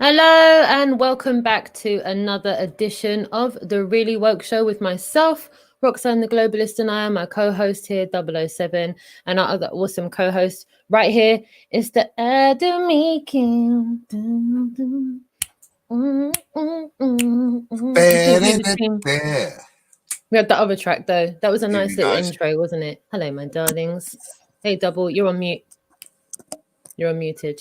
Hello and welcome back to another edition of The Really Woke Show with myself, Roxanne the Globalist, and I am my co-host here, 007, and our other awesome co-host right here is the MEAKIN. We had the other track though. That was a nice little intro, wasn't it? Hello, my darlings. Hey, Double, you're on mute. You're unmuted.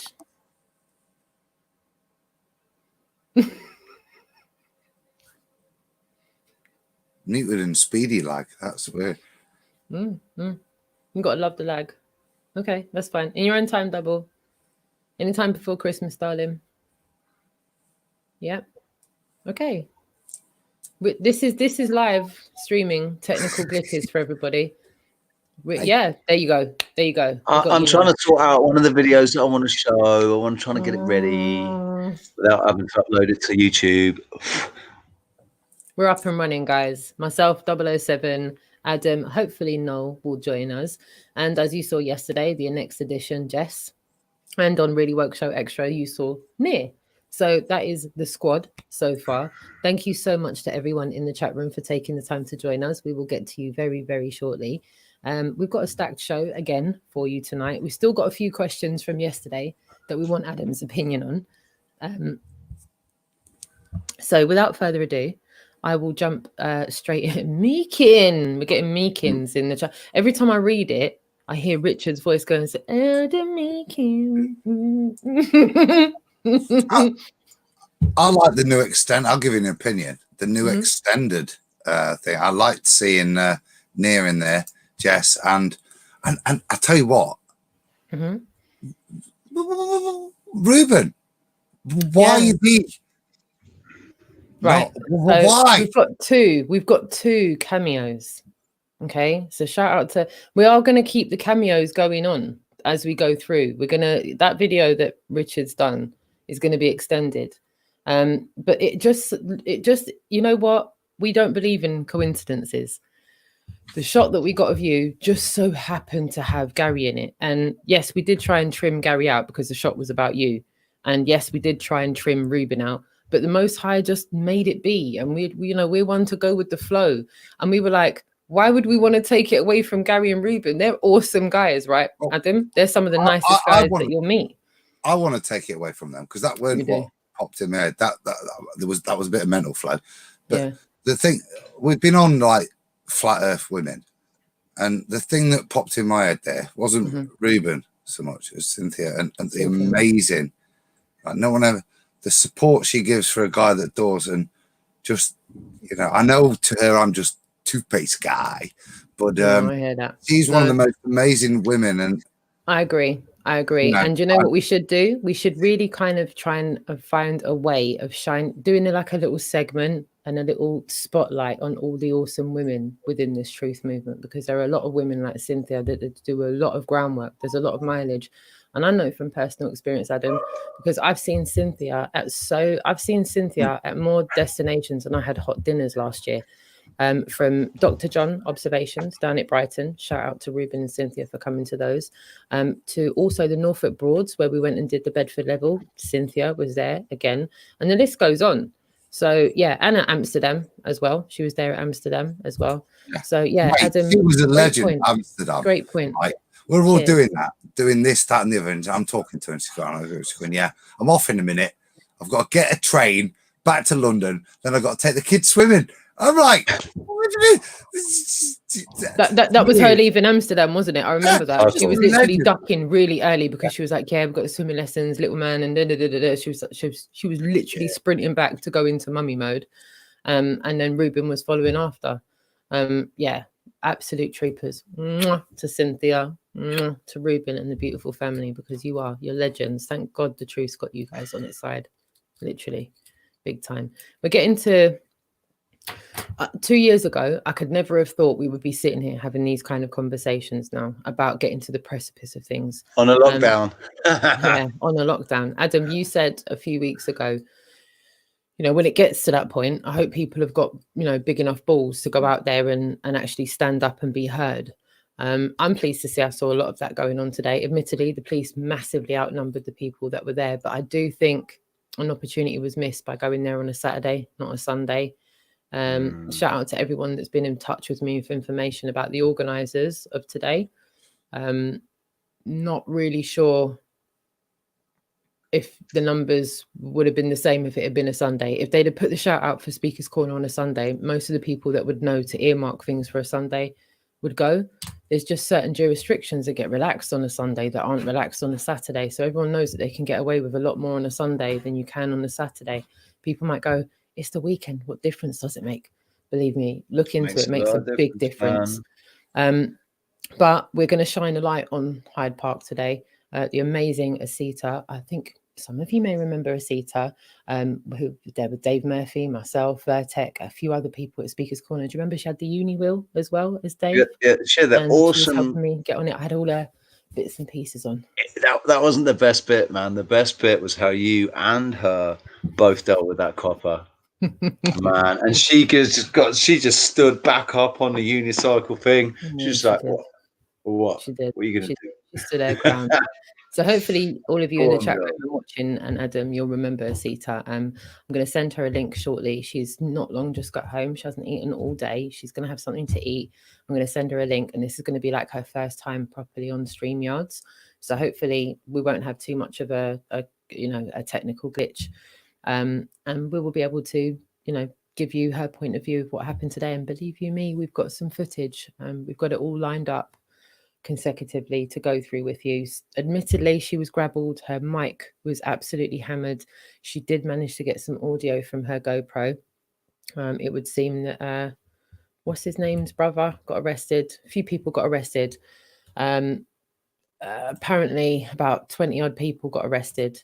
Neater and speedy like that's weird. You gotta love the lag. Okay, that's fine. In your own time, Double. Anytime before Christmas, darling. Yeah. Okay. This is live streaming. Technical glitches for everybody. Yeah, there you go. There you go. I'm trying to sort out one of the videos that I want to show. I'm trying to get it ready without having to upload it to YouTube. We're up and running, guys. Myself, 007, Adam, hopefully Noel will join us. And as you saw yesterday, the next edition, Jess. And on Really Woke Show Extra, you saw NEAR. So that is the squad so far. Thank you so much to everyone in the chat room for taking the time to join us. We will get to you very, very shortly. We've got a stacked show again for you tonight. We've still got a few questions from yesterday that we want Adam's opinion on. So without further ado, I will jump straight in. MEAKIN. We're getting MEAKINs in the chat. Every time I read it, I hear Richard's voice going, Adam MEAKIN. I like the new extend. I'll give you an opinion. The new extended thing. I liked seeing NEAR in there, Jess, and I tell you what, Ruben, why you be? Right. No, why? We've got two cameos. Okay. So shout out to, we are going to keep the cameos going on as we go through. That video that Richard's done is going to be extended. But it just, you know what? We don't believe in coincidences. The shot that we got of you just so happened to have Gary in it. And yes, we did try and trim Gary out because the shot was about you. And yes, we did try and trim Ruben out. But the Most High just made it be. And we're one to go with the flow. And we were like, why would we want to take it away from Gary and Ruben? They're awesome guys, right, Adam? They're some of the nicest guys that you'll meet. I want to take it away from them because that weren't what popped in my head. That was a bit of mental flow. But the thing, we've been on like Flat Earth Women. And the thing that popped in my head there wasn't Ruben so much as Cynthia and the amazing, like no one ever, the support she gives for a guy that does, and just, I know to her I'm just toothpaste guy, but I hear that. she's one of the most amazing women, and I agree. I agree. You know, and you know what we should do? We should really kind of try and find a way of doing like a little segment and a little spotlight on all the awesome women within this truth movement, because there are a lot of women like Cynthia that do a lot of groundwork. There's a lot of mileage. And I know from personal experience, Adam, because I've seen Cynthia at more destinations than I had hot dinners last year. From Dr. John observations down at Brighton, shout out to Ruben and Cynthia for coming to those, to also the Norfolk Broads where we went and did the Bedford level. Cynthia was there again, and the list goes on. So yeah, and at Amsterdam as well. She was there at Amsterdam as well. Yeah. So yeah, mate, Adam, she was a legend. Amsterdam. Great point. Right? We're all doing that, doing this, that, and the other. And I'm talking to her, and she's going, yeah, I'm off in a minute. I've got to get a train back to London. Then I've got to take the kids swimming. I'm like, what do you mean? That was her leaving Amsterdam, wasn't it? I remember that. She was literally ducking really early because she was like, yeah, we've got the swimming lessons, little man, and she was literally sprinting back to go into mummy mode. And then Ruben was following after. Yeah, absolute troopers. Mwah, to Cynthia, mwah, to Ruben and the beautiful family, because you're legends. Thank God the truth's got you guys on its side. Literally, big time. We're getting to 2 years ago, I could never have thought we would be sitting here having these kind of conversations now about getting to the precipice of things. On a lockdown. Yeah, on a lockdown. Adam, you said a few weeks ago, you know, when it gets to that point, I hope people have got, you know, big enough balls to go out there and actually stand up and be heard. I'm pleased to see I saw a lot of that going on today. Admittedly, the police massively outnumbered the people that were there, but I do think an opportunity was missed by going there on a Saturday, not a Sunday. Shout out to everyone that's been in touch with me with information about the organisers of today. Not really sure if the numbers would have been the same if it had been a Sunday. If they'd have put the shout out for Speaker's Corner on a Sunday, most of the people that would know to earmark things for a Sunday would go. There's just certain jurisdictions that get relaxed on a Sunday that aren't relaxed on a Saturday. So everyone knows that they can get away with a lot more on a Sunday than you can on a Saturday. People might go, it's the weekend. What difference does it make? Believe me, look into it. Makes a big difference. But we're going to shine a light on Hyde Park today. The amazing Asita. I think some of you may remember Asita, who there with Dave Murphy, myself, Vertec, a few other people at Speaker's Corner. Do you remember she had the uni wheel as well as Dave? Yeah, she had that awesome. She was helping me get on it. I had all her bits and pieces on. That wasn't the best bit, man. The best bit was how you and her both dealt with that copper. Man, and she just stood back up on the unicycle thing. She was like, what? She did. What are you gonna do? She stood her ground. So hopefully all of you in the chat room are watching, and Adam, you'll remember Asita. I'm going to send her a link shortly. She's not long just got home. She hasn't eaten all day. She's going to have something to eat. I'm going to send her a link, and this is going to be like her first time properly on StreamYards. So hopefully we won't have too much of a technical glitch, and we will be able to, you know, give you her point of view of what happened today. And believe you me, we've got some footage. We've got it all lined up consecutively to go through with you. Admittedly, she was grabbled. Her mic was absolutely hammered. She did manage to get some audio from her GoPro. It would seem that what's his name's brother got arrested. A few people got arrested. Apparently about 20 odd people got arrested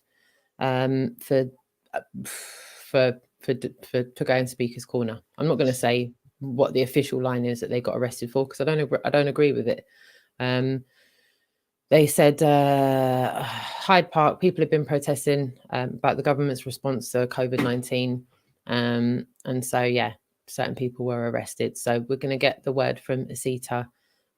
for going Speaker's Corner. I'm not going to say what the official line is that they got arrested for, because I don't agree with it. They said Hyde Park, people have been protesting about the government's response to COVID-19. And so, yeah, certain people were arrested. So we're going to get the word from Asita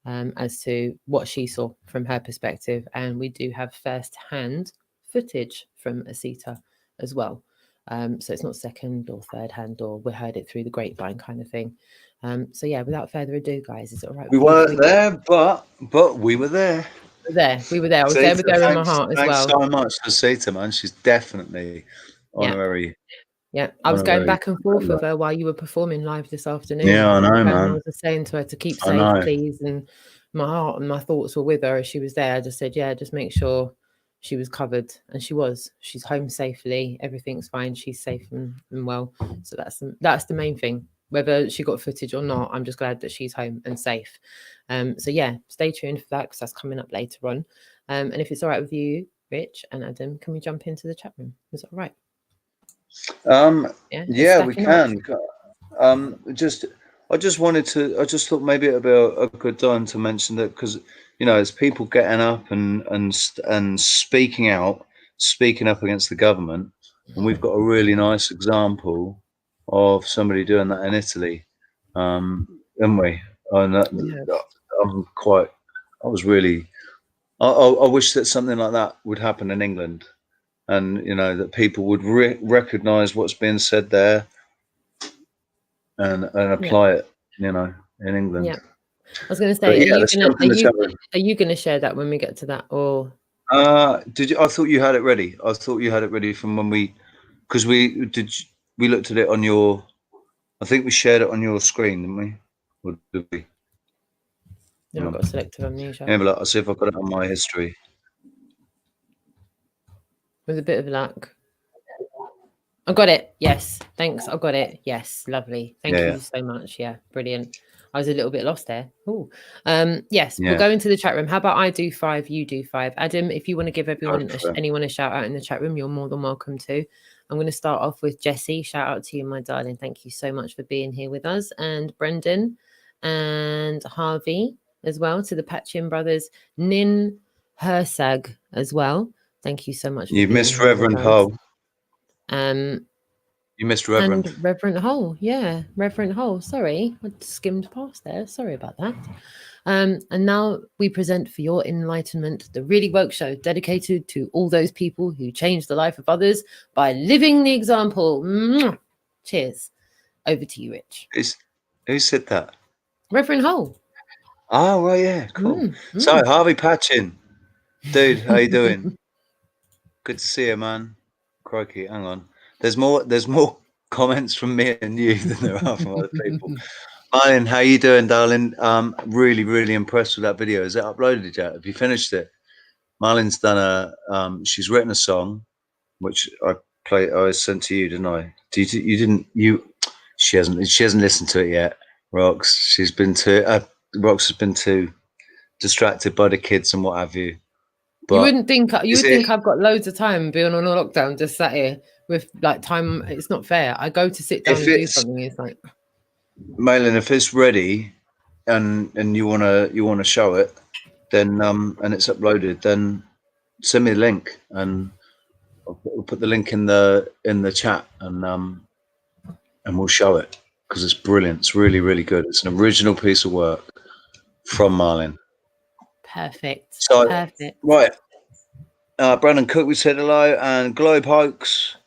as to what she saw from her perspective. And we do have first-hand footage from Asita as well. So it's not second or third hand, or we heard it through the grapevine kind of thing. So yeah, without further ado, guys, is it all right? We weren't there, but we were there. We were there. I was there with her in my heart as well. Thanks so much for Sita, man. She's definitely honorary. Yeah, I was going back and forth with her while you were performing live this afternoon. Yeah, I know, man. I was just saying to her to keep safe, please. And my heart and my thoughts were with her as she was there. I just said, yeah, just make sure she was covered, and she was. She's home safely. Everything's fine. She's safe and well. So that's the main thing. Whether she got footage or not, I'm just glad that she's home and safe. So yeah, stay tuned for that, because that's coming up later on. And if it's all right with you, Rich and Adam, can we jump into the chat room? Is that all right? Yeah, we can. I just thought maybe it'd be a good time to mention that, because as people getting up and speaking up against the government, and we've got a really nice example of somebody doing that in Italy, haven't we? And I wish that something like that would happen in England, and that people would recognise what's being said there and apply it, in England. Yeah, I was going to say, are you going to share that when we get to that, or? Did you? I thought you had it ready. I thought you had it ready from when we looked at it on your. I think we shared it on your screen, didn't we? Or did we? No, I've got selective amnesia. Yeah, but I'll see if I've got it on my history. With a bit of luck. I got it. Yes. Thanks. I got it. Yes. Lovely. Thank you so much. Yeah. Brilliant. I was a little bit lost there. Oh, yes. We'll go into the chat room. How about I do 5, you do 5. Adam, if you want to give anyone a shout out in the chat room, you're more than welcome to. I'm going to start off with Jessie. Shout out to you, my darling. Thank you so much for being here with us. And Brendan and Harvey as well, to the Patchin brothers. Nin Hersag as well. Thank you so much. You've missed Reverend Hull. You missed Reverend. And Reverend Hull, yeah, Reverend Hull. Sorry, I skimmed past there. Sorry about that. And now we present for your enlightenment the Really Woke Show, dedicated to all those people who change the life of others by living the example. Mwah! Cheers. Over to you, Rich. Who said that? Reverend Hull. Oh, right, yeah, cool. So, Harvey Patchin, dude, how you doing? Good to see you, man. Crikey, hang on. There's more comments from me and you than there are from other people. Marlin, how you doing, darling? Really, really impressed with that video. Is it uploaded yet? Have you finished it? Marlin's done she's written a song, which I sent to you, didn't I? She hasn't listened to it yet. Rox has been too distracted by the kids and what have you. But you would think I've got loads of time being on a lockdown, just sat here with like time. It's not fair. I go to sit down and do something. It's like, Malin, if it's ready and you wanna show it, then and it's uploaded, then send me the link and we'll put the link in the chat and we'll show it, because it's brilliant. It's really, really good. It's an original piece of work from Marlin. Perfect. So, perfect. Right. Brandon Cook, we said hello, and Globe Hoax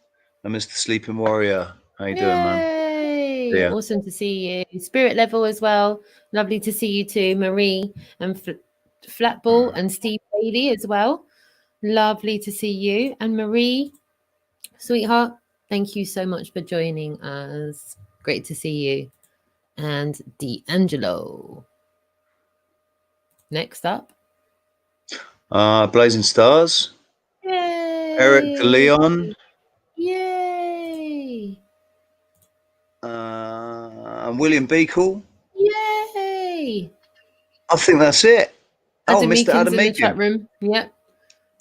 and Mr. Sleeping Warrior. How you doing, man? Yeah. Awesome to see you. Spirit Level as well. Lovely to see you too. Marie and Flatball and Steve Bailey as well. Lovely to see you. And Marie, sweetheart, thank you so much for joining us. Great to see you. And D'Angelo. Next up. Blazing Stars. Yay! Eric DeLeon. Yay! And William Beacle. Yay! I think that's it. Adam Mr. Adam in Meakin. The chat room. Yep.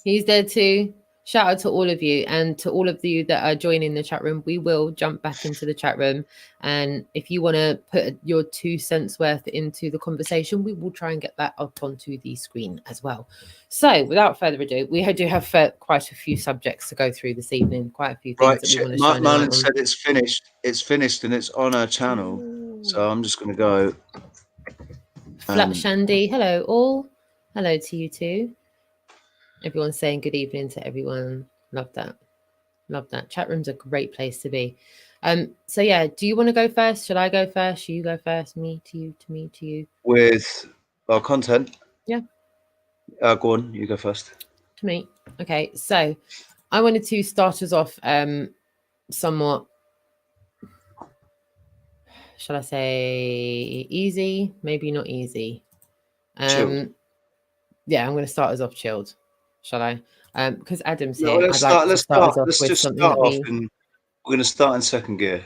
He's there too. Shout out to all of you, and to all of you that are joining the chat room. We will jump back into the chat room, and if you want to put your 2 cents worth into the conversation, we will try and get that up onto the screen as well. So without further ado, we do have quite a few subjects to go through this evening, quite a few things that we want to shine Marlon light on. said it's finished and it's on our channel. So I'm just going to go. Flat Shandy, hello all. Hello to you too. Everyone's saying good evening to everyone. Love that. Love that. Chat room's a great place to be. So yeah, do you want to go first? Shall I go first? Shall you go first? Me to you, to me to you. With our content? Yeah. Go on, you go first. To me. Okay, so I wanted to start us off somewhat, shall I say easy? Maybe not easy. Chilled. Yeah, I'm going to start us off chilled. Shall I? Because Adam's here. Let's start off with something that we're going to start in second gear.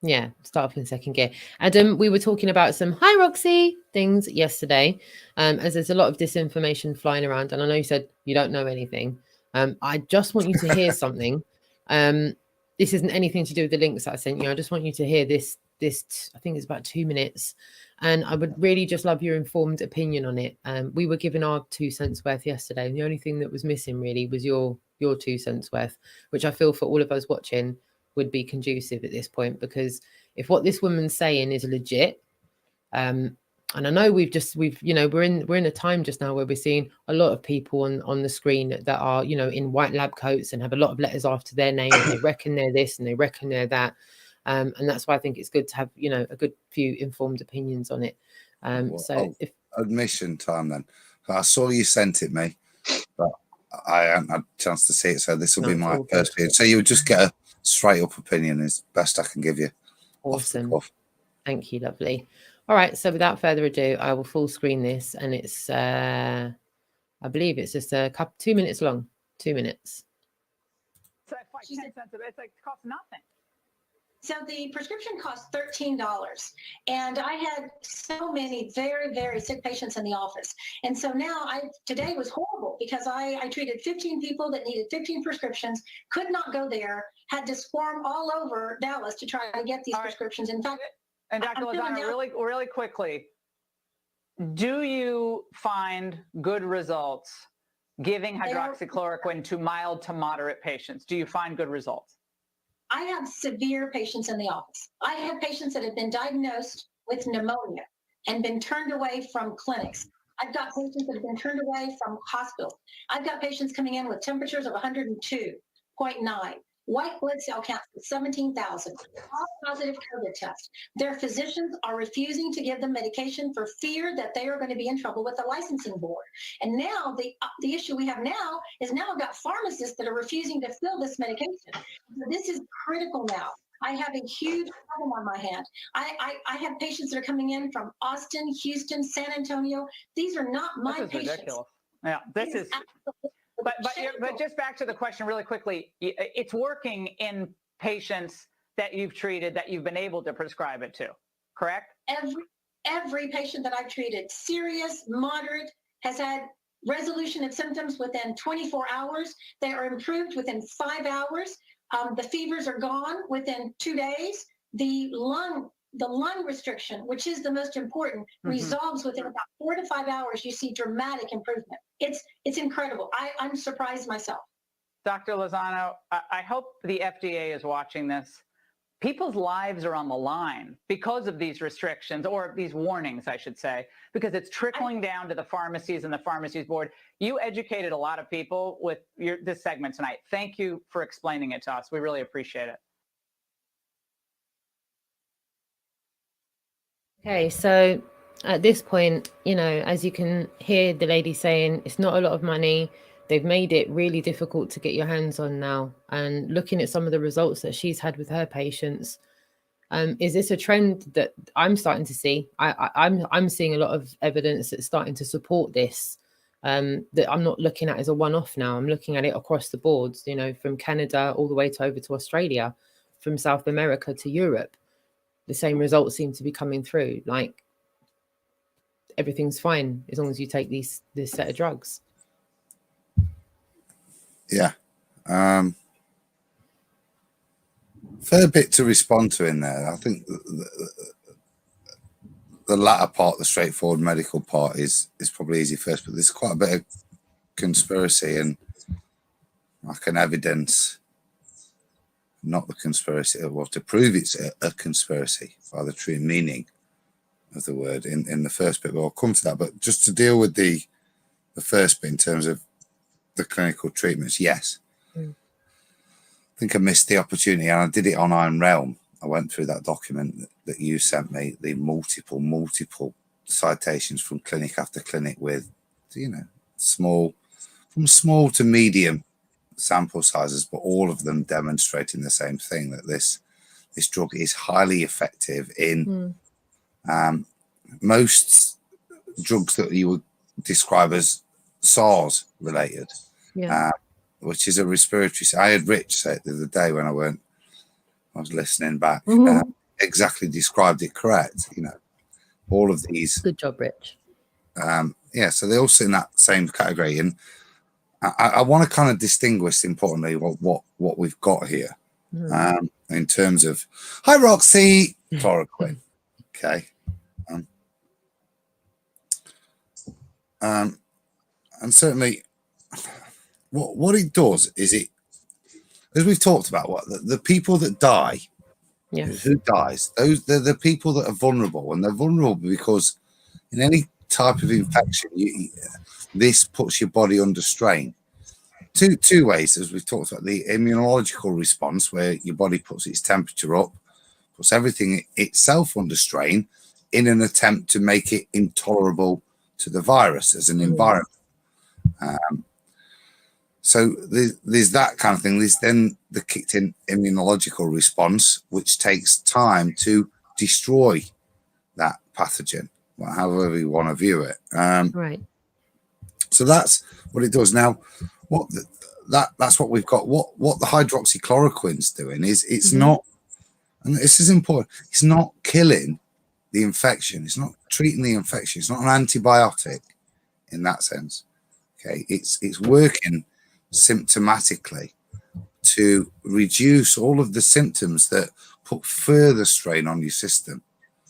Yeah, start off in second gear. Adam, we were talking about some hi Roxy things yesterday, as there's a lot of disinformation flying around, and I know you said you don't know anything. I just want you to hear something. This isn't anything to do with the links that I sent you. I just want you to hear this. I think it's about 2 minutes, and I would really just love your informed opinion on it. We were given our 2 cents worth yesterday, and the only thing that was missing really was your 2 cents worth, which I feel for all of us watching would be conducive at this point, because if what this woman's saying is legit, and I know we're in a time just now where we're seeing a lot of people on the screen that are, in white lab coats and have a lot of letters after their name, and they reckon they're this and they reckon they're that, and that's why I think it's good to have a good few informed opinions on it. Admission time then. I saw you sent it me, but I haven't had a chance to see it, so this will be my first video. So you'll just get a straight up opinion is best I can give you. Awesome. Thank you, lovely. All right, so without further ado, I will full screen this, and it's I believe it's just 2 minutes long. 2 minutes. So it's like 10 cents, it's like it costs nothing. So the prescription cost $13, and I had so many very, very sick patients in the office. And so now today was horrible because I treated 15 people that needed 15 prescriptions, could not go there, had to swarm all over Dallas to try to get these prescriptions. In fact, and Dr. Lozano, really quickly, do you find good results giving hydroxychloroquine to mild to moderate patients? Do you find good results? I have severe patients in the office. I have patients that have been diagnosed with pneumonia and been turned away from clinics. I've got patients that have been turned away from hospitals. I've got patients coming in with temperatures of 102.9, white blood cell counts of 17,000, all positive COVID tests. Their physicians are refusing to give them medication for fear that they are going to be in trouble with the licensing board. And now the issue we have now is I've got pharmacists that are refusing to fill this medication. So this is critical now. I have a huge problem on my hand. I have patients that are coming in from Austin, Houston, San Antonio. These are not my patients. Ridiculous. Yeah, this is. But just back to the question really quickly, it's working in patients that you've treated, that you've been able to prescribe it to, correct? Every patient that I've treated, serious, moderate, has had resolution of symptoms within 24 hours. They are improved within 5 hours. The fevers are gone within 2 days. The lung restriction, which is the most important, resolves within about 4 to 5 hours. You see dramatic improvement. It's incredible. I'm surprised myself. Dr. Lozano, I hope the FDA is watching this. People's lives are on the line because of these restrictions, or these warnings, I should say, because it's trickling down to the pharmacies and the pharmacies board. You educated a lot of people with this segment tonight. Thank you for explaining it to us. We really appreciate it. Okay, so at this point, as you can hear the lady saying, it's not a lot of money. They've made it really difficult to get your hands on now. And looking at some of the results that she's had with her patients, is this a trend that I'm starting to see? I'm seeing a lot of evidence that's starting to support this, that I'm not looking at as a one-off now. I'm looking at it across the boards, from Canada all the way over to Australia, from South America to Europe. The same results seem to be coming through. Like, everything's fine as long as you take this set of drugs. Yeah. Fair bit to respond to in there. I think the latter part, the straightforward medical part, is probably easy first, but there's quite a bit of conspiracy, and I can evidence not the conspiracy, well, to prove it's a conspiracy by the true meaning of the word in the first bit. But I'll come to that. But just to deal with the first bit in terms of the clinical treatments, yes. I think I missed the opportunity, and I did it on Iron Realm. I went through that document that you sent me, the multiple citations from clinic after clinic with, from small to medium sample sizes, but all of them demonstrating the same thing, that this drug is highly effective in most drugs that you would describe as SARS related, which is a respiratory. I had Rich say it the other day when I was listening back. exactly described it correct. You know, all of these. Good job, Rich. Yeah, so they all sit in that same category, and I want to kind of distinguish importantly what we've got here in terms of hydroxychloroquine. Okay. And certainly what it does is it, as we've talked about, what the people that die, who dies, those they're the people that are vulnerable, and they're vulnerable because in any type of infection, this puts your body under strain. Two ways, as we've talked about: the immunological response, where your body puts its temperature up, puts everything itself under strain in an attempt to make it intolerable to the virus as an environment. So there's that kind of thing. There's then the kicked in immunological response, which takes time to destroy that pathogen, however you want to view it. Right. So that's what it does. Now, that's what we've got. What the hydroxychloroquine's doing is it's not, and this is important, it's not killing the infection. It's not treating the infection. It's not an antibiotic in that sense. Okay, it's working symptomatically to reduce all of the symptoms that put further strain on your system.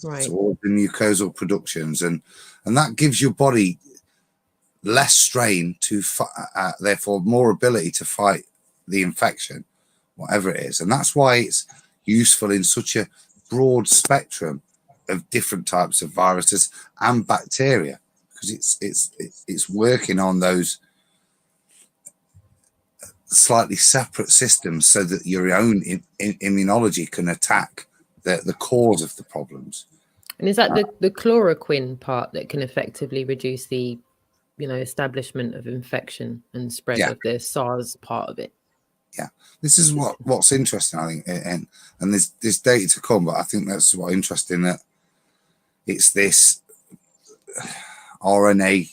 Right. So all the mucosal productions, and that gives your body less strain to therefore more ability to fight the infection, whatever it is. And that's why it's useful in such a broad spectrum of different types of viruses and bacteria, because it's working on those slightly separate systems so that your own immunology can attack the cause of the problems. And is that the chloroquine part that can effectively reduce the establishment of infection and spread of the SARS part of it? Yeah, this is what's interesting, I think, and there's data to come, but I think that's what's interesting, that it's this RNA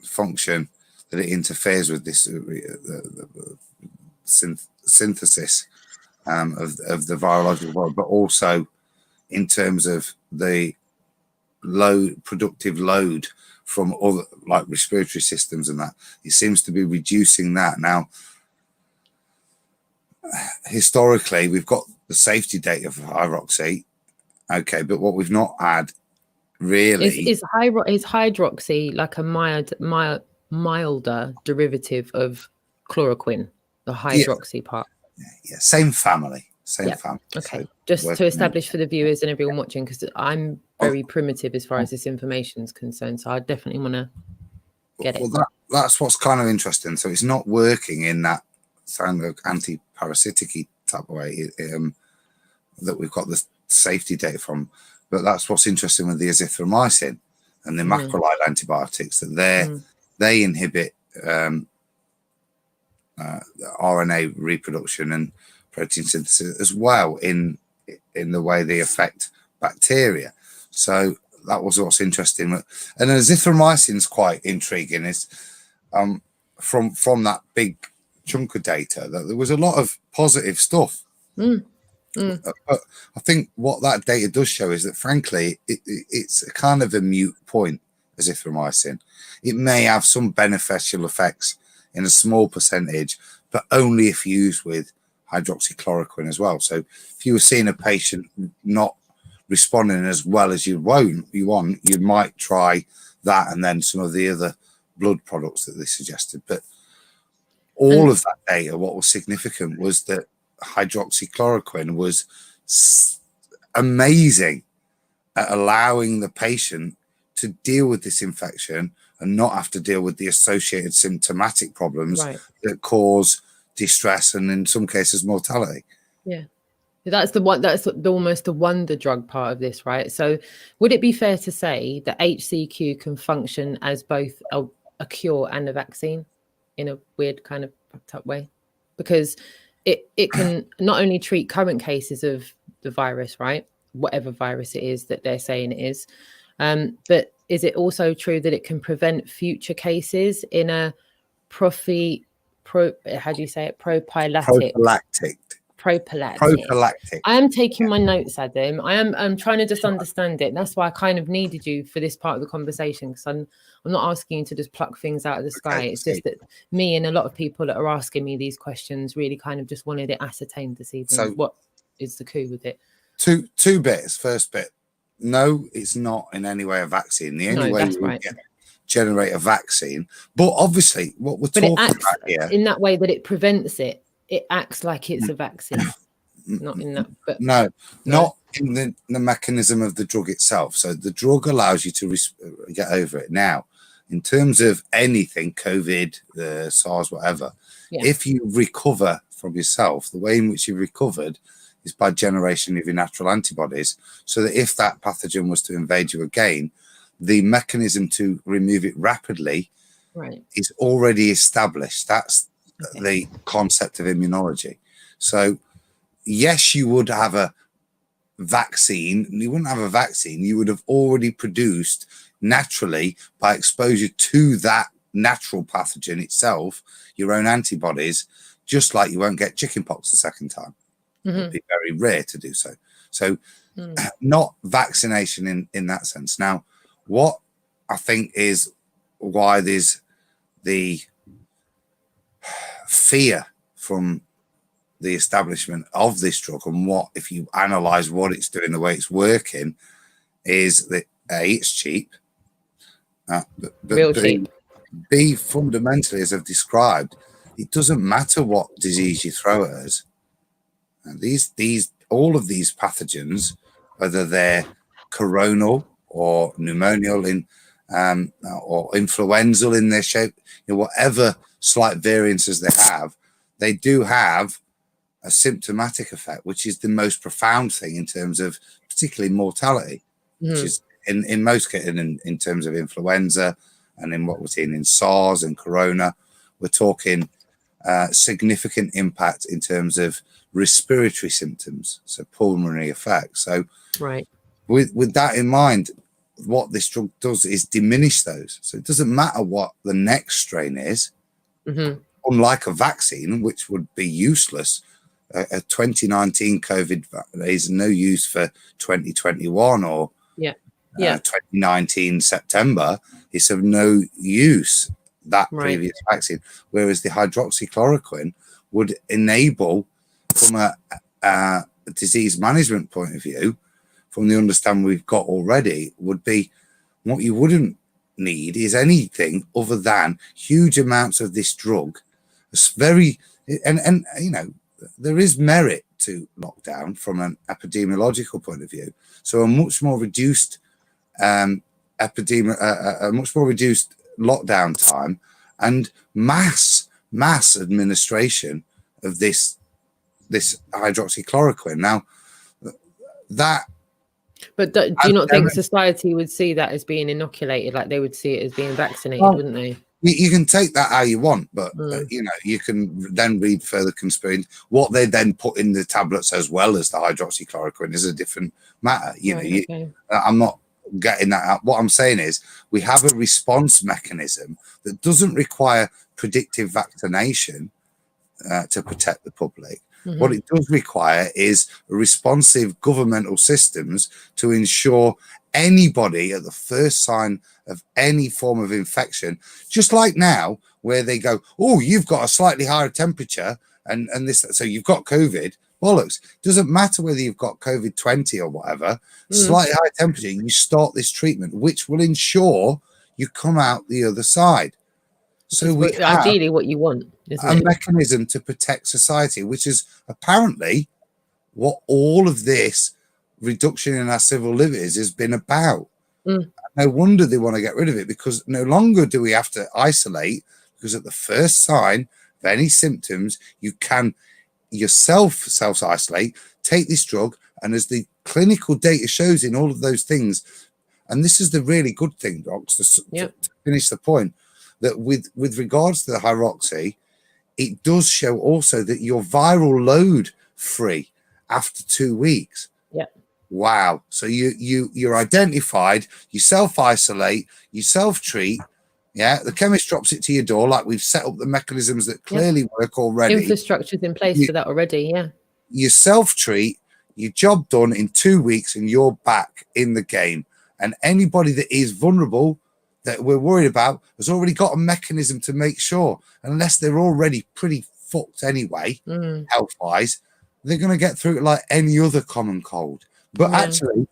function that it interferes with this synthesis of the virological world, but also in terms of the productive load from other, like respiratory systems, and that it seems to be reducing that. Now, historically, we've got the safety data for hydroxy, okay, but what we've not had really is hydroxy like a milder derivative of chloroquine, the hydroxy part. Yeah, same family. Family. Okay, so just to establish for the viewers and everyone watching, because I'm very primitive as far as this information is concerned, so I definitely want to get it. Well, that's what's kind of interesting. So it's not working in that kind of anti-parasitic type of way that we've got the safety data from, but that's what's interesting with the azithromycin and the macrolide antibiotics, that they inhibit RNA reproduction and protein synthesis as well in the way they affect bacteria. So that was what's interesting. And azithromycin is quite intriguing. Is from that big chunk of data that there was a lot of positive stuff. But I think what that data does show is that, frankly, it's a kind of a moot point, azithromycin. It may have some beneficial effects in a small percentage, but only if used with hydroxychloroquine as well. So if you were seeing a patient not responding as well as you want, you might try that and then some of the other blood products that they suggested. But all of that data, what was significant was that hydroxychloroquine was amazing at allowing the patient to deal with this infection and not have to deal with the associated symptomatic problems that cause distress and in some cases mortality. Yeah, that's the one. That's almost the wonder drug part of this, right? So would it be fair to say that HCQ can function as both a cure and a vaccine in a weird kind of fucked up way? Because it can not only treat current cases of the virus, right, whatever virus it is that they're saying it is, but is it also true that it can prevent future cases in a prophylactic Prophylactic. I am taking my notes, Adam. I'm trying to just understand it. That's why I kind of needed you for this part of the conversation, because I'm not asking you to just pluck things out of the sky. It's just that me and a lot of people that are asking me these questions really kind of just wanted it ascertained this evening. So what is the coup with it? Two bits. First bit, no, it's not in any way a vaccine. The only way you generate a vaccine, but obviously what we're talking about here, in that way that it prevents it. It acts like it's a vaccine. Not in that, but no, not in the mechanism of the drug itself. So the drug allows you to get over it. Now, in terms of anything, COVID, the SARS, whatever, if you recover from yourself, the way in which you recovered is by generation of your natural antibodies. So that if that pathogen was to invade you again, the mechanism to remove it rapidly is already established. That's the concept of immunology. So yes, you would have a vaccine. You wouldn't have a vaccine. You would have already produced naturally, by exposure to that natural pathogen itself, your own antibodies, just like you won't get chickenpox the second time. It'd be very rare to do so. So not vaccination in that sense. Now, what I think is why there's the fear from the establishment of this drug, and what, if you analyze what it's doing, the way it's working, is that A, it's cheap, but B, fundamentally, as I've described, it doesn't matter what disease you throw at us. And all of these pathogens, whether they're coronal or pneumonial or influenzal in their shape, whatever slight variances they do have a symptomatic effect, which is the most profound thing in terms of particularly mortality, which is in most cases in terms of influenza, and in what we're seeing in SARS and corona, we're talking significant impact in terms of respiratory symptoms, so pulmonary effects. So with that in mind, what this drug does is diminish those. So it doesn't matter what the next strain is, unlike a vaccine, which would be useless. A 2019 COVID is no use for 2021 or 2019 September. It's of no use, that previous vaccine. Whereas the hydroxychloroquine would enable, from a disease management point of view, from the understanding we've got already, would be what you wouldn't need is anything other than huge amounts of this drug. It's very, and there is merit to lockdown from an epidemiological point of view. So a much more reduced a much more reduced lockdown time and mass administration of this hydroxychloroquine. Now that. But do you not think society would see that as being inoculated, like they would see it as being vaccinated, wouldn't they? You can take that how you want, but you can then read further conspiracy. What they then put in the tablets as well as the hydroxychloroquine is a different matter. I'm not getting that out. What I'm saying is we have a response mechanism that doesn't require predictive vaccination to protect the public. What it does require is responsive governmental systems to ensure anybody at the first sign of any form of infection, just like now, where they go, oh, you've got a slightly higher temperature and this, so you've got COVID. Bollocks. Doesn't matter whether you've got COVID-20 or whatever, slightly higher temperature, you start this treatment, which will ensure you come out the other side. So we ideally what you want, isn't it? Mechanism to protect society, which is apparently what all of this reduction in our civil liberties has been about. No wonder they want to get rid of it, because no longer do we have to isolate, because at the first sign of any symptoms, you can yourself self-isolate, take this drug, and as the clinical data shows in all of those things, and this is the really good thing, docs, to finish the point, that with regards to the hydroxy, it does show also that you're viral load free after 2 weeks. Wow. So you're identified, you self-isolate, you self-treat. The chemist drops it to your door, like we've set up the mechanisms that clearly work already. Infrastructure's in place for that already. you self-treat, your job done in 2 weeks, and you're back in the game. And anybody that is vulnerable that we're worried about has already got a mechanism to make sure, unless they're already pretty fucked anyway, health-wise, they're going to get through it like any other common cold. But actually,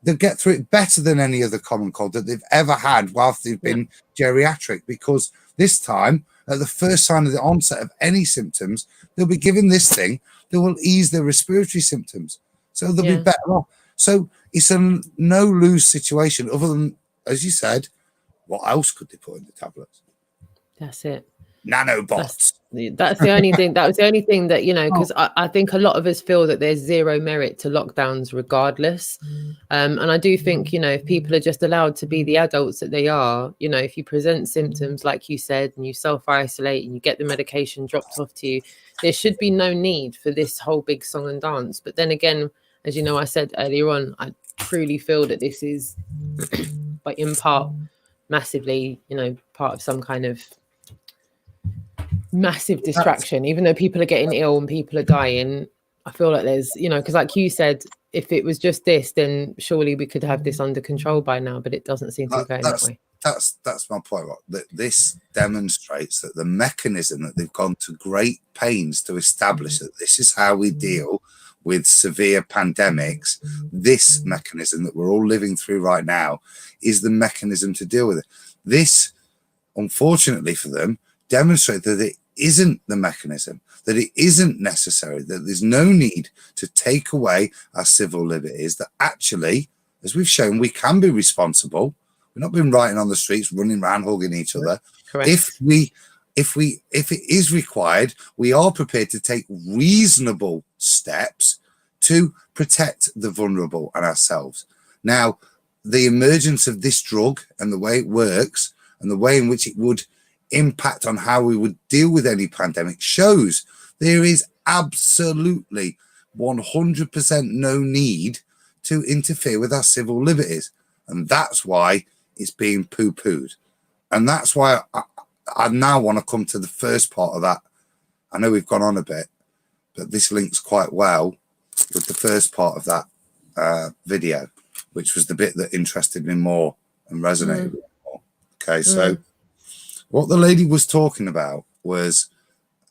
they'll get through it better than any other common cold that they've ever had whilst they've been geriatric, because this time, at the first sign of the onset of any symptoms, they'll be given this thing that will ease their respiratory symptoms. So they'll be better off. So it's a no-lose situation, other than, as you said, what else could they put in the tablets? That's it. Nanobots. That's the only thing. That was the only thing that, you know, because I think a lot of us feel that there's zero merit to lockdowns regardless. And I do think, you know, if people are just allowed to be the adults that they are, you know, if you present symptoms, like you said, and you self-isolate and you get the medication dropped off to you, there should be no need for this whole big song and dance. But then again, as you know, I said earlier on, I truly feel that this is, but in part, massively, you know, part of some kind of massive distraction. Even though people are getting ill and people are dying, I feel like there's, you know, because like you said, if it was just this, then surely we could have this under control by now, but it doesn't seem to be going that way. That's my point. That this demonstrates that the mechanism that they've gone to great pains to establish, that this is how we deal with severe pandemics, this mechanism that we're all living through right now is the mechanism to deal with it. This, unfortunately for them, demonstrates that it isn't the mechanism, that it isn't necessary, that there's no need to take away our civil liberties, that actually, as we've shown, we can be responsible. We've not been rioting on the streets, running around, hugging each other. Correct. If it is required, we are prepared to take reasonable steps to protect the vulnerable and ourselves. Now, the emergence of this drug and the way it works and the way in which it would impact on how we would deal with any pandemic shows there is absolutely 100% no need to interfere with our civil liberties. And that's why it's being poo-pooed. And that's why I now want to come to the first part of that. I know we've gone on a bit, but this links quite well with the first part of that video, which was the bit that interested me more and resonated with me more. Okay, so what the lady was talking about was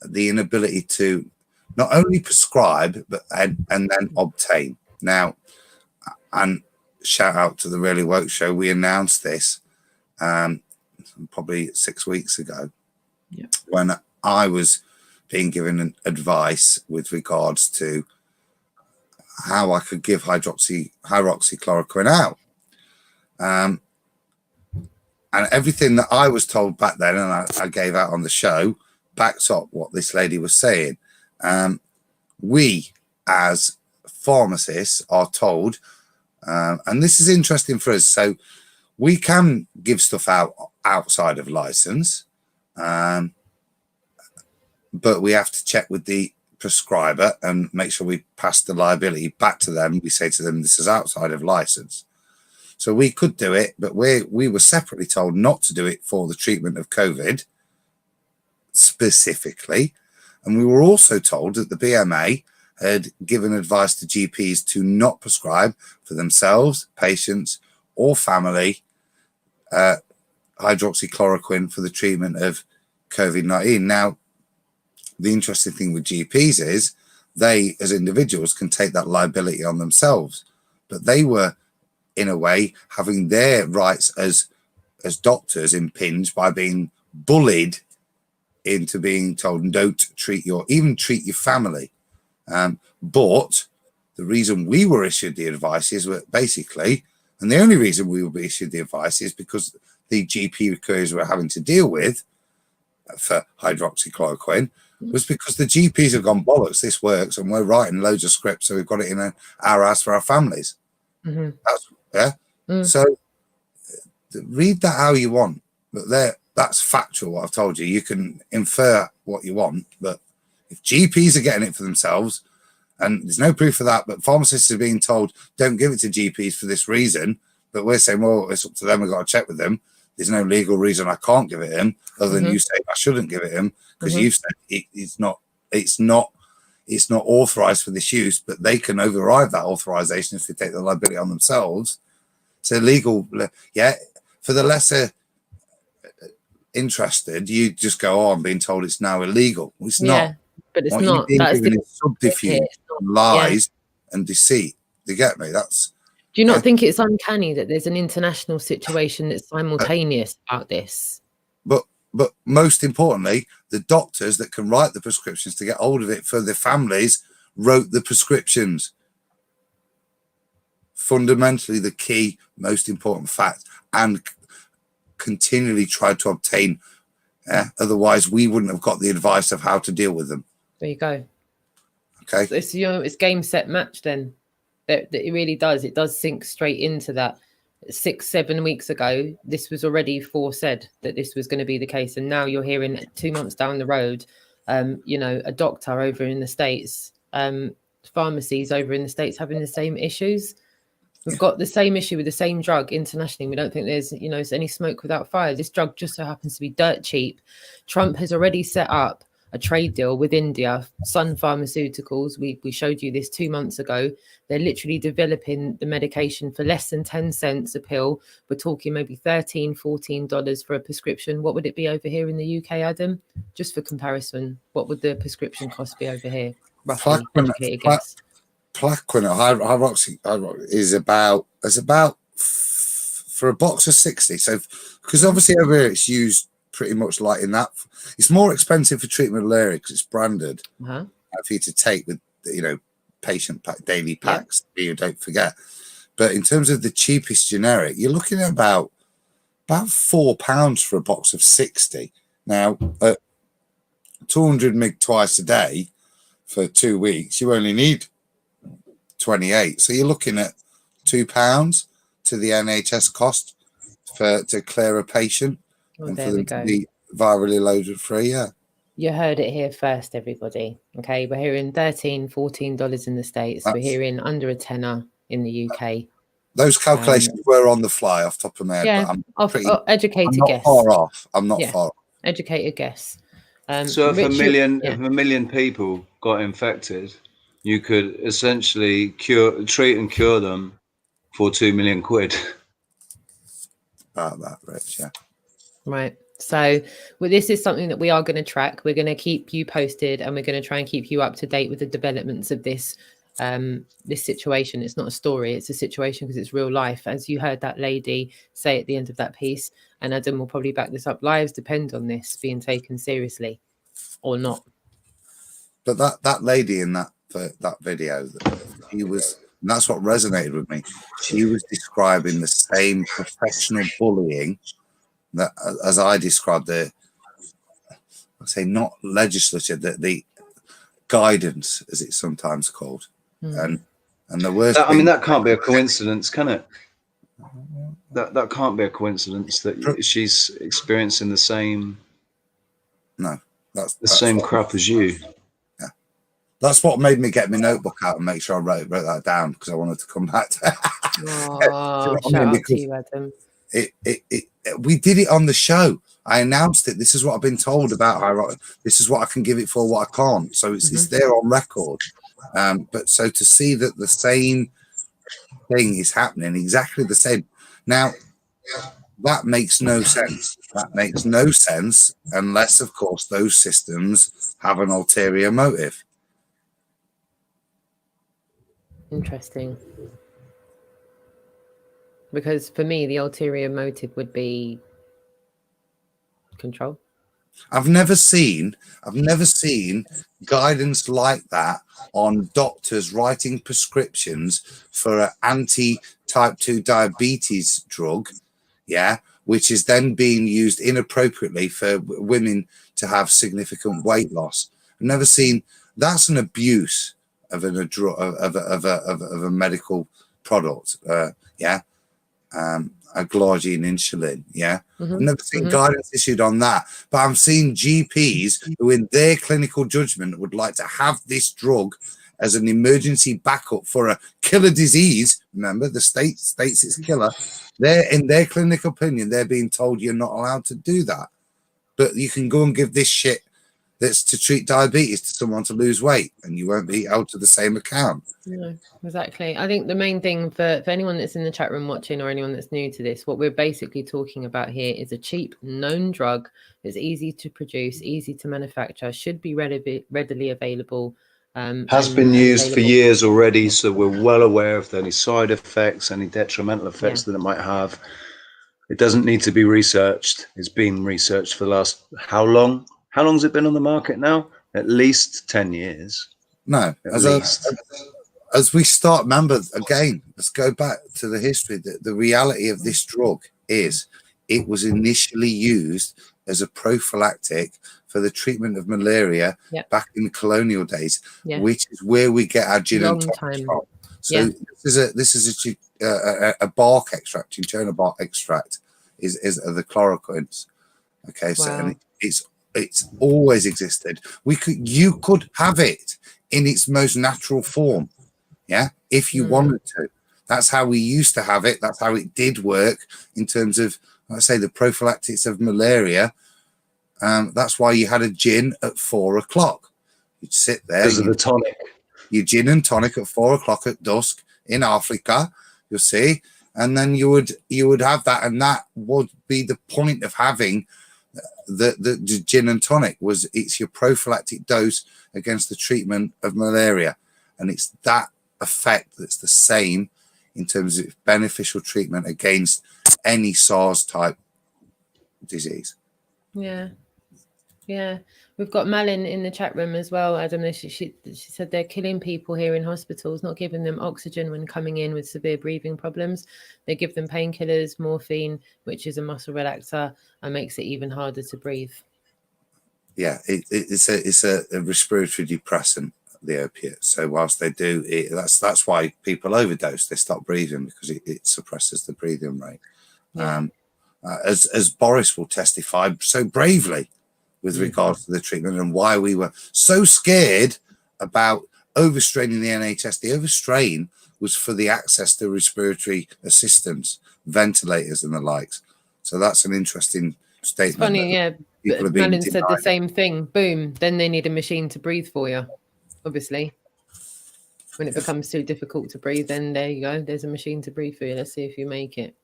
the inability to not only prescribe, but and then obtain. Now, and shout out to the Really Woke Show, we announced this probably 6 weeks ago, when I was being given advice with regards to how I could give hydroxychloroquine out. And everything that I was told back then, and I gave out on the show, backs up what this lady was saying. We, as pharmacists, are told, and this is interesting for us, so we can give stuff out outside of license, but we have to check with the prescriber and make sure we pass the liability back to them. We say to them, this is outside of license. So we could do it, but we were separately told not to do it for the treatment of COVID specifically. And we were also told that the BMA had given advice to GPs to not prescribe for themselves, patients, or family hydroxychloroquine for the treatment of COVID-19. Now, the interesting thing with GPs is they, as individuals, can take that liability on themselves, but they were, in a way, having their rights as doctors impinged by being bullied into being told don't treat your family. But the reason we were issued the advice is basically, and the only reason we were issued the advice is because the GP queries we're having to deal with for hydroxychloroquine was because the GPs have gone, bollocks, this works, and we're writing loads of scripts, so we've got it in our house for our families. So read that how you want, but that's factual what I've told you. You can infer what you want, but if GPs are getting it for themselves, and there's no proof of that, but pharmacists are being told don't give it to GPs for this reason, but we're saying, well, it's up to them, we've got to check with them. There's no legal reason I can't give it him, other than you say I shouldn't give it him because you've said it's not it's not authorized for this use, but they can override that authorization if they take the liability on themselves. It's illegal. Yeah. For the lesser interested, you just go, oh, I'm being told it's now illegal. Well, it's not. But it's what not. You've been That's given the is subterfuge, lies, and deceit. You get me? That's. Do you not think it's uncanny that there's an international situation that's simultaneous about this? But most importantly, the doctors that can write the prescriptions to get hold of it for their families wrote the prescriptions. Fundamentally, the key, most important fact, and continually tried to obtain. Otherwise, we wouldn't have got the advice of how to deal with them. There you go. Okay. So it's, it's game, set, match then. That it really does. It does sink straight into that. 6-7 weeks ago, this was already foresaid that this was going to be the case. And now you're hearing 2 months down the road, a doctor over in the States, pharmacies over in the States having the same issues. We've got the same issue with the same drug internationally. We don't think there's, any smoke without fire. This drug just so happens to be dirt cheap. Trump has already set up a trade deal with India, Sun Pharmaceuticals. We showed you this 2 months ago. They're literally developing the medication for less than 10 cents a pill. We're talking maybe $13, $14 for a prescription. What would it be over here in the UK, Adam? Just for comparison, what would the prescription cost be over here? Roughly, educated guess. Plaquenil, is about for a box of 60. So, because obviously over here it's used pretty much like in that. It's more expensive for treatment of malaria because it's branded for you to take with, patient pack, daily packs. You don't forget. But in terms of the cheapest generic, you're looking at about £4 for a box of 60. Now, 200 mg twice a day for 2 weeks, you only need 28. So you're looking at £2 to the NHS cost to clear a patient and for them to be virally loaded free. Yeah. You heard it here first, everybody. Okay, we're hearing $13, $14 in the States. We're hearing under a tenner in the UK. Those calculations were on the fly off top of my head. Yeah, but educated guess. I'm not far off. Educated guess. So if a million people got infected, you could essentially treat and cure them for £2 million. About that, Rich, yeah. Right. So this is something that we are going to track. We're going to keep you posted, and we're going to try and keep you up to date with the developments of this this situation. It's not a story, it's a situation because it's real life. As you heard that lady say at the end of that piece, and Adam will probably back this up, lives depend on this being taken seriously or not. But that lady in that video, she was, and that's what resonated with me. She was describing the same professional bullying that, as I described, not legislature, the guidance, as it's sometimes called, and the worst. That can't be a coincidence, can it? That can't be a coincidence that she's experiencing the same. No, that's the same crap as you. Yeah, that's what made me get my notebook out and make sure I wrote that down, because I wanted to come back to. Shout out to you, Adam. We did it on the show. I announced it. This is what I've been told about her. This is what I can give it for, what I can't. So it's there on record. But so to see that the same thing is happening, exactly the same. Now, that makes no sense. That makes no sense unless, of course, those systems have an ulterior motive. Interesting. Because for me, the ulterior motive would be control. I've never seen guidance like that on doctors writing prescriptions for an anti-type 2 diabetes drug, which is then being used inappropriately for women to have significant weight loss. I've never seen. That's an abuse of a medical product. A glargine insulin, I've never seen guidance issued on that, but I'm seeing GPs who in their clinical judgment would like to have this drug as an emergency backup for a killer disease. Remember, the state states it's killer. They're, in their clinical opinion, they're being told you're not allowed to do that, but you can go and give this shit that's to treat diabetes to someone to lose weight, and you won't be held to the same account. No, exactly. I think the main thing for anyone that's in the chat room watching, or anyone that's new to this, what we're basically talking about here is a cheap, known drug that's easy to produce, easy to manufacture, should be readily available. Has been used for years already, so we're well aware of any side effects, any detrimental effects that it might have. It doesn't need to be researched. It's been researched for the last, how long? How long has it been on the market now? At least 10 years. No, as we start, remember, again, let's go back to the history. The reality of this drug is it was initially used as a prophylactic for the treatment of malaria back in the colonial days, which is where we get our gin and tonic from. So this is a bark extract, internal bark extract is the chloroquines. Okay, so and it's always existed. You could have it in its most natural form, if you wanted to. That's how we used to have it. That's how it did work in terms of, let's say, the prophylactics of malaria. That's why you had a gin at 4 o'clock. You'd sit there. Because of the tonic. Your gin and tonic at 4 o'clock at dusk in Africa, you'll see. And then you would have that, and that would be the point of having the gin and tonic. It's your prophylactic dose against the treatment of malaria, and it's that effect that's the same in terms of beneficial treatment against any SARS type disease. Yeah, we've got Malin in the chat room as well, Adam. She said they're killing people here in hospitals, not giving them oxygen when coming in with severe breathing problems. They give them painkillers, morphine, which is a muscle relaxer, and makes it even harder to breathe. Yeah, it's a respiratory depressant, the opiate. So whilst they do it, that's why people overdose. They stop breathing because it suppresses the breathing rate. As Boris will testify so bravely with regards to the treatment and why we were so scared about overstraining the NHS. The overstrain was for the access to respiratory assistance, ventilators and the likes. So that's an interesting statement. It's funny, but Malin said the same thing. Boom, then they need a machine to breathe for you, obviously. When it becomes too difficult to breathe, then there you go. There's a machine to breathe for you. Let's see if you make it.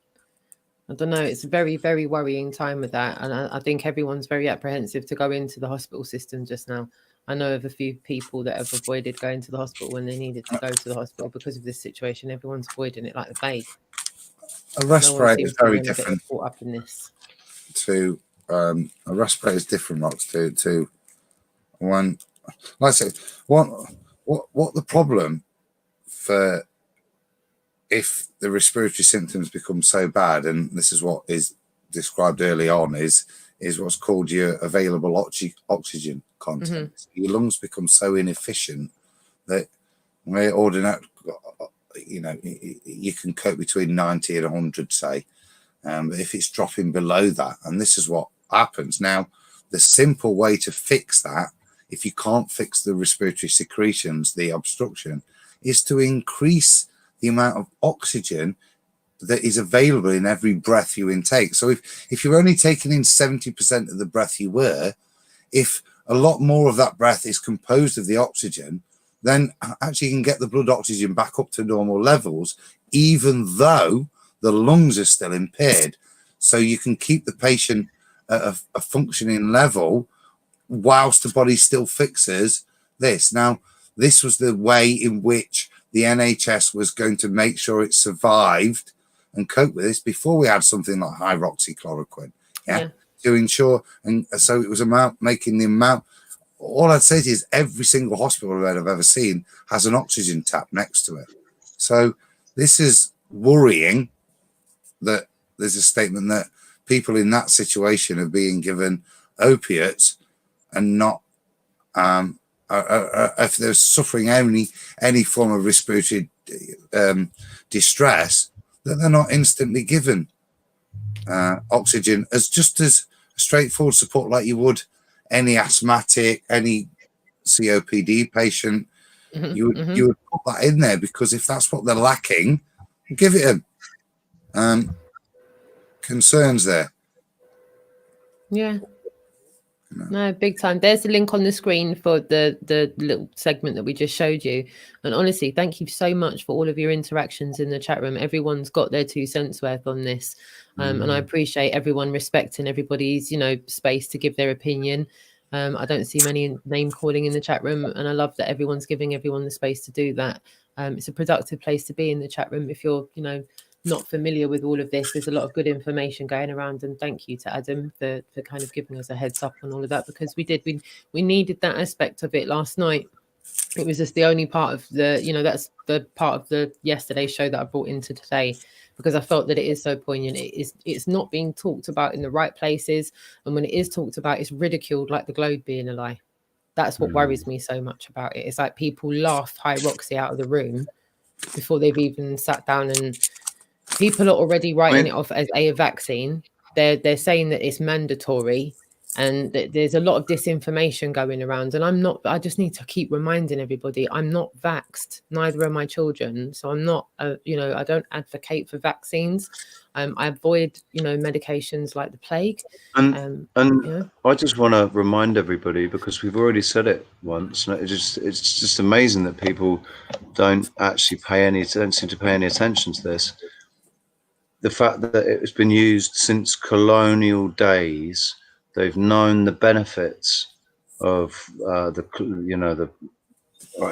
I don't know. It's a very, very worrying time with that. And I think everyone's very apprehensive to go into the hospital system just now. I know of a few people that have avoided going to the hospital when they needed to go to the hospital because of this situation. Everyone's avoiding it like the plague. A respirator is very different. Caught up in this. A respirator is different, Rox, to one. Like I say, what the problem for if the respiratory symptoms become so bad, and this is what is described early on, is what's called your available oxygen content. Your lungs become so inefficient that when ordinary, you can cope between 90 and 100, say. But if it's dropping below that, and this is what happens. Now, the simple way to fix that, if you can't fix the respiratory secretions, the obstruction, is to increase the amount of oxygen that is available in every breath you intake. So if you're only taking in 70% of the breath you were, if a lot more of that breath is composed of the oxygen, then actually you can get the blood oxygen back up to normal levels, even though the lungs are still impaired. So you can keep the patient at a functioning level whilst the body still fixes this. Now, this was the way in which the NHS was going to make sure it survived and cope with this before we had something like hydroxychloroquine, to ensure. And so it was about making the amount. All I'd say is every single hospital bed I've ever seen has an oxygen tap next to it. So this is worrying that there's a statement that people in that situation are being given opiates and not if they're suffering any form of respiratory distress, that they're not instantly given oxygen as just as straightforward support like you would any asthmatic, any COPD patient. You would put that in there, because if that's what they're lacking, give it them. Concerns there. Yeah. No, big time. There's the link on the screen for the little segment that we just showed you. And honestly, thank you so much for all of your interactions in the chat room. Everyone's got their 2 cents worth on this. And I appreciate everyone respecting everybody's, space to give their opinion. I don't see many name calling in the chat room, and I love that everyone's giving everyone the space to do that. It's a productive place to be in the chat room. If you're, not familiar with all of this, there's a lot of good information going around, and thank you to Adam for kind of giving us a heads up on all of that, because we needed that aspect of it last night. It was just the only part of the, that's the part of the yesterday show that I brought into today, because I felt that it is so poignant. It's not being talked about in the right places, and when it is talked about, it's ridiculed like the globe being a lie. That's what worries me so much about it. It's like people laugh High Roxy out of the room before they've even sat down, and people are already writing it off as a vaccine. They're saying that it's mandatory, and that there's a lot of disinformation going around. And I just need to keep reminding everybody, I'm not vaxxed, neither are my children. So I'm not, I don't advocate for vaccines. I avoid, medications like the plague. And I just want to remind everybody, because we've already said it once, and it's just amazing that people don't seem to pay any attention to this. The fact that it's been used since colonial days, they've known the benefits of it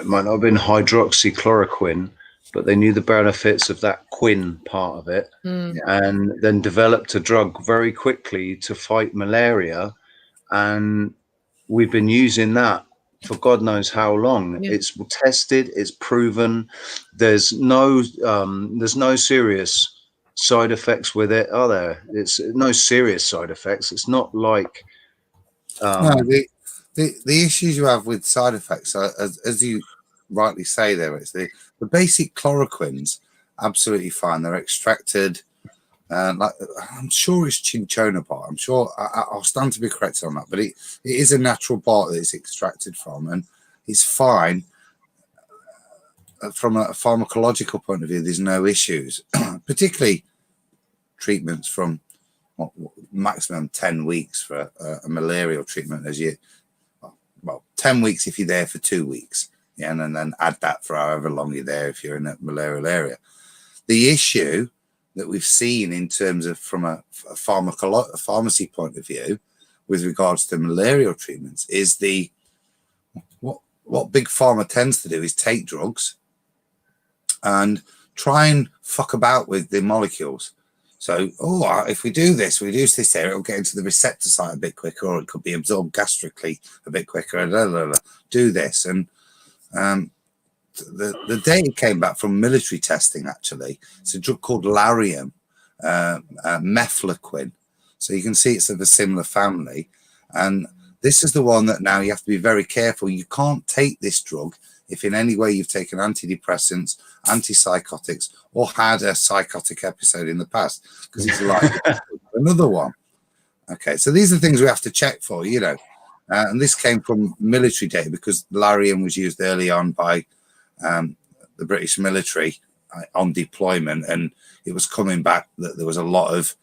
might not have been hydroxychloroquine, but they knew the benefits of that quin part of it, and then developed a drug very quickly to fight malaria. And we've been using that for God knows how long. It's tested, it's proven. There's no serious side effects with it, are there? It's no serious side effects. It's not like no, the issues you have with side effects are, as you rightly say there, it's the basic chloroquines, absolutely fine. They're extracted, like I'm sure it's cinchona bark. I'm sure I'll stand to be corrected on that, but it is a natural bark that it's extracted from, and it's fine. From a pharmacological point of view, there's no issues, particularly treatments from maximum 10 weeks for a malarial treatment, 10 weeks if you're there for 2 weeks, and then add that for however long you're there if you're in a malarial area. The issue that we've seen in terms of from a pharmacy point of view with regards to malarial treatments is what big pharma tends to do is take drugs and try and fuck about with the molecules. So, if we do this, we reduce this here, it'll get into the receptor site a bit quicker, or it could be absorbed gastrically a bit quicker. Do this. And the data came back from military testing, actually. It's a drug called Lariam, mefloquine. So you can see it's of a similar family. And this is the one that now you have to be very careful. You can't take this drug if in any way you've taken antidepressants, antipsychotics, or had a psychotic episode in the past, because it's likely another one. Okay, so these are things we have to check for, and this came from military data, because Lariam was used early on by the British military on deployment, and it was coming back that there was a lot of,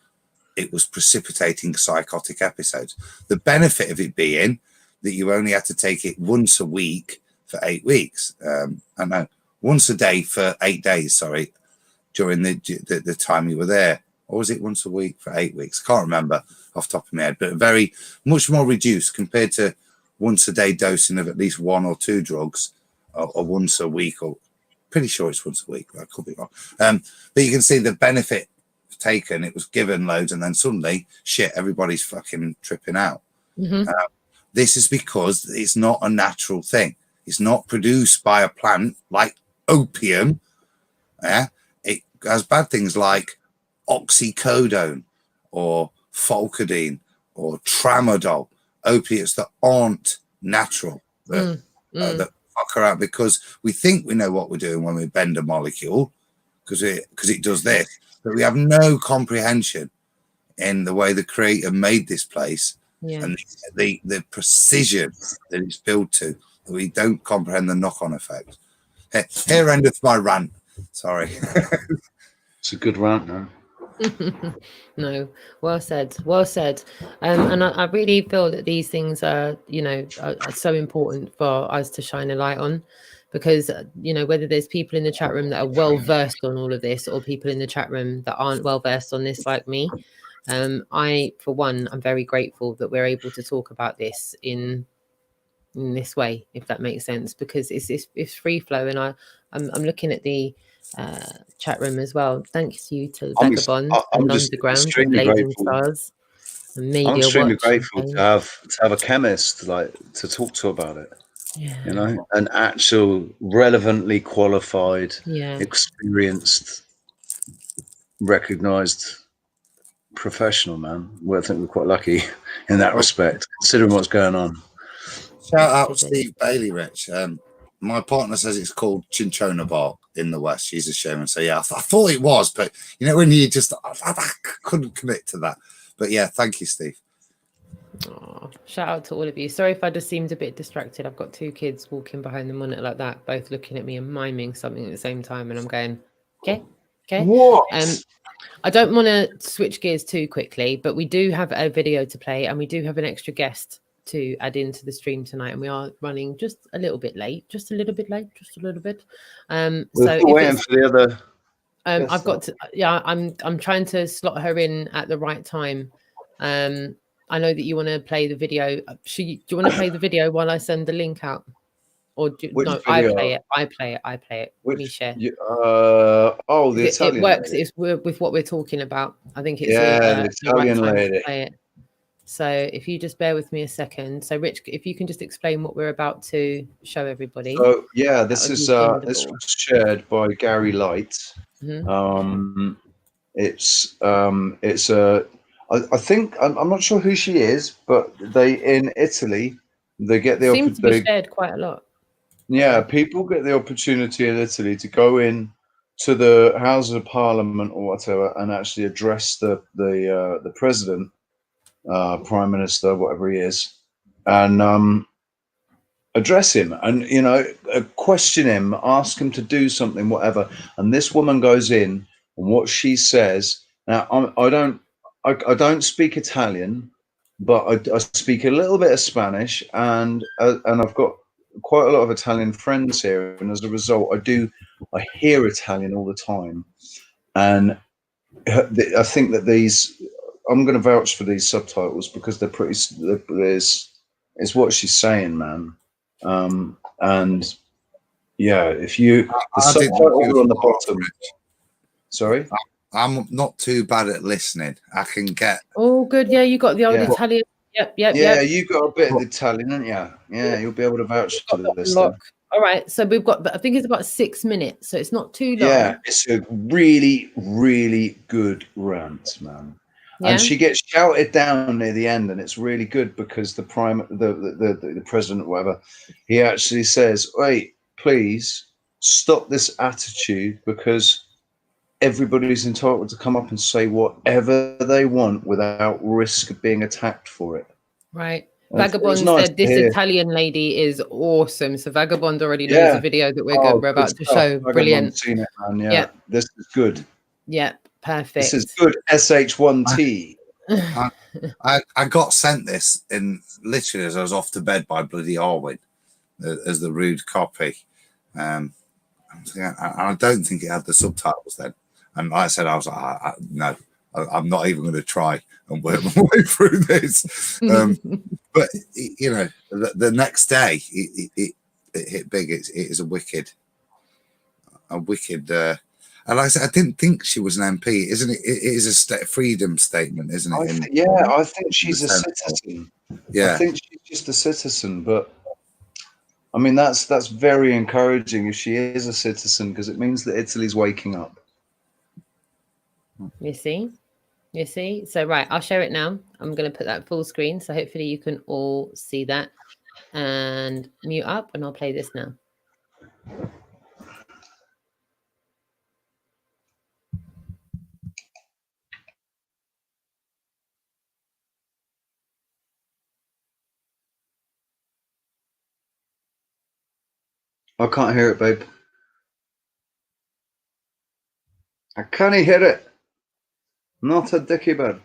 it was precipitating psychotic episodes. The benefit of it being that you only had to take it once a week for 8 weeks. Once a day for 8 days, sorry, during the time you were there. Or was it once a week for 8 weeks? Can't remember off the top of my head, but very much more reduced compared to once a day dosing of at least 1 or 2 drugs, or once a week, or pretty sure it's once a week. I could be wrong. But you can see the benefit taken. It was given loads, and then suddenly, shit, everybody's fucking tripping out. This is because it's not a natural thing. It's not produced by a plant like opium. It has bad things like oxycodone or Folcodine or tramadol, opiates that aren't natural, that fuck around, because we think we know what we're doing when we bend a molecule, because it does this, but we have no comprehension in the way the creator made this place, and the precision that it's built to. We don't comprehend the knock-on effect. Here endeth my rant. Sorry. It's a good rant, man. No, well said, well said. And I really feel that these things are, you know, are so important for us to shine a light on, because, you know, whether there's people in the chat room that are well versed on all of this, or people in the chat room that aren't well versed on this like me, I, for one, I'm very grateful that we're able to talk about this in this way, if that makes sense, because it's free flow. And I'm looking at the chat room as well. Thanks you to Vagabond and just Underground and extremely Blazing grateful. Stars and I'm Media extremely Watch. grateful to have a chemist like to talk to about it. Yeah. You know, an actual relevantly qualified, Yeah. experienced, recognized professional, man. Well, I think we're quite lucky in that respect, considering what's going on. Shout out Steve Bailey, Rich. My partner says it's called Cinchona Bar in the West. She's a shaman. So, yeah, I thought it was, but, you know, when you just, I couldn't commit to that. But, yeah, thank you, Steve. Oh, shout out to all of you. Sorry if I just seemed a bit distracted. I've got two kids walking behind the monitor like that, both looking at me and miming something at the same time. And I'm going, okay. What? I don't want to switch gears too quickly, but we do have a video to play, and we do have an extra guest to add into the stream tonight, and we are running just a little bit late, just a little bit. We're So still waiting for the other. I've got to, yeah, I'm trying to slot her in at the right time. I know that you want to play the video. Do you want to play the video while I send the link out? Or no, I play it. Which, Me share. the Italian. It works. It's with what we're talking about. I think it's the Italian right lady. to play it. So if you just bear with me a second. So Rich, if you can just explain what we're about to show everybody. So yeah, this was shared by Gary Light. Mm-hmm. It's a. I think I'm not sure who she is, but in Italy they get the seems to be shared quite a lot. Yeah, people get the opportunity in Italy to go in to the Houses of Parliament or whatever and actually address the president, prime minister, whatever he is, and address him and, you know, question him, ask him to do something, whatever. And this woman goes in, and what she says. Now, I don't speak Italian, but I speak a little bit of Spanish, and I've got quite a lot of Italian friends here, and as a result, I hear Italian all the time, and I think that I'm going to vouch for these subtitles because they're pretty. It's what she's saying, man. And yeah, if you the subtitles are on the bottom. Sorry, I'm not too bad at listening. I can get. Oh, good. Yeah, you got the old Italian. Yep. Yeah, you got a bit of Italian, haven't you? Yeah, you'll be able to vouch for this. All right, so we've got. I think it's about 6 minutes, so it's not too long. Yeah, it's a really, really good rant, man. Yeah? And she gets shouted down near the end, and it's really good because the president, whatever, he actually says, "Wait, please stop this attitude because everybody's entitled to come up and say whatever they want without risk of being attacked for it." Right. Vagabond said this Italian lady is awesome. So Vagabond already knows the video that we're about to show. Brilliant. Seen it, man. Yeah, this is good. Yeah, perfect. This is good. SH1T. I got sent this in literally as I was off to bed by bloody Arwin as the rude copy. I don't think it had the subtitles then. And like I said, I was like, no, I'm not even going to try and work my way through this. But, you know, the next day it hit big. It is a wicked. And like I said, I didn't think she was an MP, isn't it? It is a freedom statement, isn't it? I think she's a citizen. Yeah, I think she's just a citizen. But I mean, that's very encouraging if she is a citizen, because it means that Italy's waking up. You see. So right, I'll share it now. I'm going to put that full screen, so hopefully you can all see that. And mute up, and I'll play this now. I can't hear it, babe. I can't hear it. Not a dicky bird.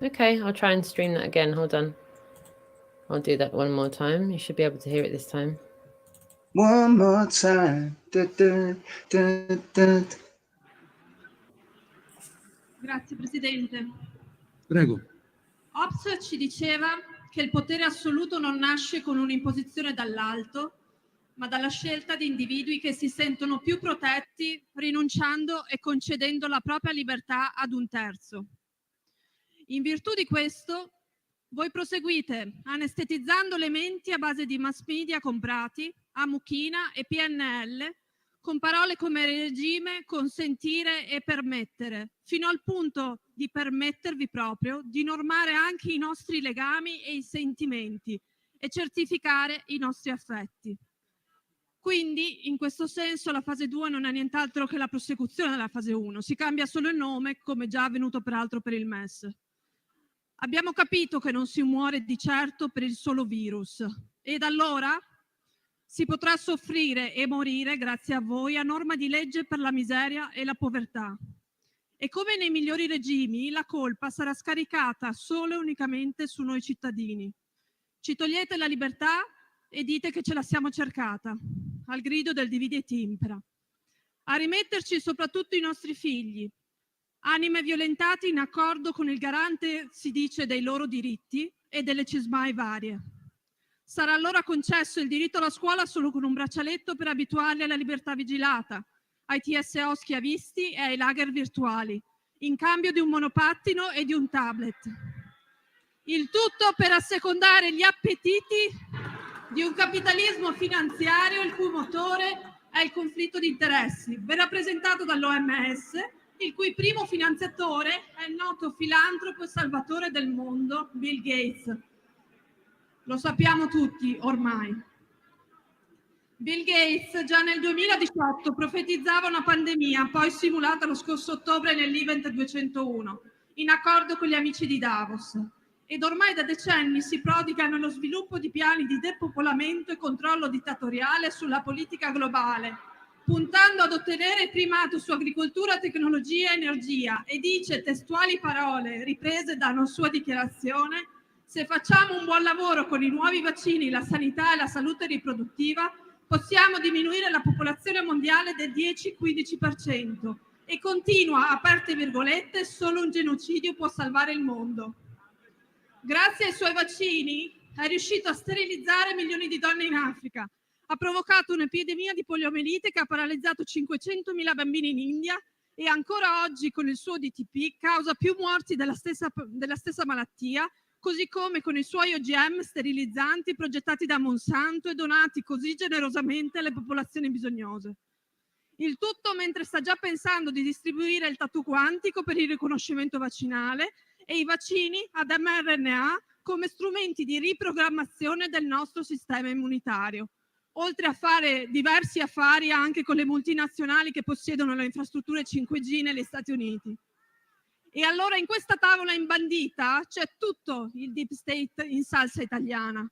Okay, I'll try and stream that again. Hold on. I'll do that one more time. You should be able to hear it this time. One more time. Grazie Presidente. Prego. Hobbes ci diceva che il potere assoluto non nasce con un'imposizione dall'alto, ma dalla scelta di individui che si sentono più protetti rinunciando e concedendo la propria libertà ad un terzo. In virtù di questo, voi proseguite anestetizzando le menti a base di mass media comprati, a mucchina e PNL, con parole come regime, consentire e permettere, fino al punto di permettervi proprio di normare anche i nostri legami e i sentimenti e certificare i nostri affetti. Quindi, in questo senso, la fase 2 non è nient'altro che la prosecuzione della fase 1, si cambia solo il nome, come già avvenuto peraltro per il MES. Abbiamo capito che non si muore di certo per il solo virus, ed allora si potrà soffrire e morire, grazie a voi, a norma di legge per la miseria e la povertà. E come nei migliori regimi, la colpa sarà scaricata solo e unicamente su noi cittadini. Ci togliete la libertà e dite che ce la siamo cercata, al grido del divide et impera. A rimetterci soprattutto i nostri figli, anime violentate in accordo con il garante, si dice, dei loro diritti e delle cismai varie. Sarà allora concesso il diritto alla scuola solo con un braccialetto per abituarli alla libertà vigilata, ai TSO schiavisti e ai lager virtuali, in cambio di un monopattino e di un tablet. Il tutto per assecondare gli appetiti di un capitalismo finanziario il cui motore è il conflitto di interessi, ben rappresentato dall'OMS, il cui primo finanziatore è il noto filantropo e salvatore del mondo, Bill Gates. Lo sappiamo tutti ormai. Bill Gates già nel 2018 profetizzava una pandemia, poi simulata lo scorso ottobre nell'Event 201, in accordo con gli amici di Davos. Ed ormai da decenni si prodiga nello sviluppo di piani di depopolamento e controllo dittatoriale sulla politica globale, puntando ad ottenere il primato su agricoltura, tecnologia e energia, e dice, testuali parole riprese da una sua dichiarazione: se facciamo un buon lavoro con i nuovi vaccini, la sanità e la salute riproduttiva, possiamo diminuire la popolazione mondiale del 10-15%. E continua, aperte virgolette, solo un genocidio può salvare il mondo. Grazie ai suoi vaccini è riuscito a sterilizzare milioni di donne in Africa, ha provocato un'epidemia di poliomielite che ha paralizzato 500.000 bambini in India e ancora oggi con il suo DTP causa più morti della stessa malattia, così come con i suoi OGM sterilizzanti progettati da Monsanto e donati così generosamente alle popolazioni bisognose. Il tutto mentre sta già pensando di distribuire il tattoo quantico per il riconoscimento vaccinale e i vaccini ad mRNA come strumenti di riprogrammazione del nostro sistema immunitario, oltre a fare diversi affari anche con le multinazionali che possiedono le infrastrutture 5G negli Stati Uniti. E allora in questa tavola imbandita c'è tutto il deep state in salsa italiana.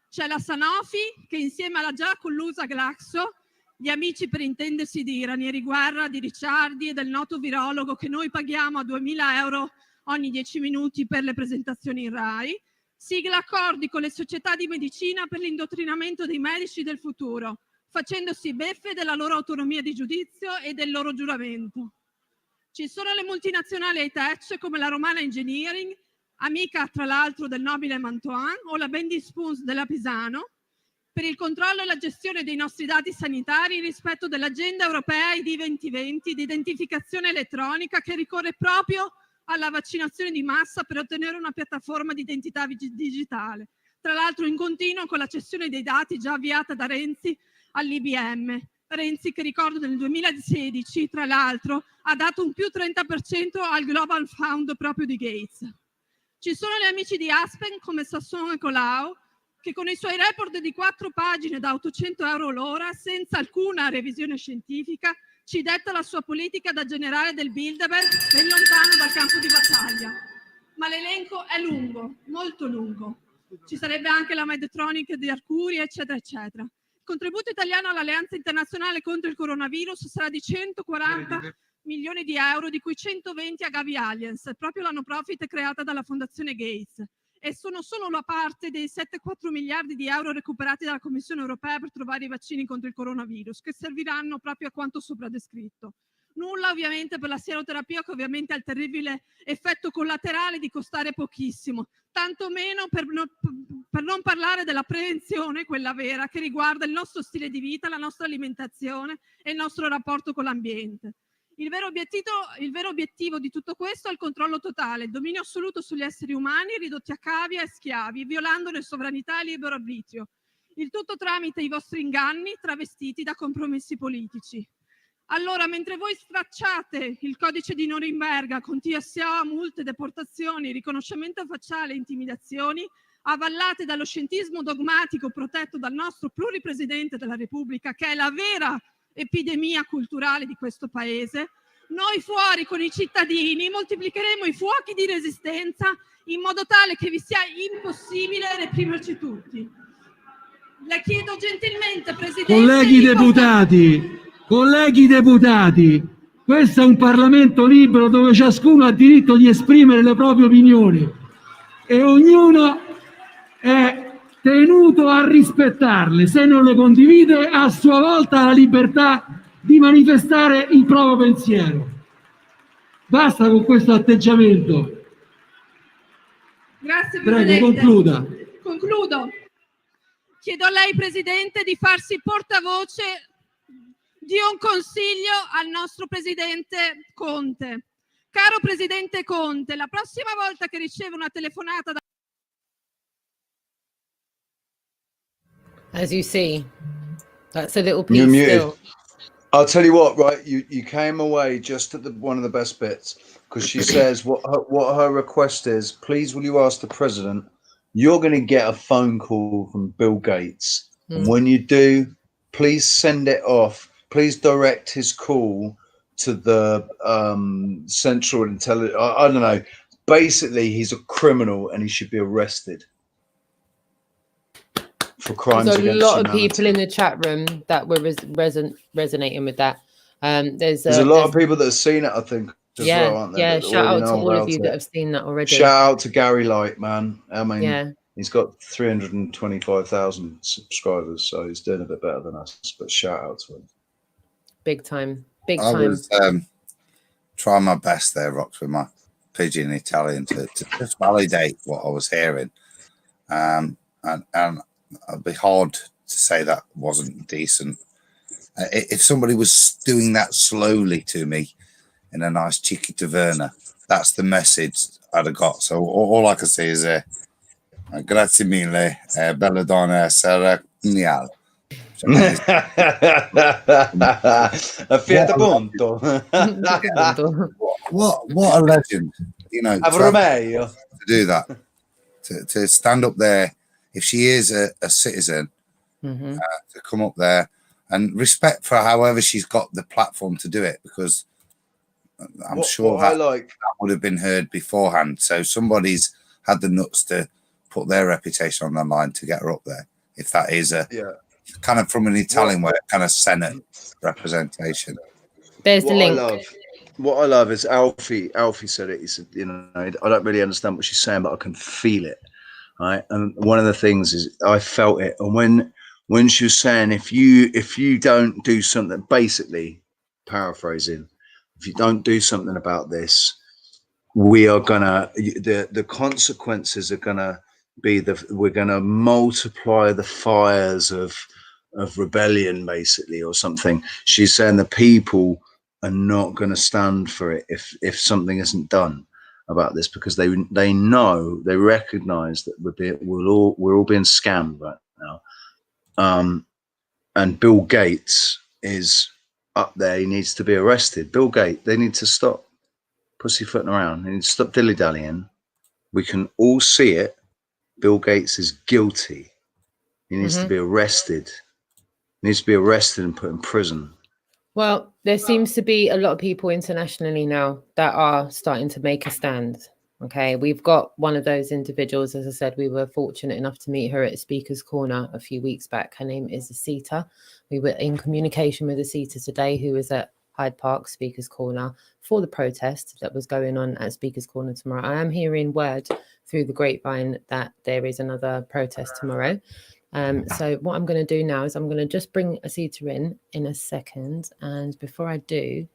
C'è la Sanofi che insieme alla già collusa Glaxo, gli amici per intendersi di Ranieri Guerra, di Ricciardi e del noto virologo che noi paghiamo a 2.000 euro ogni 10 minuti per le presentazioni in Rai, sigla accordi con le società di medicina per l'indottrinamento dei medici del futuro, facendosi beffe della loro autonomia di giudizio e del loro giuramento. Ci sono le multinazionali high-tech come la Romana Engineering, amica tra l'altro del nobile Mantoan, o la Bendy Spoons della Pisano, per il controllo e la gestione dei nostri dati sanitari rispetto dell'agenda europea ID 2020 di identificazione elettronica che ricorre proprio alla vaccinazione di massa per ottenere una piattaforma di identità digitale, tra l'altro in continuo con la cessione dei dati già avviata da Renzi all'IBM. Renzi che ricordo nel 2016, tra l'altro, ha dato un più 30% al Global Fund proprio di Gates. Ci sono gli amici di Aspen come Sasson e Colau, che con i suoi report di 4 pagine da 800 euro l'ora, senza alcuna revisione scientifica, ci detta la sua politica da generale del Bilderberg ben lontano dal campo di battaglia. Ma l'elenco è lungo, molto lungo. Ci sarebbe anche la Medtronic di Arcuri, eccetera, eccetera. Il contributo italiano all'Alleanza Internazionale contro il coronavirus sarà di 140 milioni di euro, di cui 120 a Gavi Alliance, proprio la no profit creata dalla Fondazione Gates. E sono solo la parte dei 7,4 miliardi di euro recuperati dalla Commissione europea per trovare i vaccini contro il coronavirus, che serviranno proprio a quanto sopra descritto. Nulla ovviamente per la sieroterapia, che ovviamente ha il terribile effetto collaterale di costare pochissimo, tanto meno per non parlare della prevenzione, quella vera, che riguarda il nostro stile di vita, la nostra alimentazione e il nostro rapporto con l'ambiente. Il vero obiettivo di tutto questo è il controllo totale, il dominio assoluto sugli esseri umani ridotti a cavie e schiavi, violandone sovranità e libero arbitrio. Il tutto tramite i vostri inganni travestiti da compromessi politici. Allora, mentre voi stracciate il codice di Norimberga con TSA, multe, deportazioni, riconoscimento facciale e intimidazioni, avallate dallo scientismo dogmatico protetto dal nostro pluripresidente della Repubblica, che è la vera epidemia culturale di questo paese, noi fuori con i cittadini moltiplicheremo i fuochi di resistenza in modo tale che vi sia impossibile reprimerci tutti. Le chiedo gentilmente, Presidente... Colleghi deputati, questo è un Parlamento libero dove ciascuno ha diritto di esprimere le proprie opinioni e ognuno è tenuto a rispettarle. Se non le condivide, a sua volta ha la libertà di manifestare il proprio pensiero. Basta con questo atteggiamento. Grazie, Presidente. Prego, concluda. Concludo. Chiedo a lei, Presidente, di farsi portavoce di un consiglio al nostro Presidente Conte. Caro Presidente Conte, la prossima volta che riceve una telefonata da... As you see, that's a little piece still. I'll tell you what, right? You came away just at one of the best bits, because she says what her request is. Please, will you ask the president? You're going to get a phone call from Bill Gates, and when you do, please send it off. Please direct his call to the Central Intelligence. I don't know. Basically, he's a criminal and he should be arrested for crimes against humanity. There's a lot of people in the chat room that were resonating with that. There's a lot of people that have seen it, I think. Yeah, well, aren't there, yeah. Shout out to all of you that have seen that already. Shout out to Gary Light, man. I mean, he's got 325,000 subscribers, so he's doing a bit better than us. But shout out to him. Big time. Big time. I was trying my best there, Rox, with my pidgin Italian to just validate what I was hearing. And it'd be hard to say that wasn't decent. If somebody was doing that slowly to me in a nice cheeky taverna, that's the message I'd have got. So all I can say is grazie mille, bella donna, sarà geniale. What a legend, you know, to do that, to stand up there, if she is a citizen, to come up there, and respect for however she's got the platform to do it, because I'm sure that would have been heard beforehand. So somebody's had the nuts to put their reputation on the line to get her up there. If that is kind of from an Italian way, kind of Senate representation. There's the link. What I love is Alfie said it. He said, you know, I don't really understand what she's saying, but I can feel it. Right. And one of the things is I felt it. And when she was saying, if you don't do something, basically paraphrasing, if you don't do something about this, we are gonna, the consequences are gonna be we're gonna multiply the fires of rebellion, basically, or something. She's saying the people are not going to stand for it if something isn't done about this, because they know, they recognize that we're all being scammed right now. And Bill Gates is up there. He needs to be arrested. Bill Gates, they need to stop pussyfooting around. They need to stop dilly-dallying. We can all see it. Bill Gates is guilty. He needs to be arrested. He needs to be arrested and put in prison. Well, there seems to be a lot of people internationally now that are starting to make a stand. Okay, we've got one of those individuals. As I said, we were fortunate enough to meet her at Speaker's Corner a few weeks back. Her name is Asita. We were in communication with Asita today, who is at Hyde Park Speakers Corner for the protest that was going on at Speakers Corner tomorrow. I am hearing word through the grapevine that there is another protest tomorrow. So what I'm going to do now is I'm going to just bring Asita in a second. And before I do,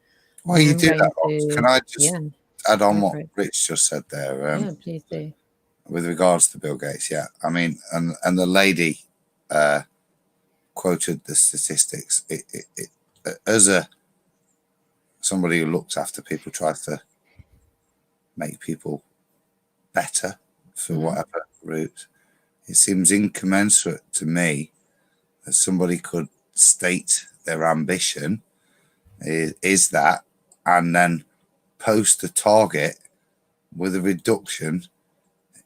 well, you do that, can I just add on what Rich just said there? Yeah, please do. With regards to Bill Gates, yeah. I mean, and the lady quoted the statistics. As somebody who looks after people, tries to make people better for whatever route, it seems incommensurate to me that somebody could state their ambition is that, and then post a target with a reduction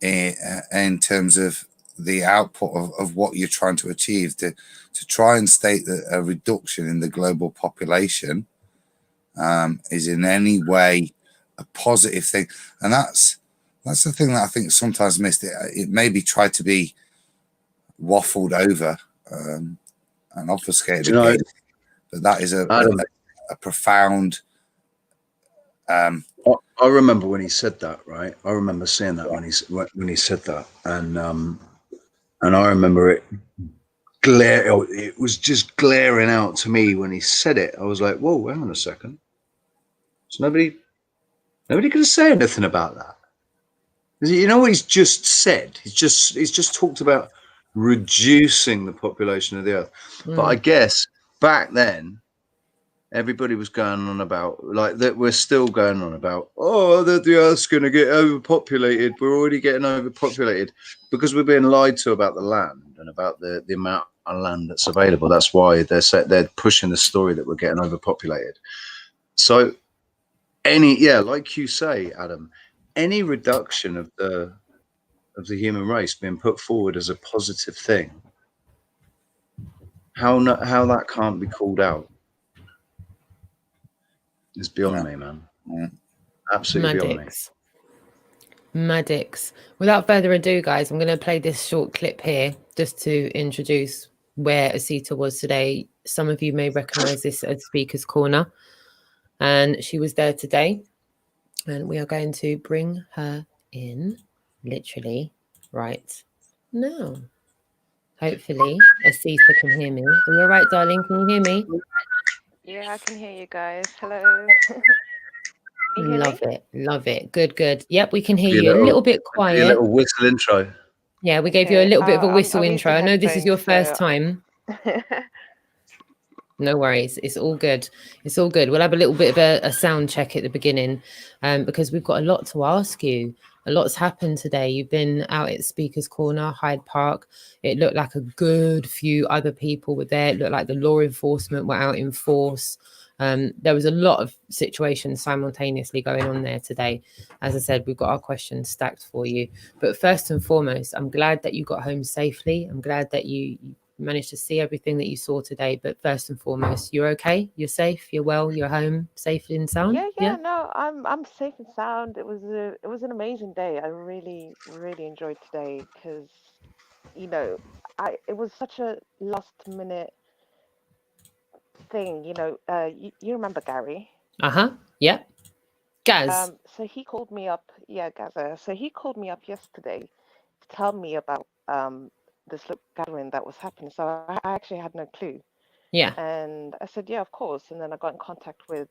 in terms of the output of what you're trying to achieve, to try and state that a reduction in the global population is in any way a positive thing. And that's the thing that I think sometimes missed. It maybe tried to be waffled over and obfuscated again, but that is a profound. I remember when he said that, right? I remember seeing that when he said that, and I remember it it was just glaring out to me when he said it. I was like, whoa, hang on a second. So nobody could say anything about that. You know what he's just said? He's just talked about reducing the population of the earth. But I guess back then, everybody was going on about, like, that we're still going on about, that the earth's going to get overpopulated. We're already getting overpopulated because we're being lied to about the land and about the amount of land that's available. That's why they're pushing the story that we're getting overpopulated. So like you say, Adam, any reduction of the human race being put forward as a positive thing, how that can't be called out is beyond me, man. Absolutely beyond me. Maddox. Without further ado, guys, I'm going to play this short clip here just to introduce where Asita was today. Some of you may recognize this as Speaker's Corner, and she was there today, and we are going to bring her in literally right now. Hopefully Asita can hear me. Are you all right, darling? Can you hear me? Yeah, I can hear you guys. Hello. Love it. Good. Yep, we can hear you. A little bit quiet. A little whistle intro. Yeah, we gave you a little bit of a whistle intro. I know this is your first time. No worries. It's all good. We'll have a little bit of a sound check at the beginning because we've got a lot to ask you. A lot's happened today. You've been out at Speaker's Corner, Hyde Park. It looked like a good few other people were there. It looked like the law enforcement were out in force. There was a lot of situations simultaneously going on there today. As I said, we've got our questions stacked for you. But first and foremost, I'm glad that you got home safely. I'm glad that you managed to see everything that you saw today. But first and foremost, you're okay? You're safe? You're well? You're home safely and sound? Yeah. No, I'm safe and sound. It was an amazing day. I really enjoyed today because, it was such a last minute thing. You remember Gary? Yeah. Gaz. So he called me up. Yeah, Gaza. So he called me up yesterday to tell me about this gathering that was happening. So I actually had no clue. Yeah. And I said, yeah, of course. And then I got in contact with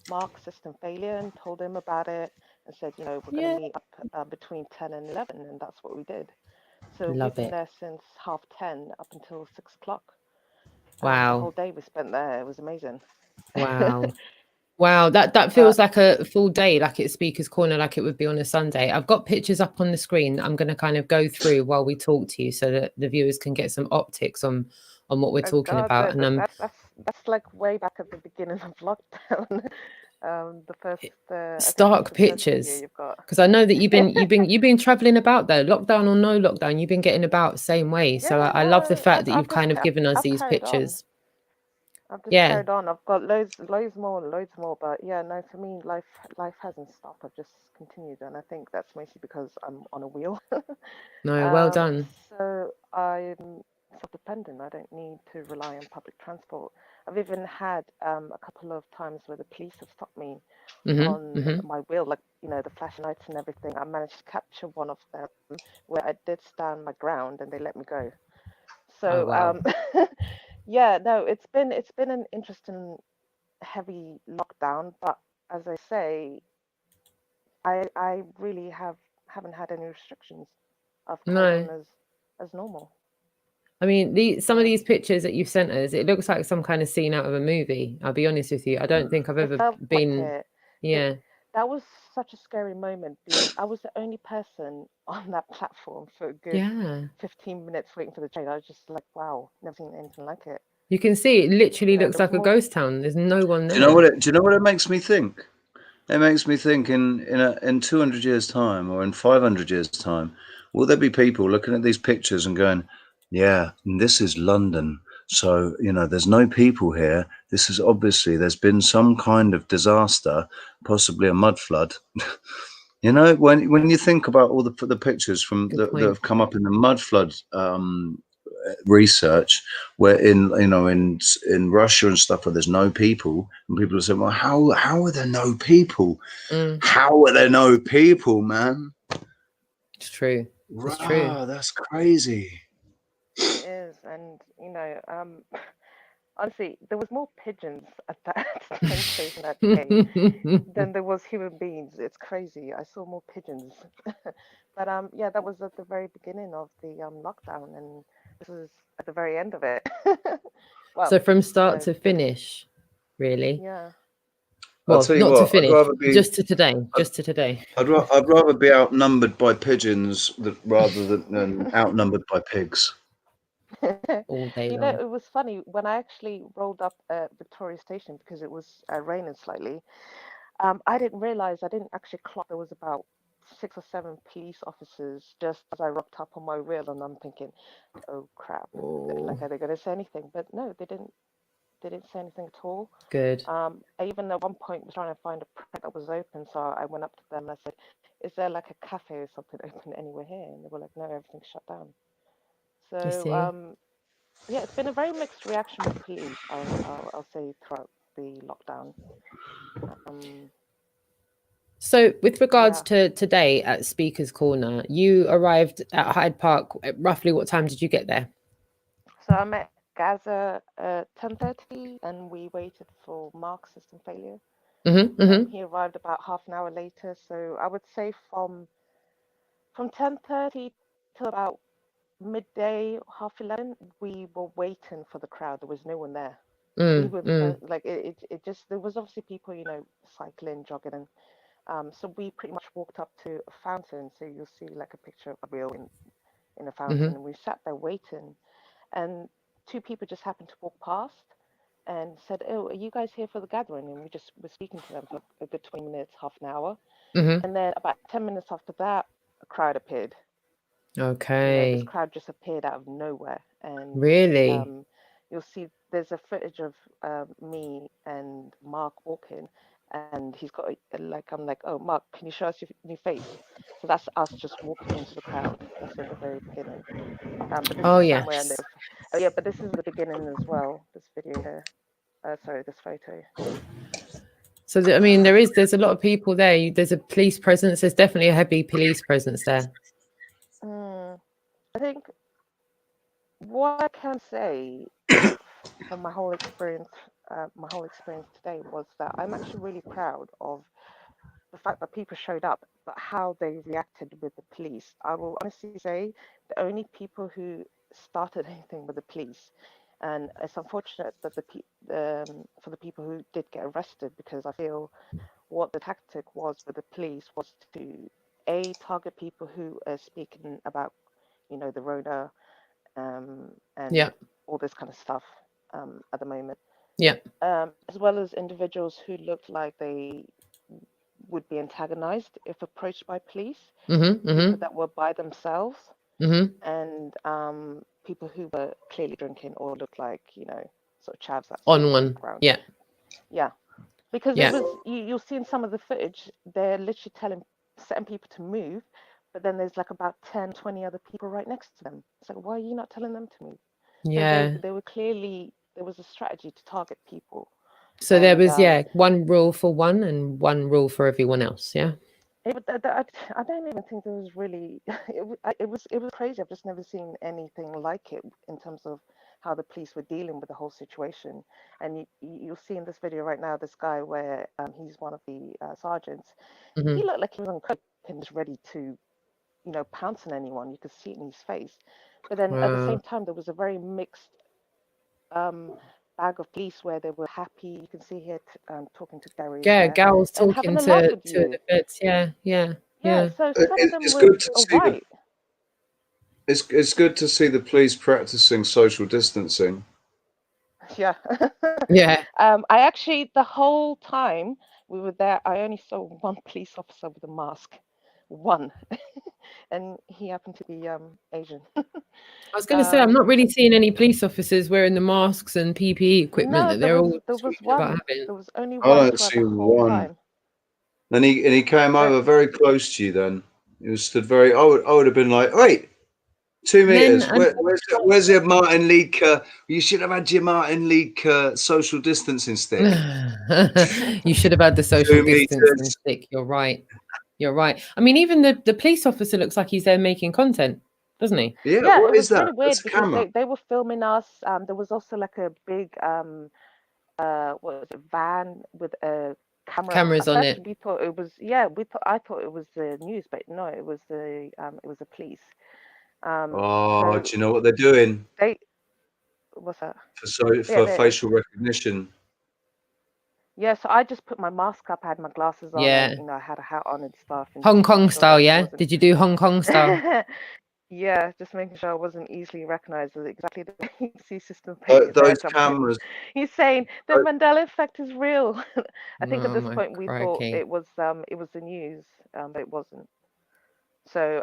Mark, System Failure, and told him about it and said, we're going to meet up between 10 and 11. And that's what we did. So we've been there since 10:30 up until 6 o'clock. Wow. The whole day we spent there. It was amazing. Wow, that feels like a full day, like it's Speaker's Corner, like it would be on a Sunday. I've got pictures up on the screen. I'm going to kind of go through while we talk to you so that the viewers can get some optics on what we're talking about. And that's like way back at the beginning of lockdown. The first stark pictures, because I know that you've been traveling about though, lockdown or no lockdown, you've been getting about same way. So I love the fact that you've kind of given us these pictures. I've just carried on. I've got loads more. But yeah, no, for me, life hasn't stopped. I've just continued, and I think that's mostly because I'm on a wheel. No, well done. So self-dependent. I don't need to rely on public transport. I've even had a couple of times where the police have stopped me on my wheel, like, you know, the flashing lights and everything. I managed to capture one of them where I did stand my ground and they let me go. So yeah, no, it's been an interesting, heavy lockdown, but as I say, I really haven't had any restrictions. I've carried on as normal. I mean, some of these pictures that you've sent us, it looks like some kind of scene out of a movie. I'll be honest with you. I don't think I've ever been. Yeah. That was such a scary moment. I was the only person on that platform for a good 15 minutes waiting for the train. I was just like, wow, never seen anything like it. You can see it literally looks like a ghost town. There's no one there. Do you know what it makes me think? It makes me think in 200 years' time or in 500 years' time, will there be people looking at these pictures and going, yeah, this is London. So, you know, there's no people here. This is obviously, there's been some kind of disaster, possibly a mud flood. You know, when you think about all the pictures from that have come up in the mud flood research, where in Russia and stuff where there's no people, and people are saying, well, how are there no people? How are there no people, man? It's true. It's true. That's crazy. It is, and you know, honestly, there was more pigeons at that train station that day than there was human beings. It's crazy. I saw more pigeons. But yeah, that was at the very beginning of the lockdown, and this was at the very end of it. Well, so from start to finish, really. Yeah. Well, not to finish, just to today. Just to today. I'd rather be outnumbered by pigeons rather than outnumbered by pigs. All day long. Know, it was funny when I actually rolled up at Victoria Station because it was raining slightly. I didn't realize, I didn't actually clock there was about 6 or 7 police officers just as I rocked up on my wheel, and I'm thinking, oh crap, like, are they going to say anything? But no, they didn't say anything at all. Good. I even at one point was trying to find a print that was open, so I went up to them and I said, is there like a cafe or something open anywhere here? And they were like, no, everything's shut down. So yeah, it's been a very mixed reaction with police, I'll say, throughout the lockdown. So with regards to today at Speaker's Corner, you arrived at Hyde Park. Roughly what time did you get there? So I met Gaza at 10:30 and we waited for Mark's system failure. He arrived about half an hour later. So I would say from 10:30 till about midday, 11:30, we were waiting for the crowd. There was no one there. We were the first, like it just, there was obviously people, you know, cycling, jogging, and so we pretty much walked up to a fountain. So you'll see like a picture of a wheel in a fountain, and we sat there waiting, and 2 people just happened to walk past and said, oh, are you guys here for the gathering? And we just were speaking to them for a good 20 minutes, half an hour. And then about 10 minutes after that, a crowd appeared. Okay. You know, this crowd just appeared out of nowhere. And really, you'll see there's a footage of me and Mark walking, and he's got I'm like, oh, Mark, can you show us your new face? So that's us just walking into the crowd. That's at the very beginning. But this is somewhere I live. Oh yeah, but this is the beginning as well. This video here. Sorry, this photo. So I mean, there's a lot of people there. There's a police presence. There's definitely a heavy police presence there. I think what I can say from my whole experience today was that I'm actually really proud of the fact that people showed up, but how they reacted with the police. I will honestly say the only people who started anything with the police, and it's unfortunate that for the people who did get arrested, because I feel what the tactic was with the police was to target people who are speaking about, you know, the Rona and all this kind of stuff at the moment. As well as individuals who looked like they would be antagonized if approached by police, people that were by themselves, and people who were clearly drinking or looked like, you know, sort of chavs that's on one. Because it was, you'll see in some of the footage, they're literally setting people to move, but then there's like about 10, 20 other people right next to them. It's like, why are you not telling them to move? Yeah. So they were clearly, there was a strategy to target people. So there was, one rule for one and one rule for everyone else. Yeah. I don't even think there was really, it was crazy. I've just never seen anything like it in terms of how the police were dealing with the whole situation. And you'll see in this video right now, this guy where he's one of the sergeants. Mm-hmm. He looked like he was on coke and was ready to, pounce on anyone. You could see it in his face. But then at the same time, there was a very mixed bag of police where they were happy. You can see here talking to Gary. Yeah, Gal's and talking having a laugh to with you. the feds. Yeah. So some of them It's were good to all see right. it's good to see the police practicing social distancing. Yeah. Yeah. I actually, the whole time we were there, I only saw one police officer with a mask. One. And he happened to be Asian. I was going to say, I'm not really seeing any police officers wearing the masks and PPE equipment that they're all there was talking about one. having. There was only I one don't throughout see the whole one. time. And he came over very close to you. Then he was stood very. I would have been like, wait, 2 meters. Where's your Martin Leaker? You should have had your Martin Leaker social distancing stick. You should have had the social distancing stick. You're right. You're right. I mean, even the police officer looks like he's there making content, doesn't he? Yeah, it was really weird because they were filming us. There was also like a big what was it, van with a camera. Cameras on it. We thought it was I thought it was the news, but no, it was the police. Do you know what they're doing? What's that? For facial recognition. Yeah, so I just put my mask up, I had my glasses on, and I had a hat on and stuff. And Hong Kong style, yeah? Did you do Hong Kong style? Yeah, just making sure I wasn't easily recognized as exactly the PC system. Those cameras. He's saying the Mandela effect is real. I think at this point we crikey. thought it was the news, but it wasn't. So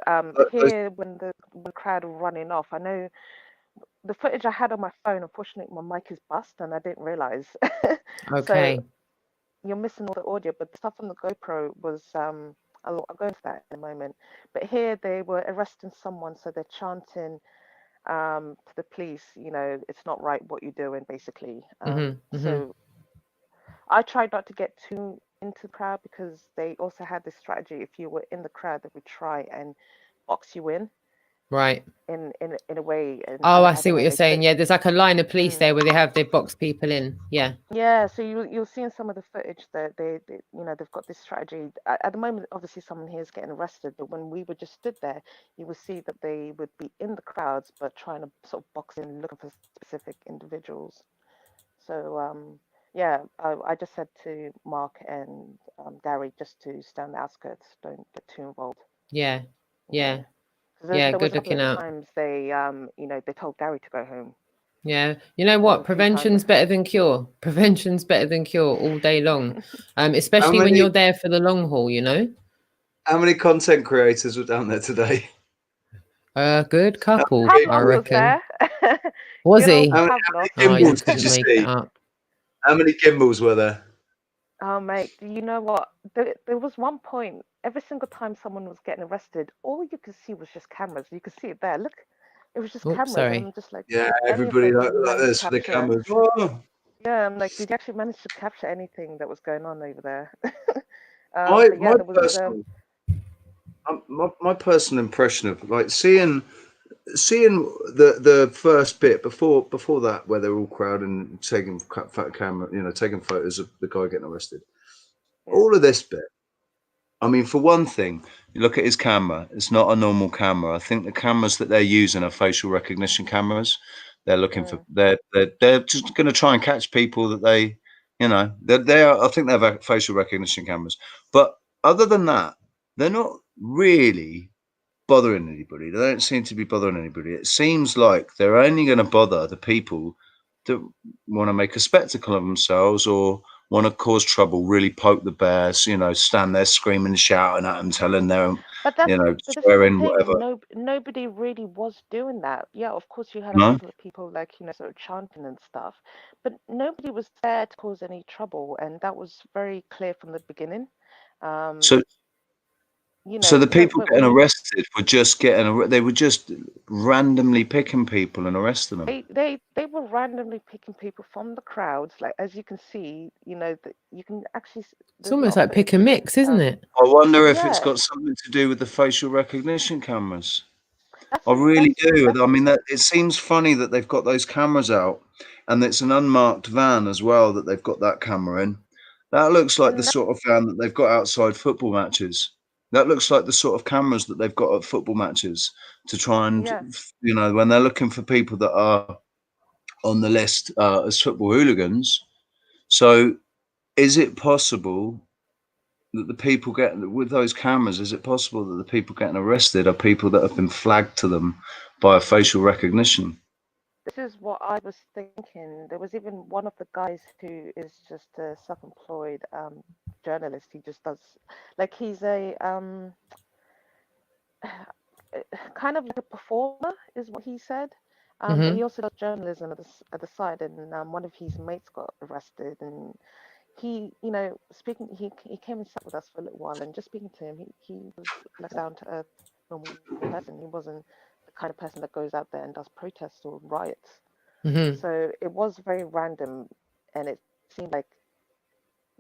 here when the crowd were running off, I know the footage I had on my phone, unfortunately my mic is bust and I didn't realize. Okay. So you're missing all the audio, but the stuff on the GoPro was I'll go into that in a moment. But here they were arresting someone, so they're chanting to the police, it's not right what you're doing, basically. So I tried not to get too into the crowd because they also had this strategy. If you were in the crowd, they would try and box you in. Right. In a way. And I see what you're saying. Yeah, there's like a line of police there where they box people in. Yeah. Yeah, so you'll see in some of the footage that they they've got this strategy. At the moment, obviously, someone here is getting arrested, but when we were just stood there, you would see that they would be in the crowds, but trying to sort of box in, looking for specific individuals. So yeah, I just said to Mark and Gary just to stay on the outskirts, don't get too involved. Yeah. Yeah. There was a couple of times they they told Gary to go home. Yeah, you know what? Prevention's better than cure. Prevention's better than cure all day long, especially when you're there for the long haul. How many content creators were down there today? A good couple, Pablo I reckon. Was he? How many gimbals did you see? How many gimbals were there? Oh, mate, you know what? There was one point, every single time someone was getting arrested, all you could see was just cameras. You could see it there. Look, it was just cameras. Sorry. And I'm just like, yeah, everybody like this for the cameras. Oh. Yeah, I'm like, did you actually manage to capture anything that was going on over there? My personal impression of like seeing the first bit before that where they're all crowded and taking camera, taking photos of the guy getting arrested. Yeah. All of this bit. I mean, for one thing, you look at his camera. It's not a normal camera. I think the cameras that they're using are facial recognition cameras. They're looking for. They're just going to try and catch people that they are. I think they have facial recognition cameras. But other than that, they're not really bothering anybody. They don't seem to be bothering anybody. It seems like they're only going to bother the people that want to make a spectacle of themselves or want to cause trouble, really poke the bears, stand there screaming and shouting at them, telling them, swearing, whatever. Nobody really was doing that. Yeah, of course you had a couple of people like, sort of chanting and stuff, but nobody was there to cause any trouble. And that was very clear from the beginning. So you So know, the so people getting arrested were just they were just randomly picking people and arresting them. They were randomly picking people from the crowds, like as you can see, you know, that you can actually. It's almost like pick and mix, isn't it? I wonder if it's Yeah. got something to do with the facial recognition cameras. That's I really do. I mean, that it seems funny that they've got those cameras out, and it's an unmarked van as well that they've got that camera in. That looks like the sort of van that they've got outside football matches. That looks like the sort of cameras that they've got at football matches to try and, you know, when they're looking for people that are on the list as football hooligans. So, is it possible that the people getting with those cameras, is it possible that the people getting arrested are people that have been flagged to them by a facial recognition? This is what I was thinking. There was even one of the guys who is just a self-employed journalist. He just does, like, he's a kind of like a performer, is what he said. But he also does journalism at the side, and one of his mates got arrested, and he, you know, speaking, he came and sat with us for a little while, and just speaking to him, he was like a down to earth, normal person. He wasn't the kind of person that goes out there and does protests or riots. So it was very random, and it seemed like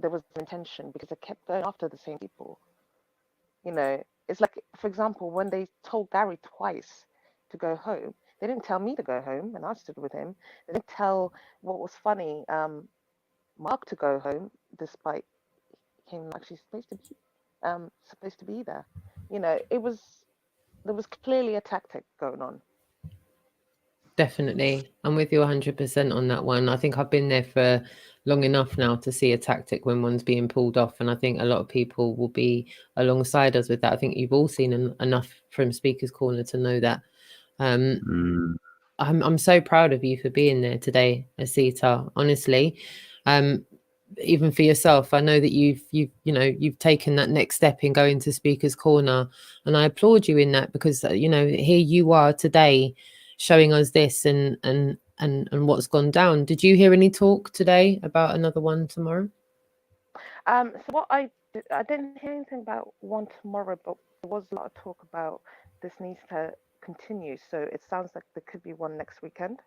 there was an intention because they kept going after the same people. You know, it's like, for example, when they told Gary twice to go home, they didn't tell me to go home, and I stood with him. They didn't tell, what was funny, Mark to go home, despite him actually supposed to be there. You know, there was clearly a tactic going on. Definitely. I'm with you 100% on that one. I think I've been there for long enough now to see a tactic when one's being pulled off. And I think a lot of people will be alongside us with that. I think you've all seen enough from Speaker's Corner to know that. I'm so proud of you for being there today, Asita, honestly. Even for yourself, I know that you've taken that next step in going to Speaker's Corner, and I applaud you in that, because you know, here you are today showing us this and what's gone down. Did you hear any talk today about another one tomorrow? So what I didn't hear anything about one tomorrow, but there was a lot of talk about this needs to continue. So it sounds like there could be one next weekend,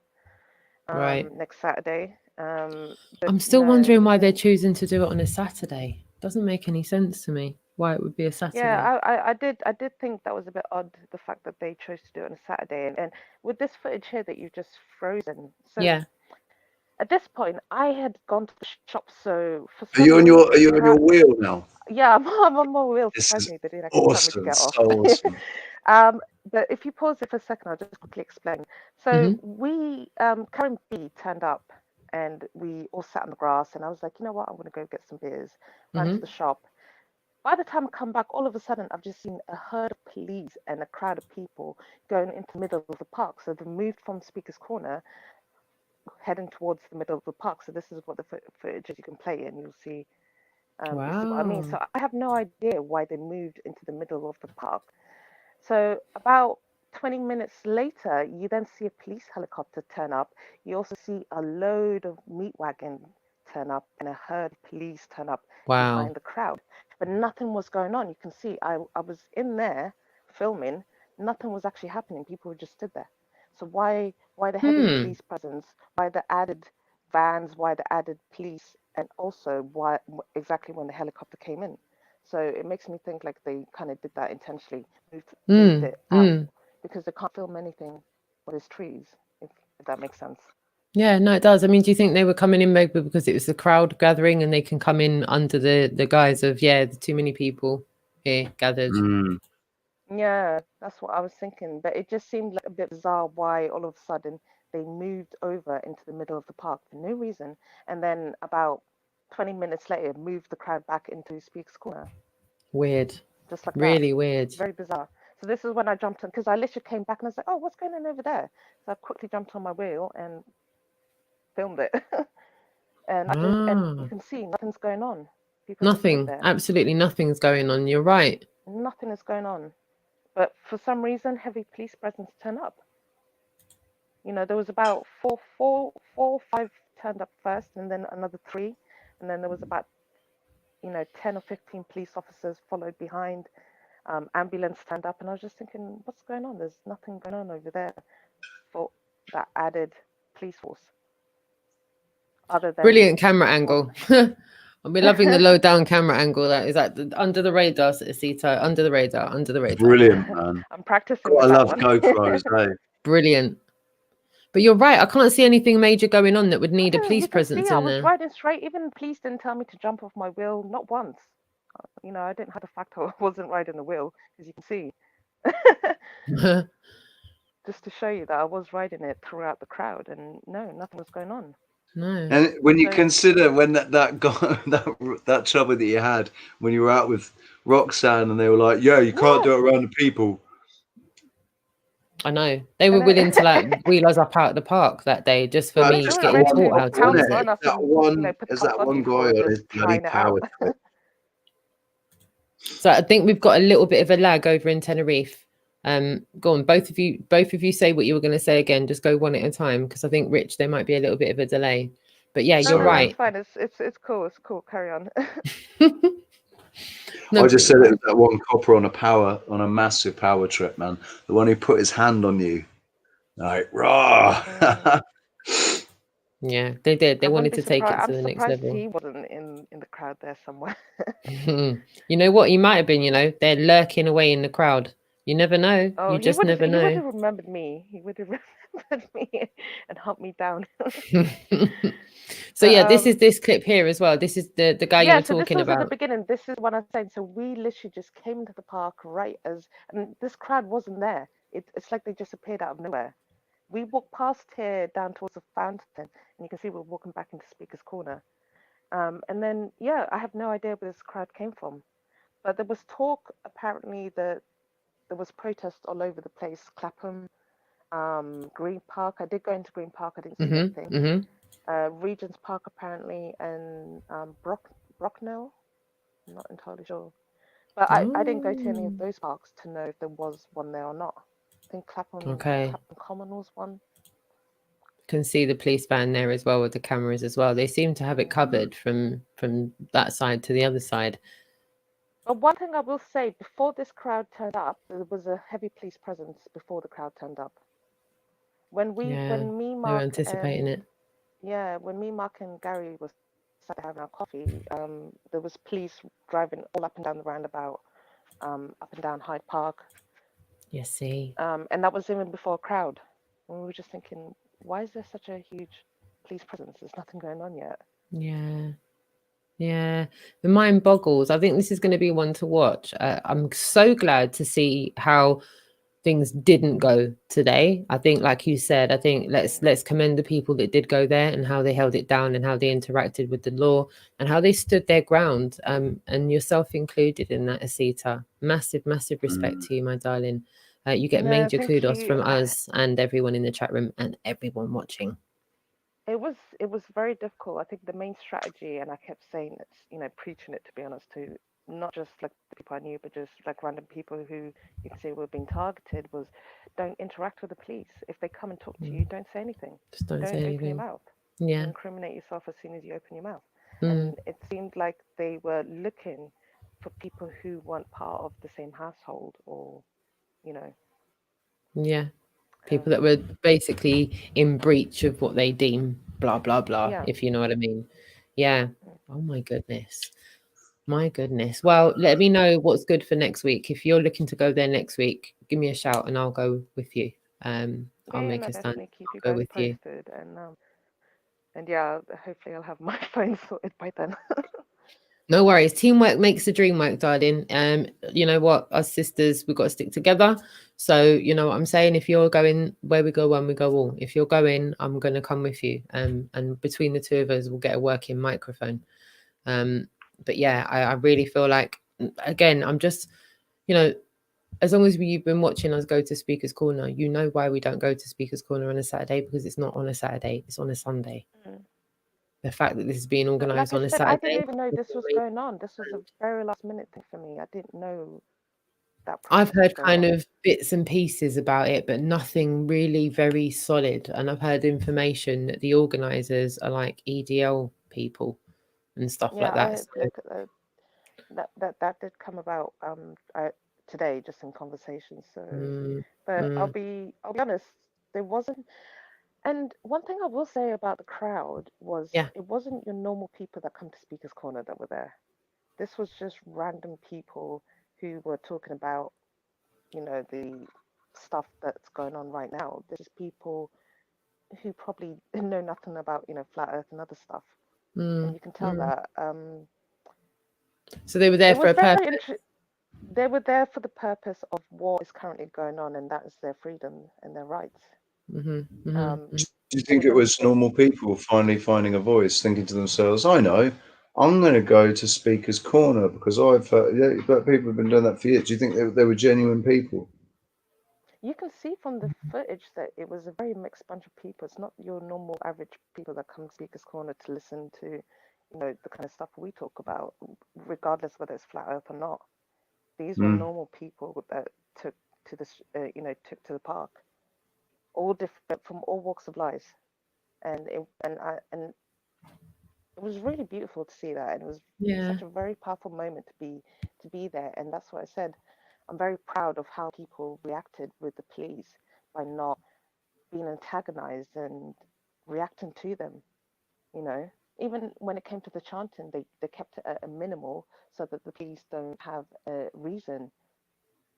Right. next Saturday. I'm still wondering why they're choosing to do it on a Saturday. Doesn't make any sense to me why it would be a Saturday. Yeah, I did think that was a bit odd, the fact that they chose to do it on a Saturday, and with this footage here that you've just frozen. So yeah. At this point, I had gone to the shop, so for Are you on your wheel now? Yeah, I'm on my wheel. This Surprised is me they didn't actually tell me to awesome. get off. So awesome. But if you pause it for a second, I'll just quickly explain. So we, Karen B turned up, and we all sat on the grass, and I was like, you know what, I'm going to go get some beers. Ran to the shop. By the time I come back, all of a sudden, I've just seen a herd of police and a crowd of people going into the middle of the park. So they've moved from Speaker's Corner, heading towards the middle of the park. So this is what the footage is you can play, and you'll see. Wow. This is what I mean. So I have no idea why they moved into the middle of the park. So about 20 minutes later, you then see a police helicopter turn up. You also see a load of meat wagon turn up and a herd of police turn up behind the crowd. But nothing was going on. You can see I was in there filming. Nothing was actually happening. People just stood there. So why the heavy police presence? Why the added vans? Why the added police? And also why exactly when the helicopter came in? So it makes me think like they kind of did that intentionally, moved it out because they can't film anything with these trees, if that makes sense. Yeah, no, it does. I mean, do you think they were coming in maybe because it was the crowd gathering and they can come in under the guise of, too many people here gathered? Yeah, that's what I was thinking. But it just seemed like a bit bizarre why all of a sudden they moved over into the middle of the park for no reason. And then about 20 minutes later, moved the crowd back into Speaker's Corner. Weird. Just like really that. Weird. Very bizarre. So this is when I jumped on, because I literally came back and I was like, oh, what's going on over there? So I quickly jumped on my wheel and filmed it. And you can see nothing's going on. People nothing. Absolutely nothing's going on. You're right. Nothing is going on. But for some reason, heavy police presence turned up. You know, there was about four or five turned up first, and then another 3, and then there was about 10 or 15 police officers followed behind. ambulance turned up, and I was just thinking, what's going on? There's nothing going on over there for that added police force. Other than brilliant camera angle. I'll be loving the low down camera angle. That is that under the radar, Sito, under the radar, under the radar. Brilliant, man. I'm practicing. I with love that one. GoPros, eh? Brilliant. But you're right. I can't see anything major going on that would need a police You can presence see, I in was there. riding straight. Even the police didn't tell me to jump off my wheel, not once. You know, I didn't have the fact I wasn't riding the wheel, as you can see. Just to show you that I was riding it throughout the crowd, and no, nothing was going on. No. And when you consider when that that trouble that you had when you were out with Roxanne, and they were like, "Yeah, you can't do it around the people." I know they were willing to like wheel us up out of the park that day just for me getting taught how to use it. That one guy on his bloody power trip. So I think we've got a little bit of a lag over in Tenerife. Go on, both of you say what you were going to say again. Just go one at a time, because I think Rich, there might be a little bit of a delay. But yeah, you're right. It's fine. It's cool. It's cool. Carry on. I just said it was that one copper on a massive power trip, man. The one who put his hand on you, like raw. Yeah, they did. They wanted to take it to the next level. He wasn't in the crowd there somewhere. You know what? He might have been. You know, they're lurking away in the crowd. You never know. You just never know. He would have remembered me. He would have remembered me and humped me down. So yeah, this is this clip here as well. This is the guy you were talking about. At the beginning. This is what I'm saying. So we literally just came into the park and this crowd wasn't there. It's like they just appeared out of nowhere. We walked past here down towards the fountain, and you can see we're walking back into Speaker's Corner. And then, yeah, I have no idea where this crowd came from. But there was talk, apparently, that there was protests all over the place. Clapham, Green Park. I did go into Green Park. I didn't see anything. Regent's Park, apparently, and Brocknell. I'm not entirely sure. But I didn't go to any of those parks to know if there was one there or not. I think Clapham Common was one. Can see the police van there as well with the cameras as well. They seem to have it covered from that side to the other side. But one thing I will say, before this crowd turned up, there was a heavy police presence before the crowd turned up. When me, Mark, they were anticipating it. Yeah, when me, Mark, and Gary was sat having our coffee, there was police driving all up and down the roundabout, up and down Hyde Park. Yes, see. And that was even before a crowd. And we were just thinking, why is there such a huge police presence? There's nothing going on yet. Yeah, the mind boggles. I think this is going to be one to watch. I'm so glad to see how things didn't go today. I think, like you said, I think let's commend the people that did go there and how they held it down and how they interacted with the law and how they stood their ground. And yourself included in that, Asita. Massive respect to you, my darling. You get major kudos from us and everyone in the chat room and everyone watching. It was very difficult. I think the main strategy, and I kept saying it, preaching it, to be honest, to not just like the people I knew, but just like random people who you can say were being targeted, was don't interact with the police. If they come and talk to you, don't say anything. Just don't say open anything. your mouth. Yeah. You incriminate yourself as soon as you open your mouth. And it seemed like they were looking for people who weren't part of the same household, or Yeah. People that were basically in breach of what they deem blah, blah, blah, if you know what I mean. Yeah. Oh, my goodness. My goodness. Well, let me know what's good for next week. If you're looking to go there next week, give me a shout and I'll go with you. I'll make a stand. I'll go with you. And yeah, hopefully I'll have my phone sorted by then. No worries. Teamwork makes the dream work, darling. You know what? Us sisters, we've got to stick together. So, you know what I'm saying? If you're going where we go one, we go all. If you're going, I'm going to come with you. And between the two of us, we'll get a working microphone. But yeah, I really feel like, again, I'm just, as long as you've been watching us go to Speaker's Corner, you know why we don't go to Speaker's Corner on a Saturday, because it's not on a Saturday, it's on a Sunday. The fact that this is being organised on a Saturday. I didn't even know this was going on. This was a very last minute thing for me. I didn't know that. I've heard kind of bits and pieces about it, but nothing really very solid. And I've heard information that the organisers are like EDL people and stuff like that. That did come about. today, just in conversation. So, but I'll be honest, there wasn't. And one thing I will say about the crowd was it wasn't your normal people that come to Speaker's Corner that were there. This was just random people who were talking about, you know, the stuff that's going on right now. This is people who probably know nothing about, you know, flat Earth and other stuff, and you can tell that. So they were there for a purpose. They were there for the purpose of what is currently going on, and that is their freedom and their rights. Do you think it was normal people finally finding a voice, thinking to themselves, I know, I'm going to go to Speaker's Corner because I've heard but people have been doing that for years. Do you think they were genuine people? You can see from the footage that it was a very mixed bunch of people. It's not your normal average people that come to Speaker's Corner to listen to, you know, the kind of stuff we talk about, regardless whether it's flat Earth or not. These were normal people that took to this, took to the park, all different from all walks of life, and it was really beautiful to see that, and it was such a very powerful moment to be there, and that's what I said. I'm very proud of how people reacted with the police by not being antagonized and reacting to them. You know, even when it came to the chanting, they kept it at a minimal so that the police don't have a reason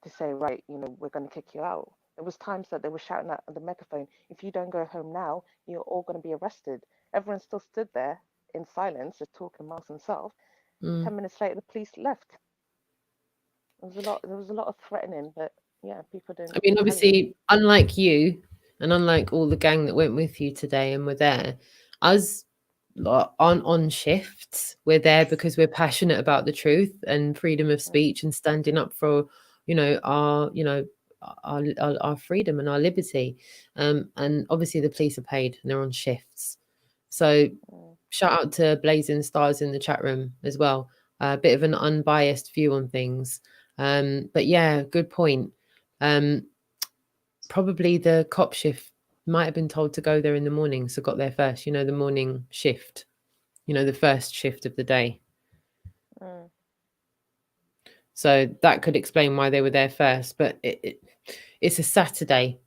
to say, right, you know, we're going to kick you out. There was times that they were shouting at the megaphone, if you don't go home now, you're all going to be arrested. Everyone still stood there in silence, just talking amongst themselves. 10 minutes later, the police left. There was a lot of threatening, but yeah, people didn't. I mean, obviously, unlike you and unlike all the gang that went with you today and were there, us on shifts, we're there because we're passionate about the truth and freedom of speech and standing up for, our freedom and our liberty. And obviously the police are paid and they're on shifts. So shout out to Blazing Stars in the chat room as well. A bit of an unbiased view on things. But yeah, good point. Probably the cop shift might have been told to go there in the morning, so got there first, the morning shift, the first shift of the day. So that could explain why they were there first, but it's a Saturday.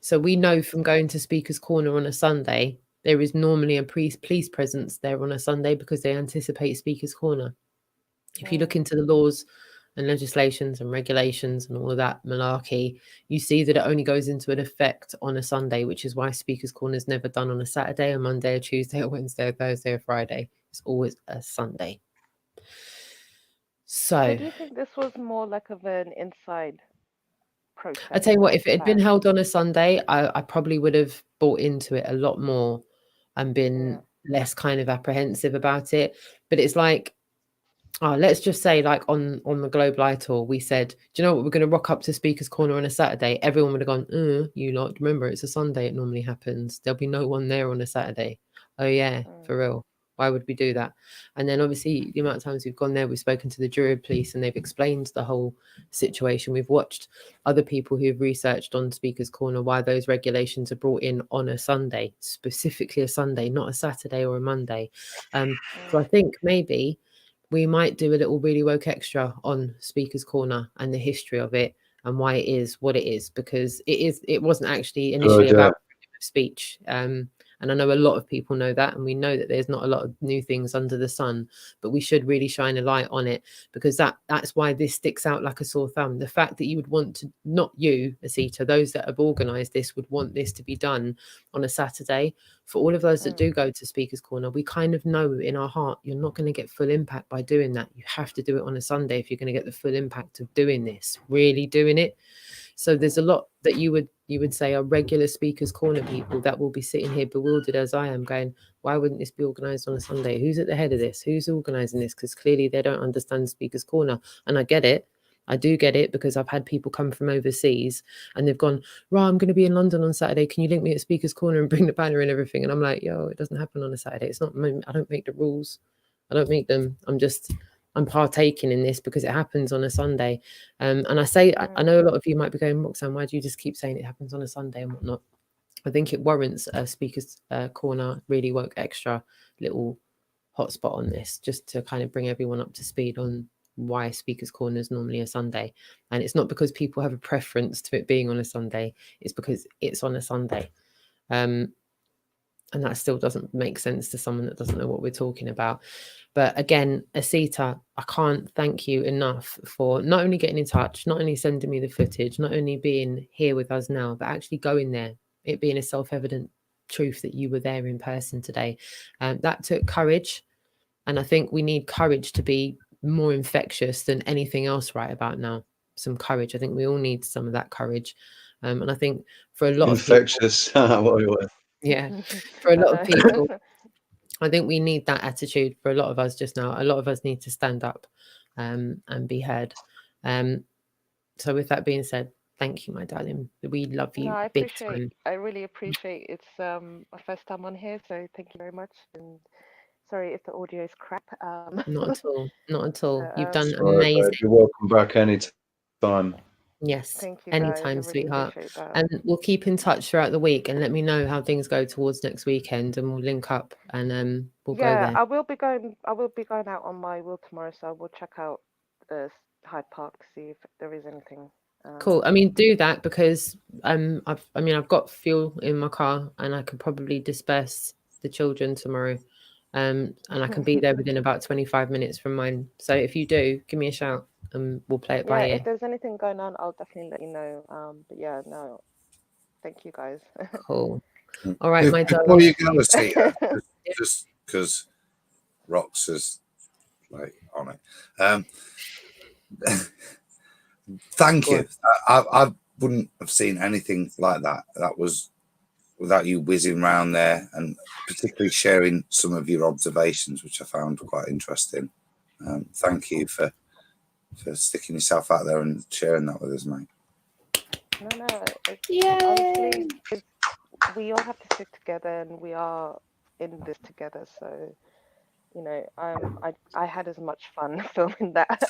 So we know from going to Speaker's Corner on a Sunday, there is normally a police presence there on a Sunday because they anticipate Speaker's Corner. If you look into the laws and legislations and regulations and all of that malarkey, you see that it only goes into an effect on a Sunday, which is why Speaker's Corner is never done on a Saturday, a Monday, a Tuesday, a Wednesday, a Thursday, or Friday. It's always a Sunday. So do you think this was more like of an inside protest? I tell you what, if it had been held on a Sunday, I probably would have bought into it a lot more and been less kind of apprehensive about it. But it's like, let's just say like on the GLOBALIST tour, we said, do you know what, we're going to rock up to Speaker's Corner on a Saturday. Everyone would have gone, you lot, remember it's a Sunday, it normally happens. There'll be no one there on a Saturday. Oh yeah, for real. Why would we do that? And then obviously the amount of times we've gone there, we've spoken to the jury police and they've explained the whole situation. We've watched other people who've researched on Speaker's Corner why those regulations are brought in on a Sunday, specifically a Sunday, not a Saturday or a Monday. So I think maybe we might do a little Really Woke Extra on Speaker's Corner and the history of it and why it is what it is, because it wasn't actually initially about freedom of speech. And I know a lot of people know that, and we know that there's not a lot of new things under the sun, but we should really shine a light on it, because that's why this sticks out like a sore thumb. The fact that you would want to, not you, Asita, those that have organised this would want this to be done on a Saturday. For all of those that do go to Speaker's Corner, we kind of know in our heart you're not going to get full impact by doing that. You have to do it on a Sunday if you're going to get the full impact of doing this, really doing it. So there's a lot that you would say are regular Speaker's Corner people that will be sitting here bewildered as I am, going, why wouldn't this be organised on a Sunday? Who's at the head of this? Who's organising this? Because clearly they don't understand Speaker's Corner. And I get it. I do get it, because I've had people come from overseas and they've gone, right, I'm going to be in London on Saturday. Can you link me at Speaker's Corner and bring the banner and everything? And I'm like, yo, it doesn't happen on a Saturday. It's not, I don't make the rules. I don't make them. I'm partaking in this because it happens on a Sunday. And I say, I know a lot of you might be going, Roxanne, why do you just keep saying it happens on a Sunday and whatnot? I think it warrants a Speaker's Corner Really Woke Extra little hotspot on this, just to kind of bring everyone up to speed on why Speakers Corner is normally a Sunday. And it's not because people have a preference to it being on a Sunday. It's because it's on a Sunday. And that still doesn't make sense to someone that doesn't know what we're talking about. But again, Asita, I can't thank you enough for not only getting in touch, not only sending me the footage, not only being here with us now, but actually going there, it being a self-evident truth that you were there in person today. That took courage. And I think we need courage to be more infectious than anything else right about now. Some courage. I think we all need some of that courage. And I think for a lot infectious. of people, yeah, for a lot of people, I think we need that attitude for a lot of us just now. A lot of us need to stand up and be heard. So with that being said, thank you, my darling. We love you. No, I big appreciate. time. I really appreciate. It's my first time on here, so thank you very much. And sorry if the audio is crap. Not at all. Not at all. But, You've done Sorry, amazing. babe. You're welcome back anytime. Yes, thank you, guys. anytime, I really sweetheart. appreciate that. And we'll keep in touch throughout the week and let me know how things go towards next weekend, and we'll link up and we'll go there. I will be going. I will be going out on my wheel tomorrow, so I will check out Hyde Park to see if there is anything. Cool. I mean, do that because I've got fuel in my car and I could probably disperse the children tomorrow. And I can be there within about 25 minutes from mine. So if you do, give me a shout and we'll play it by ear. If there's anything going on, I'll definitely let you know. But yeah, no, thank you guys. Cool. All right, my darling. Before you go, see just because Rox is like on it. Thank you. I wouldn't have seen anything like that. That was without you whizzing around there and particularly sharing some of your observations, which I found quite interesting. Thank you for sticking yourself out there and sharing that with us, mate. No, honestly, we all have to stick together, and we are in this together. So, you know, I had as much fun filming that.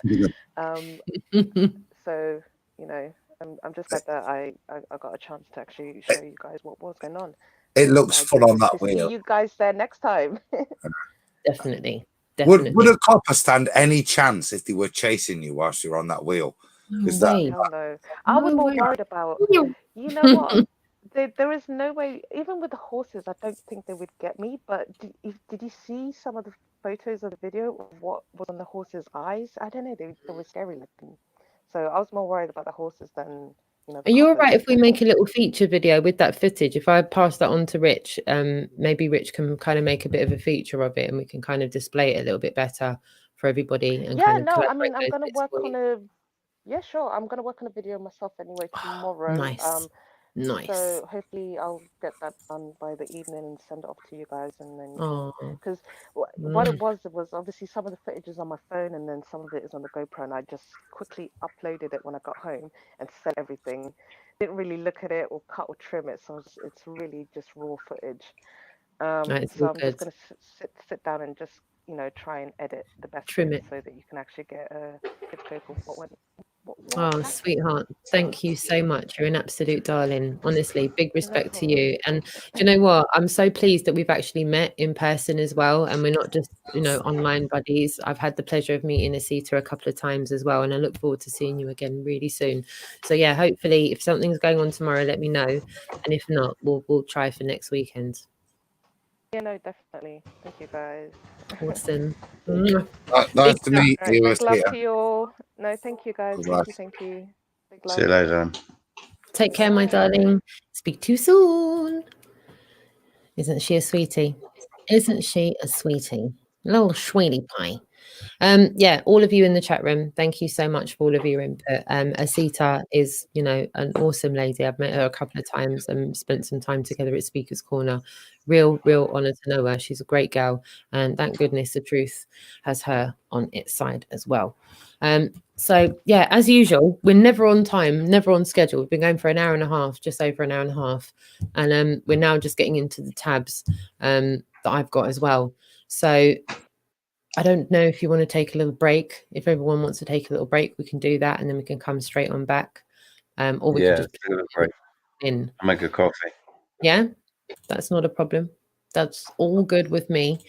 So, you know, I'm just glad that I got a chance to actually show you guys what was going on. It looks full on that wheel. See you guys there next time. Definitely. Would a copper stand any chance if they were chasing you whilst you're on that wheel? Hell no. I was more worried about, you know what? There is no way, even with the horses, I don't think they would get me. But did you see some of the photos of the video of what was on the horses' eyes? I don't know. They were scary looking. So I was more worried about the horses than, you know. Are you all right if we make a little feature video with that footage? If I pass that on to Rich, maybe Rich can kind of make a bit of a feature of it and we can kind of display it a little bit better for everybody. And I'm going to work on I'm going to work on a video myself anyway tomorrow. Nice. Nice. So hopefully I'll get that done by the evening and send it off to you guys. And then, because what it was obviously some of the footage is on my phone and then some of it is on the GoPro, and I just quickly uploaded it when I got home and sent everything. Didn't really look at it or cut or trim it, so it's really just raw footage. So I'm just going to sit down and just, you know, try and edit the best trim it so that you can actually get a good scope of what went. Sweetheart, thank you so much. You're an absolute darling. Honestly, big respect to you. And do you know what? I'm so pleased that we've actually met in person as well. And we're not just, you know, online buddies. I've had the pleasure of meeting Asita a couple of times as well. And I look forward to seeing you again really soon. So yeah, hopefully if something's going on tomorrow, let me know. And if not, we'll try for next weekend. Yeah, no, definitely. Thank you, guys. Awesome. Nice to meet you. Big love to you all. No, thank you, guys. Thank you. Big love. See you later. Take care, my darling. Speak to you soon. Isn't she a sweetie? Isn't she a sweetie? Little sweetie pie. Yeah, all of you in the chat room, thank you so much for all of your input. Asita is, you know, an awesome lady. I've met her a couple of times and spent some time together at Speakers Corner. Real honor to know her. She's a great girl, and thank goodness the truth has her on its side as well. So yeah, as usual, we're never on time, never on schedule. We've been going for an hour and a half, just over an hour and a half, and we're now just getting into the tabs that I've got as well. So I don't know if you want to take a little break. If everyone wants to take a little break, we can do that, and then we can come straight on back. Or we can just take a little break. I'll make a coffee. Yeah, that's not a problem. That's all good with me.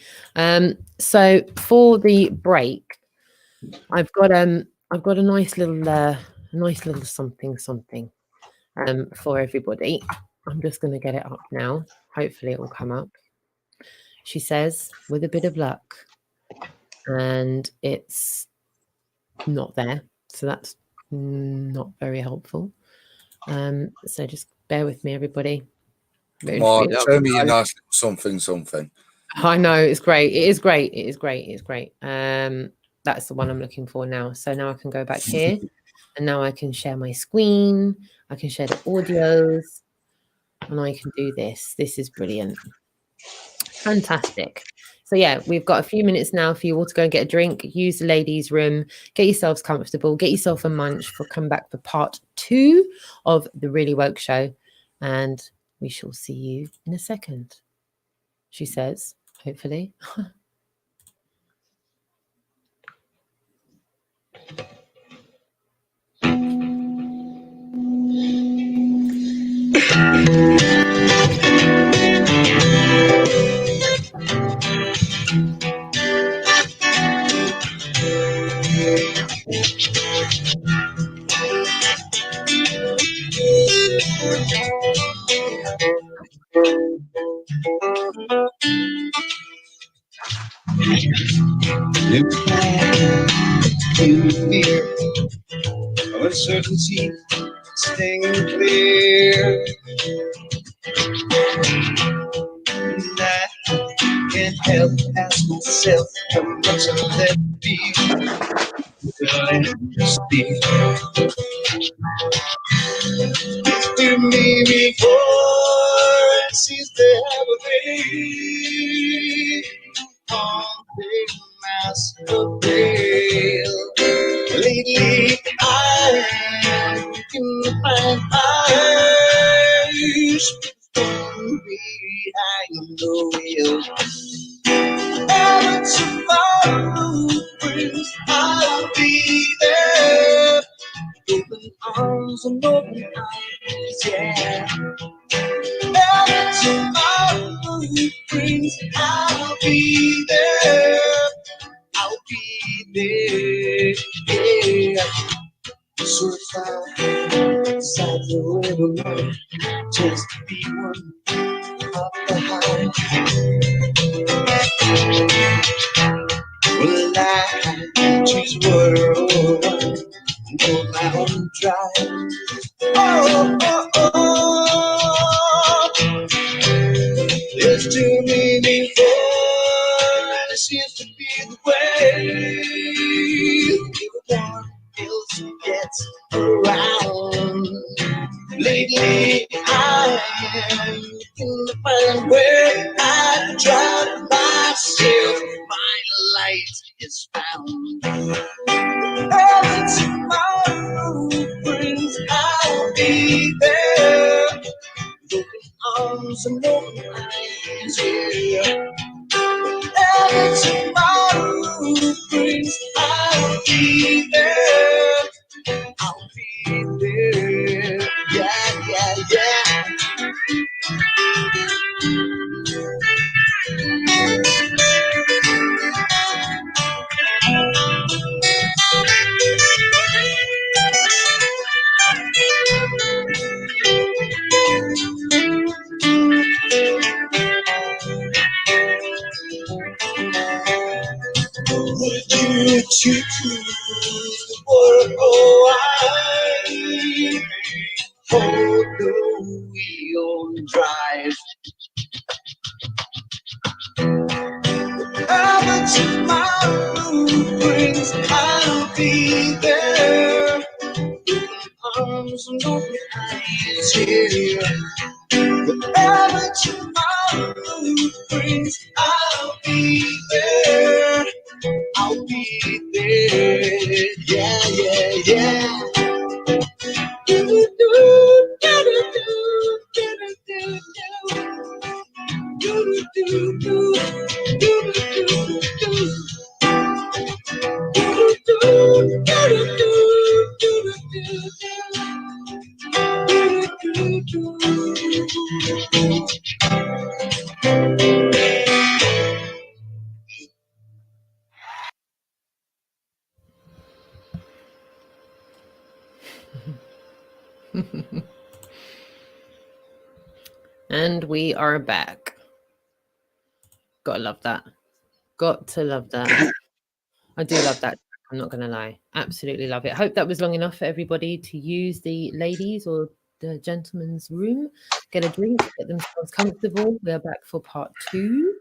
So for the break, I've got a nice little something for everybody. I'm just going to get it up now. Hopefully it will come up. She says, with a bit of luck, and it's not there, so that's not very helpful. So just bear with me, everybody. Mark, show me your nice something. I know, it's great. It is great. That's the one I'm looking for now. So now I can go back here, and now I can share my screen. I can share the audios, and I can do this. This is brilliant. Fantastic. So yeah, we've got a few minutes now for you all to go and get a drink, use the ladies' room, get yourselves comfortable, get yourself a munch for come back for part 2 of the Really Woke Show. And we shall see you in a second, she says, hopefully. Uncertainty, staying clear. And I can't help ask myself how much of that be. Will I just be? To me before it seems to have a way on big masquerade. Lately I'm looking find eyes behind the wheel. And tomorrow brings, I'll be there. Open arms and open eyes, yeah. And tomorrow brings, I'll be there. I'll be there, yeah. So if I decide to live alone, just to be one of the high, will I choose world and go my own drive? Oh, oh, oh. There's too many before, and it seems to be the way. Everyone else gets around. Lately, I am looking to find where I can drown myself. My light is found. And tomorrow brings, I'll be there. Open arms and open eyes, yeah. And tomorrow brings, I'll be there. I'll be there, yeah, yeah, yeah. Would you choose the world or I hold the wheel and drive? But tomorrow brings, I'll be there. Open arms and open eyes, yeah. Whatever tomorrow brings, I'll be there. I'll be there, yeah, yeah, yeah. Do, do, do, do, do, do, do, do, do, do, do, do, do, do. And we are back. Gotta love that. Got to love that. I do love that. I'm not going to lie. Absolutely love it. I hope that was long enough for everybody to use the ladies or the gentleman's room, get a drink, get themselves comfortable. We are back for part 2.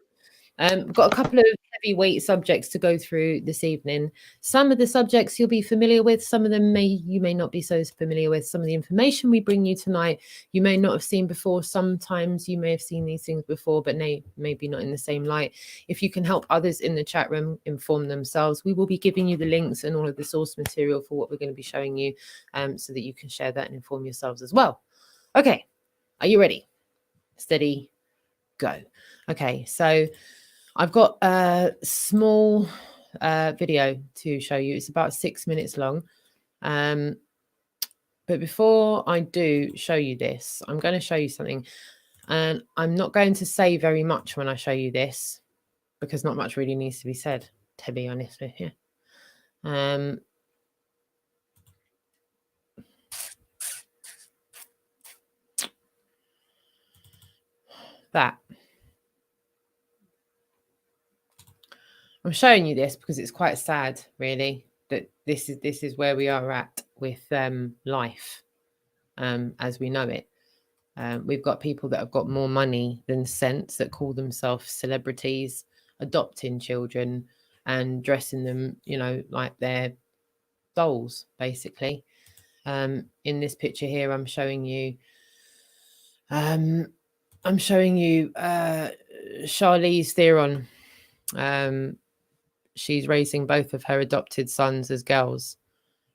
We've got a couple of heavyweight subjects to go through this evening. Some of the subjects you'll be familiar with. Some of them you may not be so familiar with. Some of the information we bring you tonight you may not have seen before. Sometimes you may have seen these things before, but maybe not in the same light. If you can help others in the chat room inform themselves, we will be giving you the links and all of the source material for what we're going to be showing you, so that you can share that and inform yourselves as well. Okay, are you ready? Steady, go. Okay, so I've got a small video to show you. It's about 6 minutes long. But before I do show you this, I'm going to show you something. And I'm not going to say very much when I show you this, because not much really needs to be said, to be honest with you. That. I'm showing you this because it's quite sad, really, that this is where we are at with life as we know it. We've got people that have got more money than sense that call themselves celebrities, adopting children and dressing them, like they're dolls, basically. In this picture here, I'm showing you Charlize Theron. She's raising both of her adopted sons as girls.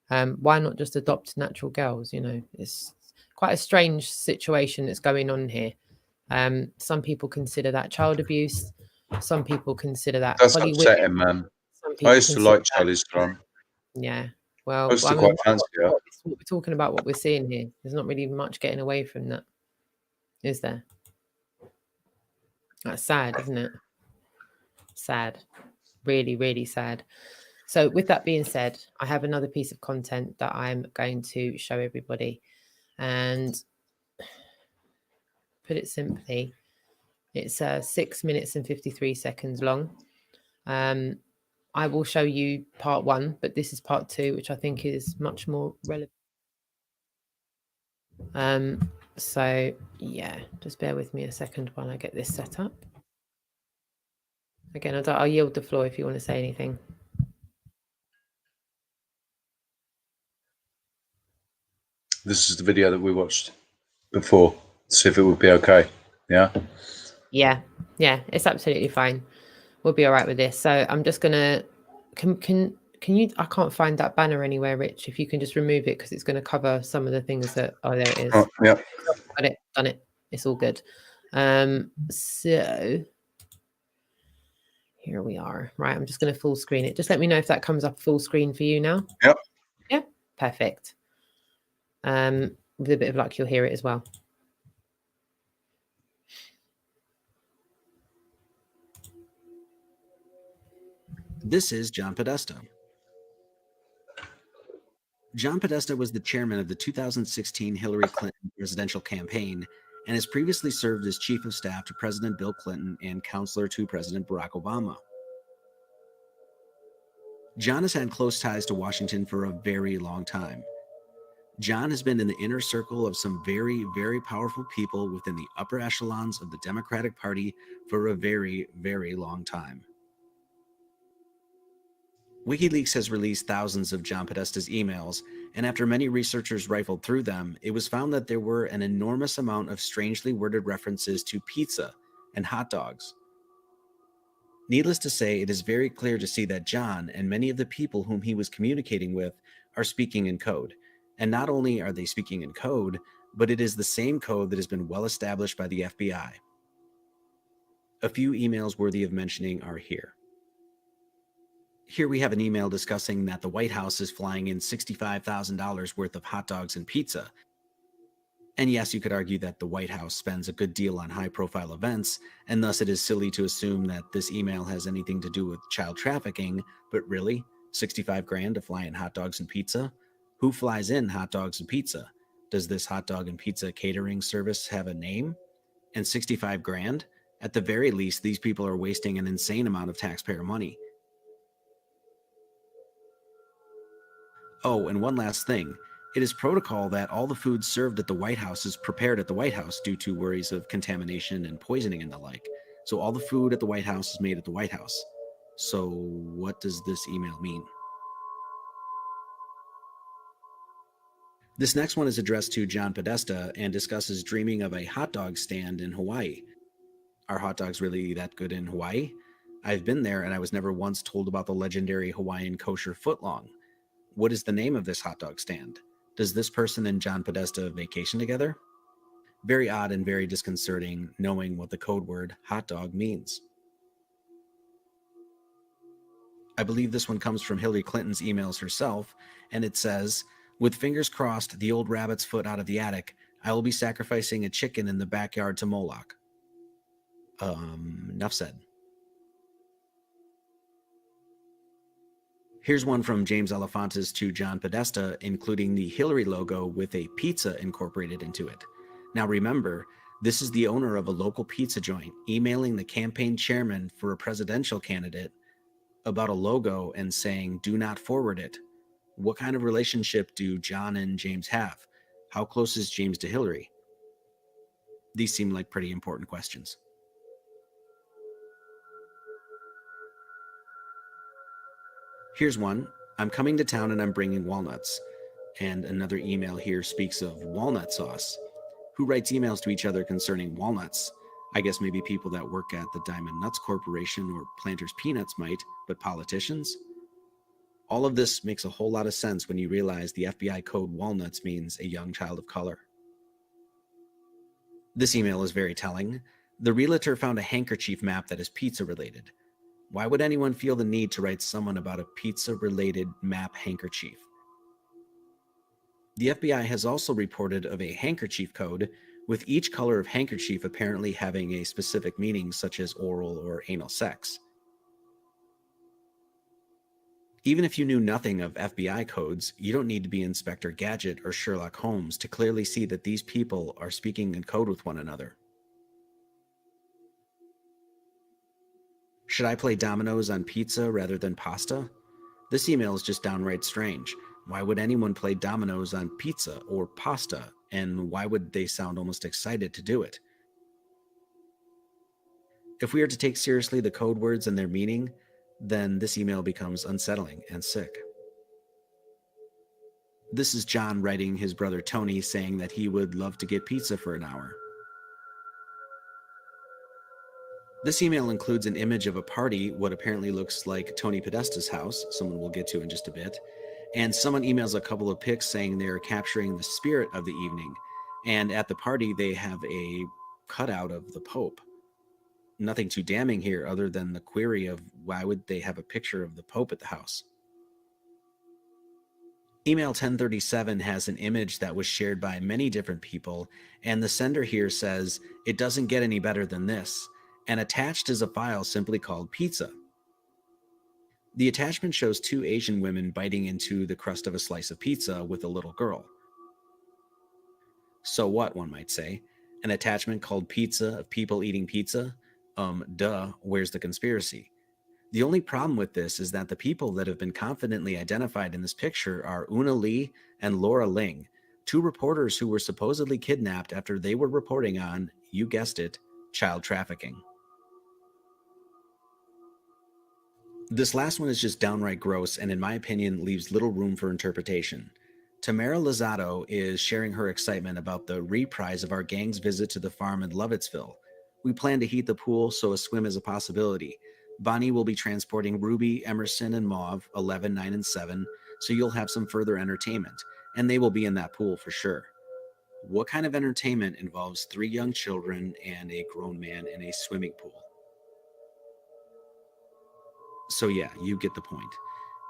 Why not just adopt natural girls? It's quite a strange situation that's going on here. Some people consider that child abuse. Some people consider that Hollywood. Upsetting, man. I used to like Charlize Theron. Yeah. Well, I used to quite fancy her. What we're talking about, what we're seeing here, there's not really much getting away from that, is there? That's sad, isn't it? Sad. Really, really sad. So with that being said, I have another piece of content that I'm going to show everybody. And put it simply, it's 6 minutes and 53 seconds long. I will show you part 1, but this is part 2, which I think is much more relevant. So yeah, just bear with me a second while I get this set up. Again, I'll yield the floor if you want to say anything. This is the video that we watched before. See if it would be okay. Yeah? Yeah, it's absolutely fine. We'll be all right with this. So I'm just gonna can you, I can't find that banner anywhere, Rich. If you can just remove it, because it's going to cover some of the things that, oh, there it is. Oh, yeah. Got it, done it. It's all good. So here we are. Right, I'm just going to full screen it. Just let me know if that comes up full screen for you now. Yep. Yeah, perfect. With a bit of luck, you'll hear it as well. This is John Podesta. John Podesta was the chairman of the 2016 Hillary Clinton presidential campaign and has previously served as chief of staff to President Bill Clinton and counselor to President Barack Obama. John has had close ties to Washington for a very long time. John has been in the inner circle of some very, very powerful people within the upper echelons of the Democratic Party for a very, very long time. WikiLeaks has released thousands of John Podesta's emails, and after many researchers rifled through them, it was found that there were an enormous amount of strangely worded references to pizza and hot dogs. Needless to say, it is very clear to see that John and many of the people whom he was communicating with are speaking in code. And not only are they speaking in code, but it is the same code that has been well established by the FBI. A few emails worthy of mentioning are here. Here we have an email discussing that the White House is flying in $65,000 worth of hot dogs and pizza. And yes, you could argue that the White House spends a good deal on high-profile events, and thus it is silly to assume that this email has anything to do with child trafficking, but really, 65 grand to fly in hot dogs and pizza? Who flies in hot dogs and pizza? Does this hot dog and pizza catering service have a name? And 65 grand? At the very least, these people are wasting an insane amount of taxpayer money. Oh, and one last thing. It is protocol that all the food served at the White House is prepared at the White House due to worries of contamination and poisoning and the like. So all the food at the White House is made at the White House. So what does this email mean? This next one is addressed to John Podesta and discusses dreaming of a hot dog stand in Hawaii. Are hot dogs really that good in Hawaii? I've been there and I was never once told about the legendary Hawaiian kosher footlong. What is the name of this hot dog stand? Does this person and John Podesta vacation together? Very odd and very disconcerting knowing what the code word hot dog means. I believe this one comes from Hillary Clinton's emails herself, and it says, "With fingers crossed, the old rabbit's foot out of the attic, I will be sacrificing a chicken in the backyard to Moloch." Enough said. Here's one from James Elefantis to John Podesta, including the Hillary logo with a pizza incorporated into it. Now remember, this is the owner of a local pizza joint emailing the campaign chairman for a presidential candidate about a logo and saying, "Do not forward it." What kind of relationship do John and James have? How close is James to Hillary? These seem like pretty important questions. Here's one. "I'm coming to town and I'm bringing walnuts." And another email here speaks of walnut sauce. Who writes emails to each other concerning walnuts? I guess maybe people that work at the Diamond Nuts Corporation or Planters Peanuts might, but politicians? All of this makes a whole lot of sense when you realize the FBI code walnuts means a young child of color. This email is very telling. The realtor found a handkerchief map that is pizza related. Why would anyone feel the need to write someone about a pizza-related map handkerchief? The FBI has also reported of a handkerchief code, with each color of handkerchief apparently having a specific meaning, such as oral or anal sex. Even if you knew nothing of FBI codes, you don't need to be Inspector Gadget or Sherlock Holmes to clearly see that these people are speaking in code with one another. Should I play dominoes on pizza rather than pasta? This email is just downright strange. Why would anyone play dominoes on pizza or pasta, and why would they sound almost excited to do it? If we are to take seriously the code words and their meaning, then this email becomes unsettling and sick. This is John writing his brother Tony saying that he would love to get pizza for an hour. This email includes an image of a party, what apparently looks like Tony Podesta's house, someone we'll get to in just a bit, and someone emails a couple of pics saying they're capturing the spirit of the evening, and at the party they have a cutout of the Pope. Nothing too damning here other than the query of why would they have a picture of the Pope at the house. Email 1037 has an image that was shared by many different people, and the sender here says, "It doesn't get any better than this," and attached is a file simply called pizza. The attachment shows two Asian women biting into the crust of a slice of pizza with a little girl. So what, one might say? An attachment called pizza of people eating pizza? Duh, where's the conspiracy? The only problem with this is that the people that have been confidently identified in this picture are Una Lee and Laura Ling, two reporters who were supposedly kidnapped after they were reporting on, you guessed it, child trafficking. This last one is just downright gross and in my opinion leaves little room for interpretation. Tamara Lozado is sharing her excitement about the reprise of our gang's visit to the farm in Lovettsville. We plan to heat the pool so a swim is a possibility. Bonnie will be transporting Ruby, Emerson, and Mauve, 11, 9, and 7, so you'll have some further entertainment, and they will be in that pool for sure. What kind of entertainment involves 3 young children and a grown man in a swimming pool? So yeah, you get the point.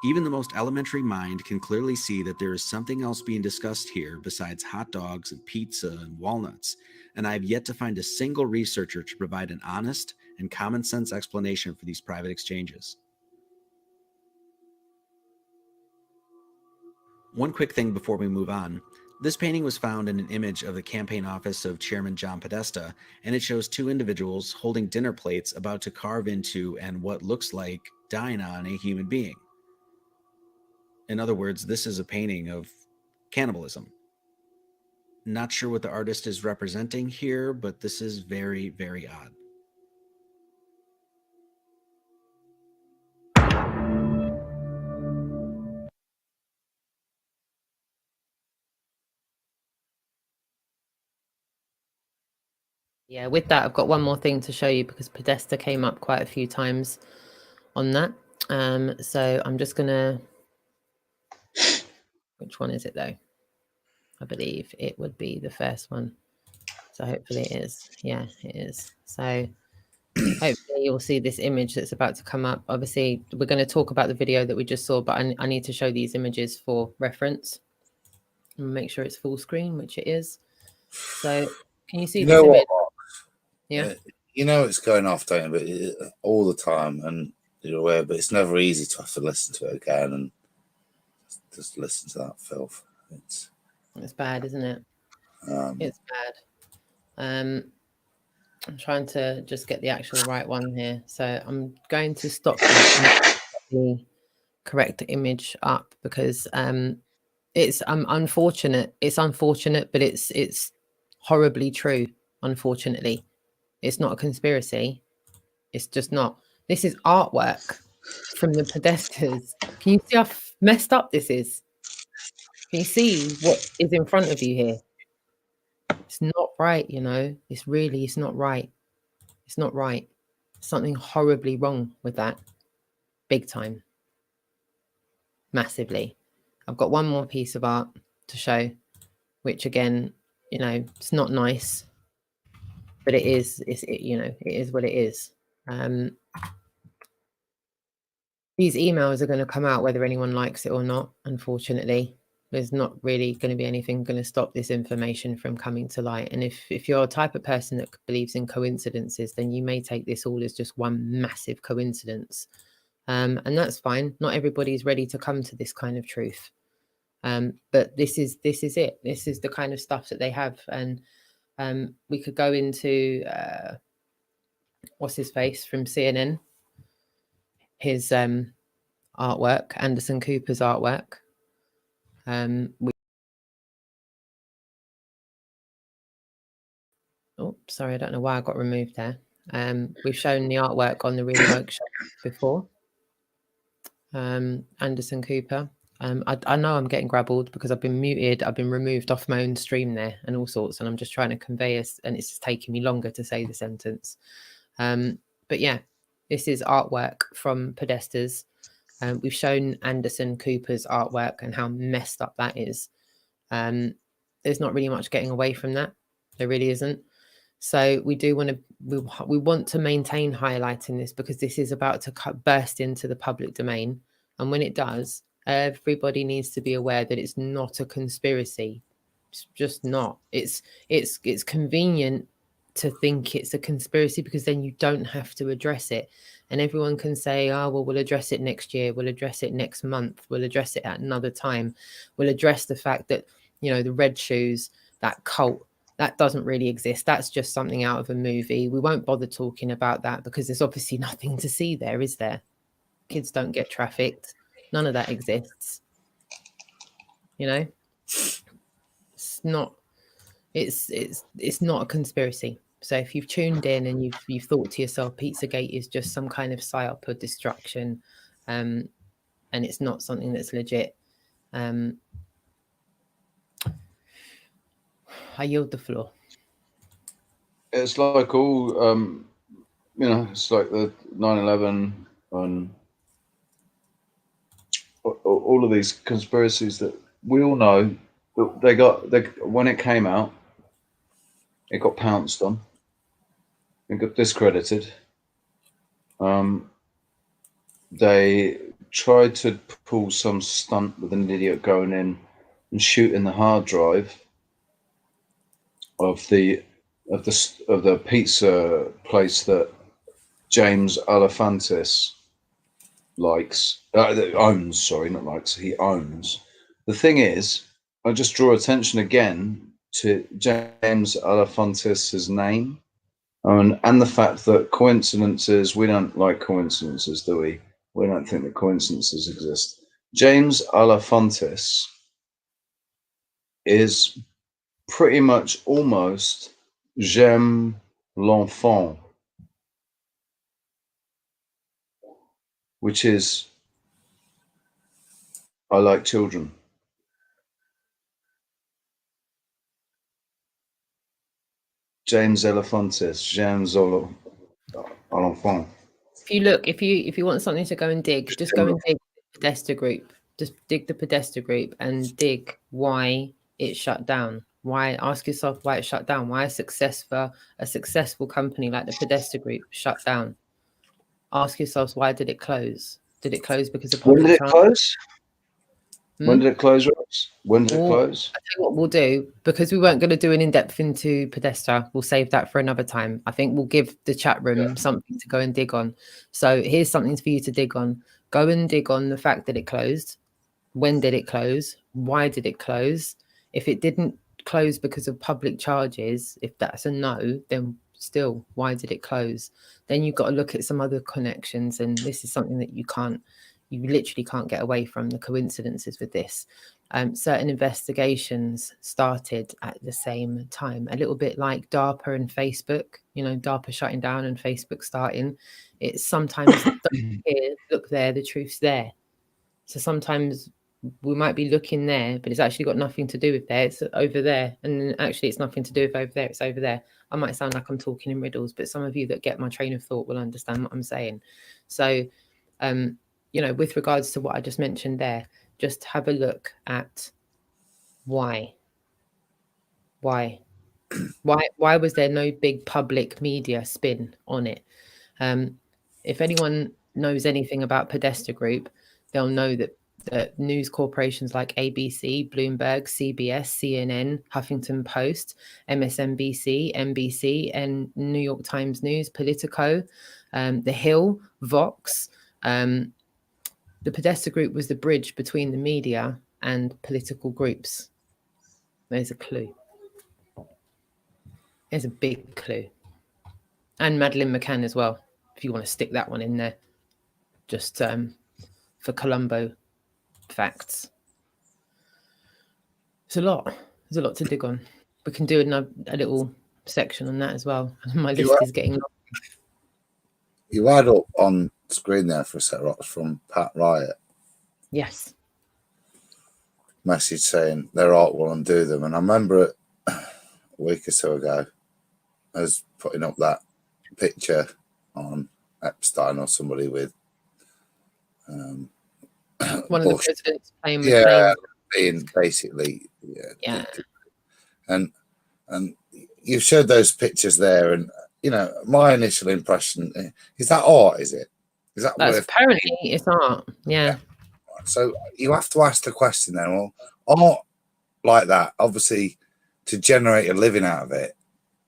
Even the most elementary mind can clearly see that there is something else being discussed here besides hot dogs and pizza and walnuts, and I have yet to find a single researcher to provide an honest and common sense explanation for these private exchanges. One quick thing before we move on. This painting was found in an image of the campaign office of Chairman John Podesta, and it shows two individuals holding dinner plates about to carve into and what looks like dine on a human being. In other words, this is a painting of cannibalism. Not sure what the artist is representing here, but this is very, very odd. Yeah, with that, I've got one more thing to show you because Podesta came up quite a few times on that. So I'm just gonna, which one is it though? I believe it would be the first one. So hopefully it is. Yeah, it is. So hopefully you'll see this image that's about to come up. Obviously, we're going to talk about the video that we just saw, but I need to show these images for reference. And make sure it's full screen, which it is. So can you see this image? Yeah. You know it's going off, don't you? But all the time, and you're aware, but it's never easy to have to listen to it again and just listen to that filth. It's bad, isn't it? It's bad. I'm trying to just get the actual right one here. So I'm going to stop the correct image up because it's unfortunate. It's unfortunate, but it's horribly true. Unfortunately, it's not a conspiracy. It's just not. This is artwork from the Podestas. Can you see how messed up this is? Can you see what is in front of you here? It's not right, you know. It's not right. It's not right. Something horribly wrong with that. Big time. Massively. I've got one more piece of art to show, which again, you know, it's not nice, but it is, you know, it is what it is. These emails are going to come out whether anyone likes it or not, unfortunately. There's not really going to be anything going to stop this information from coming to light. And if you're a type of person that believes in coincidences, then you may take this all as just one massive coincidence. And that's fine. Not everybody's ready to come to this kind of truth. But this is it. This is the kind of stuff that they have. And we could go into what's his face from CNN, his artwork, Anderson Cooper's artwork. Oh, sorry, I don't know why I got removed there. We've shown the artwork on the Real Workshop before. Anderson Cooper. I know I'm getting grabbled because I've been muted. I've been removed off my own stream there and all sorts, and I'm just trying to convey us, and it's just taking me longer to say the sentence. But yeah, this is artwork from Podestas. We've shown Anderson Cooper's artwork and how messed up that is. There's not really much getting away from that. There really isn't. So we do want to, we want to maintain highlighting this because this is about to burst into the public domain. And when it does, everybody needs to be aware that it's not a conspiracy. It's just not. It's convenient to think it's a conspiracy because then you don't have to address it. And everyone can say, oh, well, we'll address it next year. We'll address it next month. We'll address it at another time. We'll address the fact that, you know, the red shoes, that cult, that doesn't really exist. That's just something out of a movie. We won't bother talking about that because there's obviously nothing to see there, is there? Kids don't get trafficked. None of that exists. You know, it's not. It's not a conspiracy. So if you've tuned in and you've thought to yourself, Pizzagate is just some kind of psyop or distraction, and it's not something that's legit. I yield the floor. It's like all, you know, it's like the 9/11 and all of these conspiracies that we all know that when it came out, it got pounced on, it got discredited. They tried to pull some stunt with an idiot going in and shooting the hard drive of the pizza place that James Alefantis owns. Sorry, not likes. He owns. The thing is, I just draw attention again to James Alefantis' name, and the fact that coincidences, we don't like coincidences, do we? We don't think that coincidences exist. James Alefantis is pretty much almost j'aime l'enfant, which is I like children. James Alefantis, j'aime l'enfant. If you look, if you want something to go and dig, just go and dig the Podesta group. Just dig the Podesta group and dig why it shut down. Why? Ask yourself why it shut down. Why a successful company like the Podesta group shut down? Ask yourselves, why did it close? Did it close because of public? When did it close? When did it close, Rox? When did it close? I tell you what we'll do, because we weren't going to do an in-depth into Podesta, we'll save that for another time. I think we'll give the chat room something to go and dig on. So here's something for you to dig on. Go and dig on the fact that it closed. When did it close? Why did it close? If it didn't close because of public charges, if that's a no, then still, why did it close? Then you've got to look at some other connections, and this is something that you literally can't get away from, the coincidences with this. Certain investigations started at the same time, a little bit like DARPA and Facebook, DARPA shutting down and Facebook starting. It's sometimes here, look there, the truth's there. So sometimes we might be looking there, but it's actually got nothing to do with there. It's over there. And actually it's nothing to do with over there. It's over there. I might sound like I'm talking in riddles, but some of you that get my train of thought will understand what I'm saying. So, with regards to what I just mentioned there, just have a look at why was there no big public media spin on it? If anyone knows anything about Podesta Group, they'll know that news corporations like ABC, Bloomberg, CBS, CNN, Huffington Post, MSNBC, NBC, and New York Times News, Politico, The Hill, Vox, the Podesta Group was the bridge between the media and political groups. There's a clue. There's a big clue. And Madeleine McCann as well, if you want to stick that one in there, just for Colombo facts. There's a lot to dig on. We can do a little section on that as well. My list is getting long. You had up on screen there for a sec, Rox, from Pat Riot. Yes. Message saying their art will undo them. And I remember it a week or so ago, I was putting up that picture on Epstein or somebody with one of the presidents playing with being basically and you've showed those pictures there, and my initial impression is that art, is it? Is that apparently it's art? Yeah. So you have to ask the question then, well, art like that, obviously, to generate a living out of it,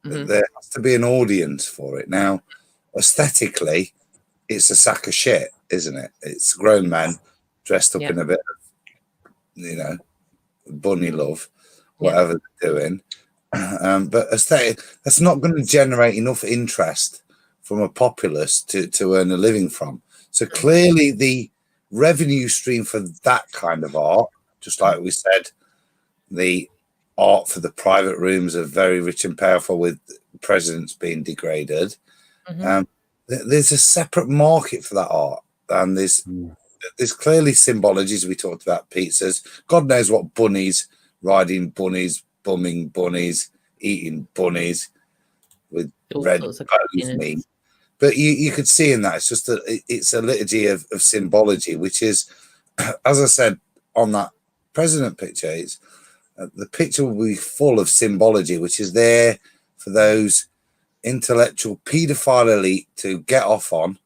there has to be an audience for it. Now, aesthetically, it's a sack of shit, isn't it? It's grown men dressed up in a bit of, bunny love, whatever they're doing. But aesthetic, that's not going to generate enough interest from a populace to earn a living from. So clearly the revenue stream for that kind of art, just like we said, the art for the private rooms of very rich and powerful with presidents being degraded, there's a separate market for that art. And there's clearly symbologies. We talked about pizzas. God knows what bunnies, riding bunnies, bumming bunnies, eating bunnies with red bows mean. But you could see in that it's a liturgy of symbology, which is, as I said on that president picture, it's the picture will be full of symbology, which is there for those intellectual paedophile elite to get off on.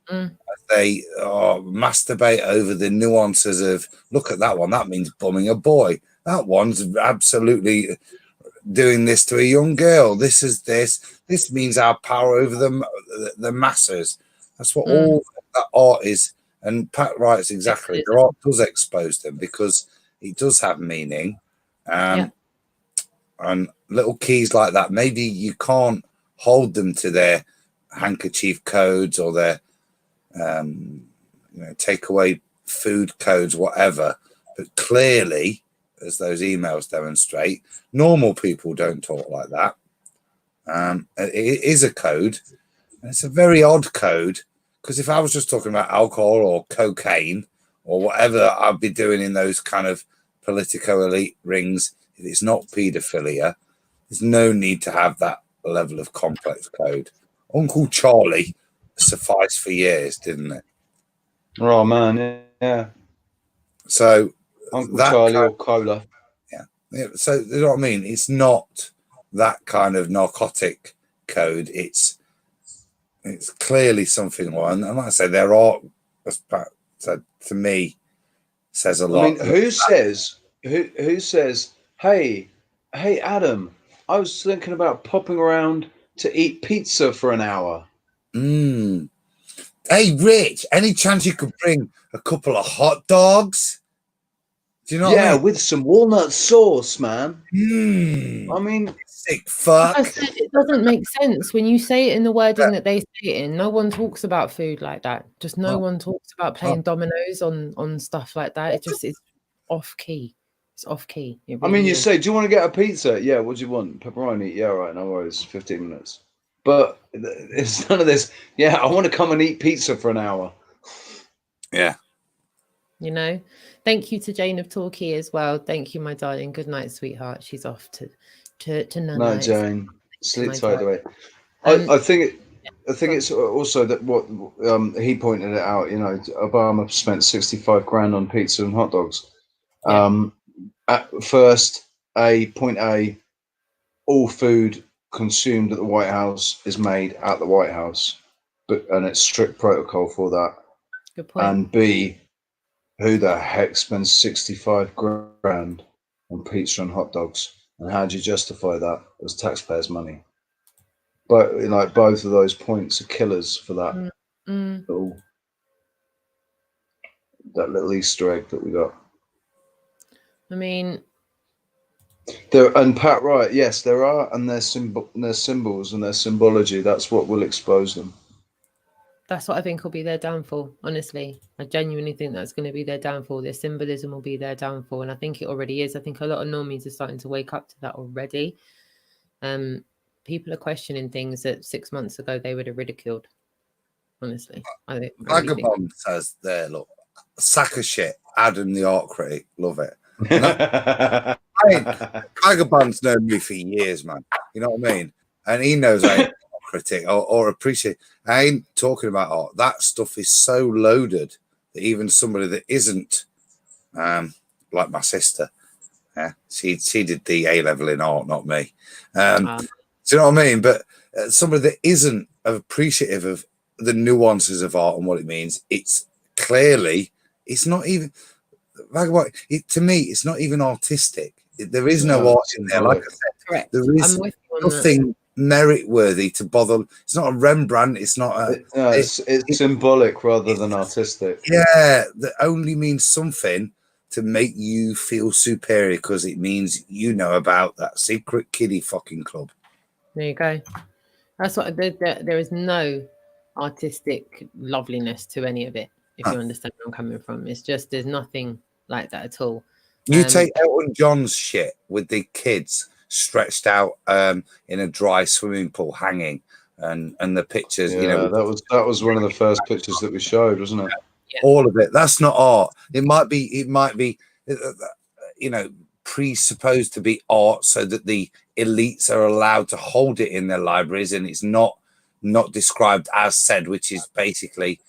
They masturbate over the nuances of, look at that one, that means bumming a boy. That one's absolutely doing this to a young girl. This means our power over the masses. That's what all that art is. And Pat writes exactly. The art does expose them because it does have meaning, And little keys like that, maybe you can't hold them to their handkerchief codes or their takeaway food codes, whatever. But clearly, as those emails demonstrate, normal people don't talk like that. It is a code. And it's a very odd code, because if I was just talking about alcohol or cocaine or whatever I'd be doing in those kind of politico elite rings, if it's not paedophilia, there's no need to have that level of complex code. Uncle Charlie sufficed for years, didn't it? Oh man, yeah. So Uncle Charlie or Cola. Yeah. So you know what I mean? It's not that kind of narcotic code. It's clearly something one. And like I say, there are, so to me, says a lot. I mean, who says, hey Adam, I was thinking about popping around to eat pizza for an hour. Hey Rich, any chance you could bring a couple of hot dogs? Do you know what I mean? With some walnut sauce, man. I mean, sick fuck. I said, it doesn't make sense when you say it in the wording that they say it in. No one talks about food like that. Just no one talks about playing dominoes on stuff like that. It just is off key. It's off key. Really, I mean, you say, do you want to get a pizza? Yeah, what do you want? Pepperoni? Yeah, right, no worries. 15 minutes. But it's none of this. Yeah, I want to come and eat pizza for an hour. Yeah. You know, thank you to Jane of Torquay as well. Thank you, my darling. Good night, sweetheart. She's off to No, Jane. Sleep tight away. I think it's also that what he pointed it out. You know, Obama spent 65 grand on pizza and hot dogs. At first, point A, all food consumed at the White House is made at the White House, and it's strict protocol for that. Good point. And B, who the heck spends 65 grand on pizza and hot dogs? And how do you justify that as taxpayers' money? But like both of those points are killers for that little Easter egg that we got. I mean, there and Pat, right? Yes, there are, and there's symbols and their symbology. That's what will expose them. That's what I think will be their downfall. Honestly, I genuinely think that's going to be their downfall. Their symbolism will be their downfall, and I think it already is. I think a lot of normies are starting to wake up to that already. People are questioning things that 6 months ago they would have ridiculed. Honestly, I think. Vagabond says there, look, sack of shit. Adam, the art critic, love it. Vagabond's known me for years, man. You know what I mean? And he knows I ain't a critic or appreciate. I ain't talking about art. That stuff is so loaded that even somebody that isn't, like my sister, she did the A level in art, not me. Do you know what I mean? But somebody that isn't appreciative of the nuances of art and what it means, it's clearly, it's not even, to me, it's not even artistic. There is no art in there. Like I said, correct. There is nothing merit-worthy to bother. It's not a Rembrandt. It's not a... it's symbolic rather than artistic. Yeah, that only means something to make you feel superior because it means you know about that secret kiddie fucking club. There you go. That's what there is no artistic loveliness to any of it. If you understand where I'm coming from, it's just there's nothing like that at all. You take Elton John's shit with the kids stretched out in a dry swimming pool hanging, and the pictures. Yeah, you know, that was one of the first pictures that we showed, wasn't it? Yeah. All of it. That's not art. It might be, you know, presupposed to be art so that the elites are allowed to hold it in their libraries, and it's not described as said, which is basically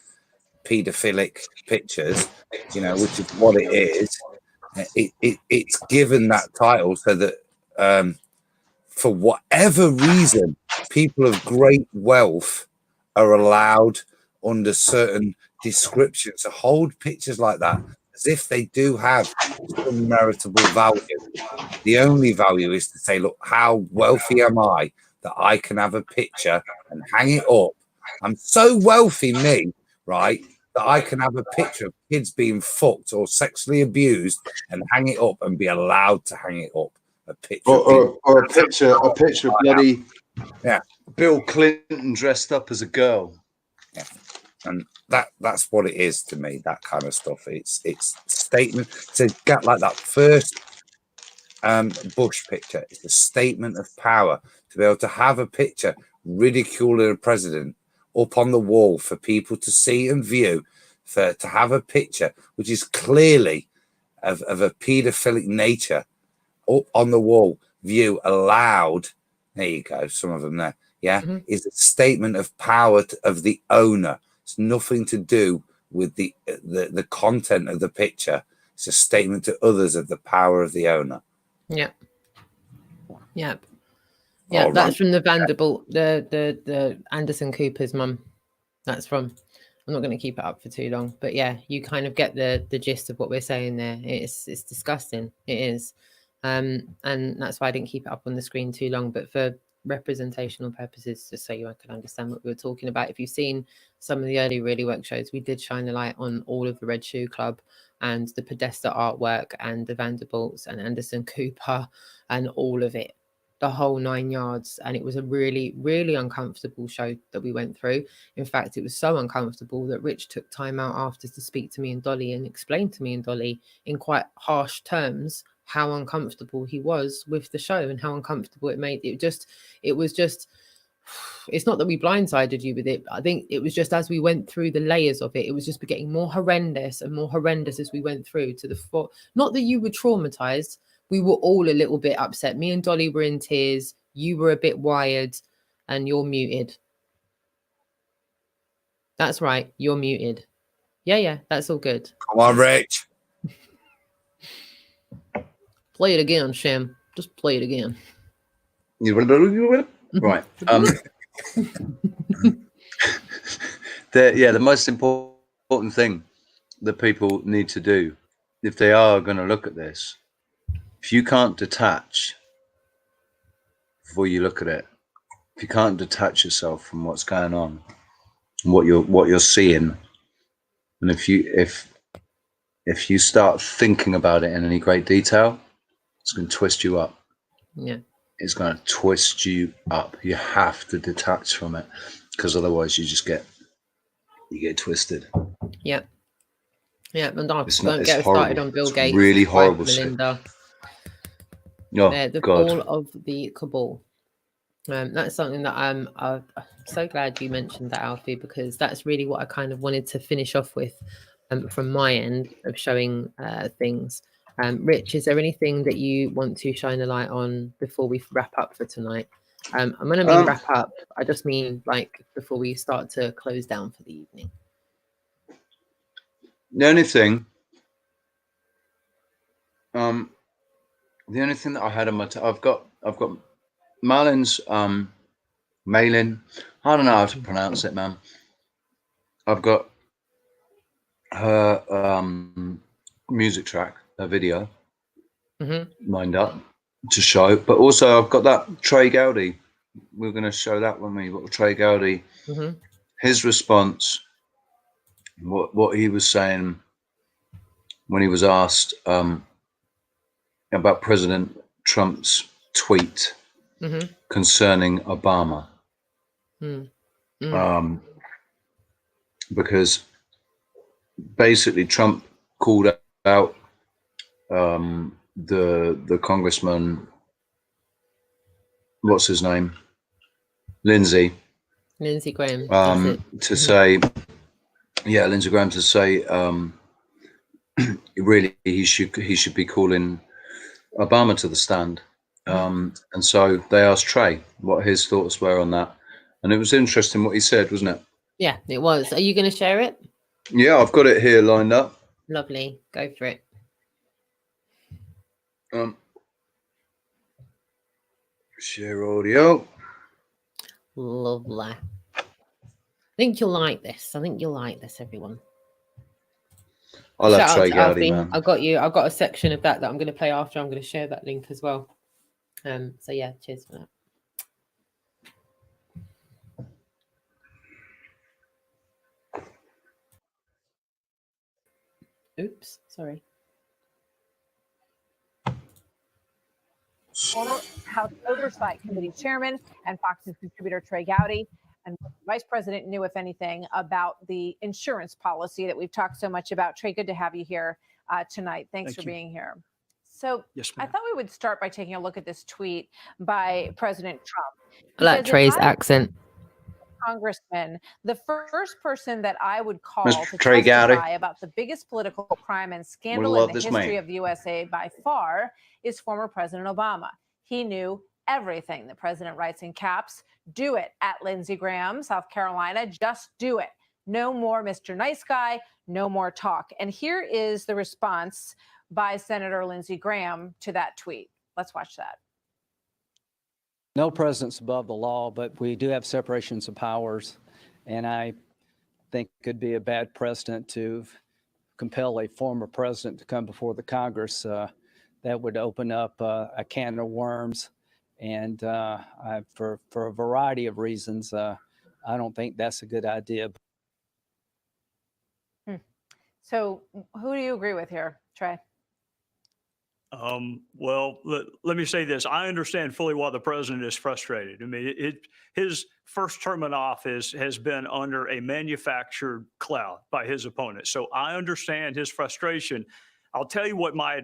pedophilic pictures, you know, which is what it is. It's given that title so that for whatever reason, people of great wealth are allowed under certain descriptions to hold pictures like that as if they do have some meritable value. The only value is to say, look, how wealthy am I that I can have a picture and hang it up? I'm so wealthy, me, right, that I can have a picture of kids being fucked or sexually abused and hang it up and be allowed to hang it up. A picture, or a picture of bloody yeah, Bill Clinton dressed up as a girl. Yeah, and that's what it is to me. That kind of stuff. It's statement to get like that first Bush picture. It's a statement of power to be able to have a picture ridiculing a president up on the wall for people to see and view. To have a picture which is clearly of a paedophilic nature up on the wall, view allowed. There you go. Some of them there. Yeah, is a statement of power of the owner. It's nothing to do with the content of the picture. It's a statement to others of the power of the owner. Yeah. Yep. Yeah, that's from the Vanderbilt, the Anderson Cooper's mum. That's from. I'm not going to keep it up for too long, but yeah, you kind of get the gist of what we're saying there. It's disgusting. It is, and that's why I didn't keep it up on the screen too long. But for representational purposes, just so you can understand what we were talking about. If you've seen some of the early Really Work shows, we did shine a light on all of the Red Shoe Club and the Podesta artwork and the Vanderbilts and Anderson Cooper and all of it. The whole 9 yards, and it was a really, really uncomfortable show that we went through. In fact, it was so uncomfortable that Rich took time out after to speak to me and Dolly and explain to me and Dolly in quite harsh terms how uncomfortable he was with the show and how uncomfortable it made it. Was just it's not that we blindsided you with it. I think it was just as we went through the layers of it, it was just getting more horrendous and more horrendous as we went through to the not that you were traumatized. We were all a little bit upset. Me and Dolly were in tears. You were a bit wired and you're muted. That's right. You're muted. Yeah. That's all good. Come on, Rich. Play it again, Shem. Just play it again. Right. The most important thing that people need to do if they are going to look at this, if you can't detach before you look at it, if you can't detach yourself from what's going on and what you're seeing, and if you start thinking about it in any great detail, it's going to twist you up. Yeah, it's going to twist you up. You have to detach from it, because otherwise you get twisted. Yeah, and don't get horrible. started on Bill Gates. Really horrible. Melinda. Oh, They're the God. fall of the cabal. That's something that I'm so glad you mentioned that, Alfie, because that's really what I kind of wanted to finish off with from my end of showing things. Rich, is there anything that you want to shine a light on before we wrap up for tonight? I'm going to mean wrap up. I just mean like before we start to close down for the evening. The only thing that I had on my I've got Malin's Malin. I don't know how to pronounce it, man. I've got her music track, her video lined up to show, but also I've got that Trey Gowdy. We're going to show that when we got Trey Gowdy. His response, what he was saying when he was asked about President Trump's tweet concerning Obama. Because basically Trump called out the congressman, what's his name, Lindsey Graham, to say, Lindsey Graham to say, really he should be calling Obama to the stand. And so they asked Trey what his thoughts were on that, and it was interesting what he said, wasn't it? Yeah, it was. Are you going to share it? Yeah, I've got it here lined up. Lovely. Go for it. Share audio. Lovely. I think you'll like this. Everyone. I love Trey Gowdy, man. I've got a section of that I'm going to play after. I'm going to share that link as well. So yeah, cheers for that. Oops, sorry. Former House Oversight Committee Chairman and Fox's contributor Trey Gowdy, and Vice President knew, if anything, about the insurance policy that we've talked so much about. Trey, good to have you here tonight. Thanks for being here. So yes, I thought we would start by taking a look at this tweet by President Trump. I like Trey's accent. Congressman, the first person that I would call to Trey testify Gowdy. about the biggest political crime and scandal love in the this history man. of the USA by far is former President Obama. He knew everything. The president writes in caps, "Do it," at Lindsey Graham, South Carolina. Just do it. No more Mr. Nice Guy, no more talk. And here is the response by Senator Lindsey Graham to that tweet. Let's watch that. No president's above the law, but we do have separations of powers. And I think it could be a bad precedent to compel a former president to come before the Congress. That would open up a can of worms. And for a variety of reasons, I don't think that's a good idea. So who do you agree with here, Trey? Well, let me say this. I understand fully why the president is frustrated. I mean, his first term in office has been under a manufactured cloud by his opponents. So I understand his frustration. I'll tell you what my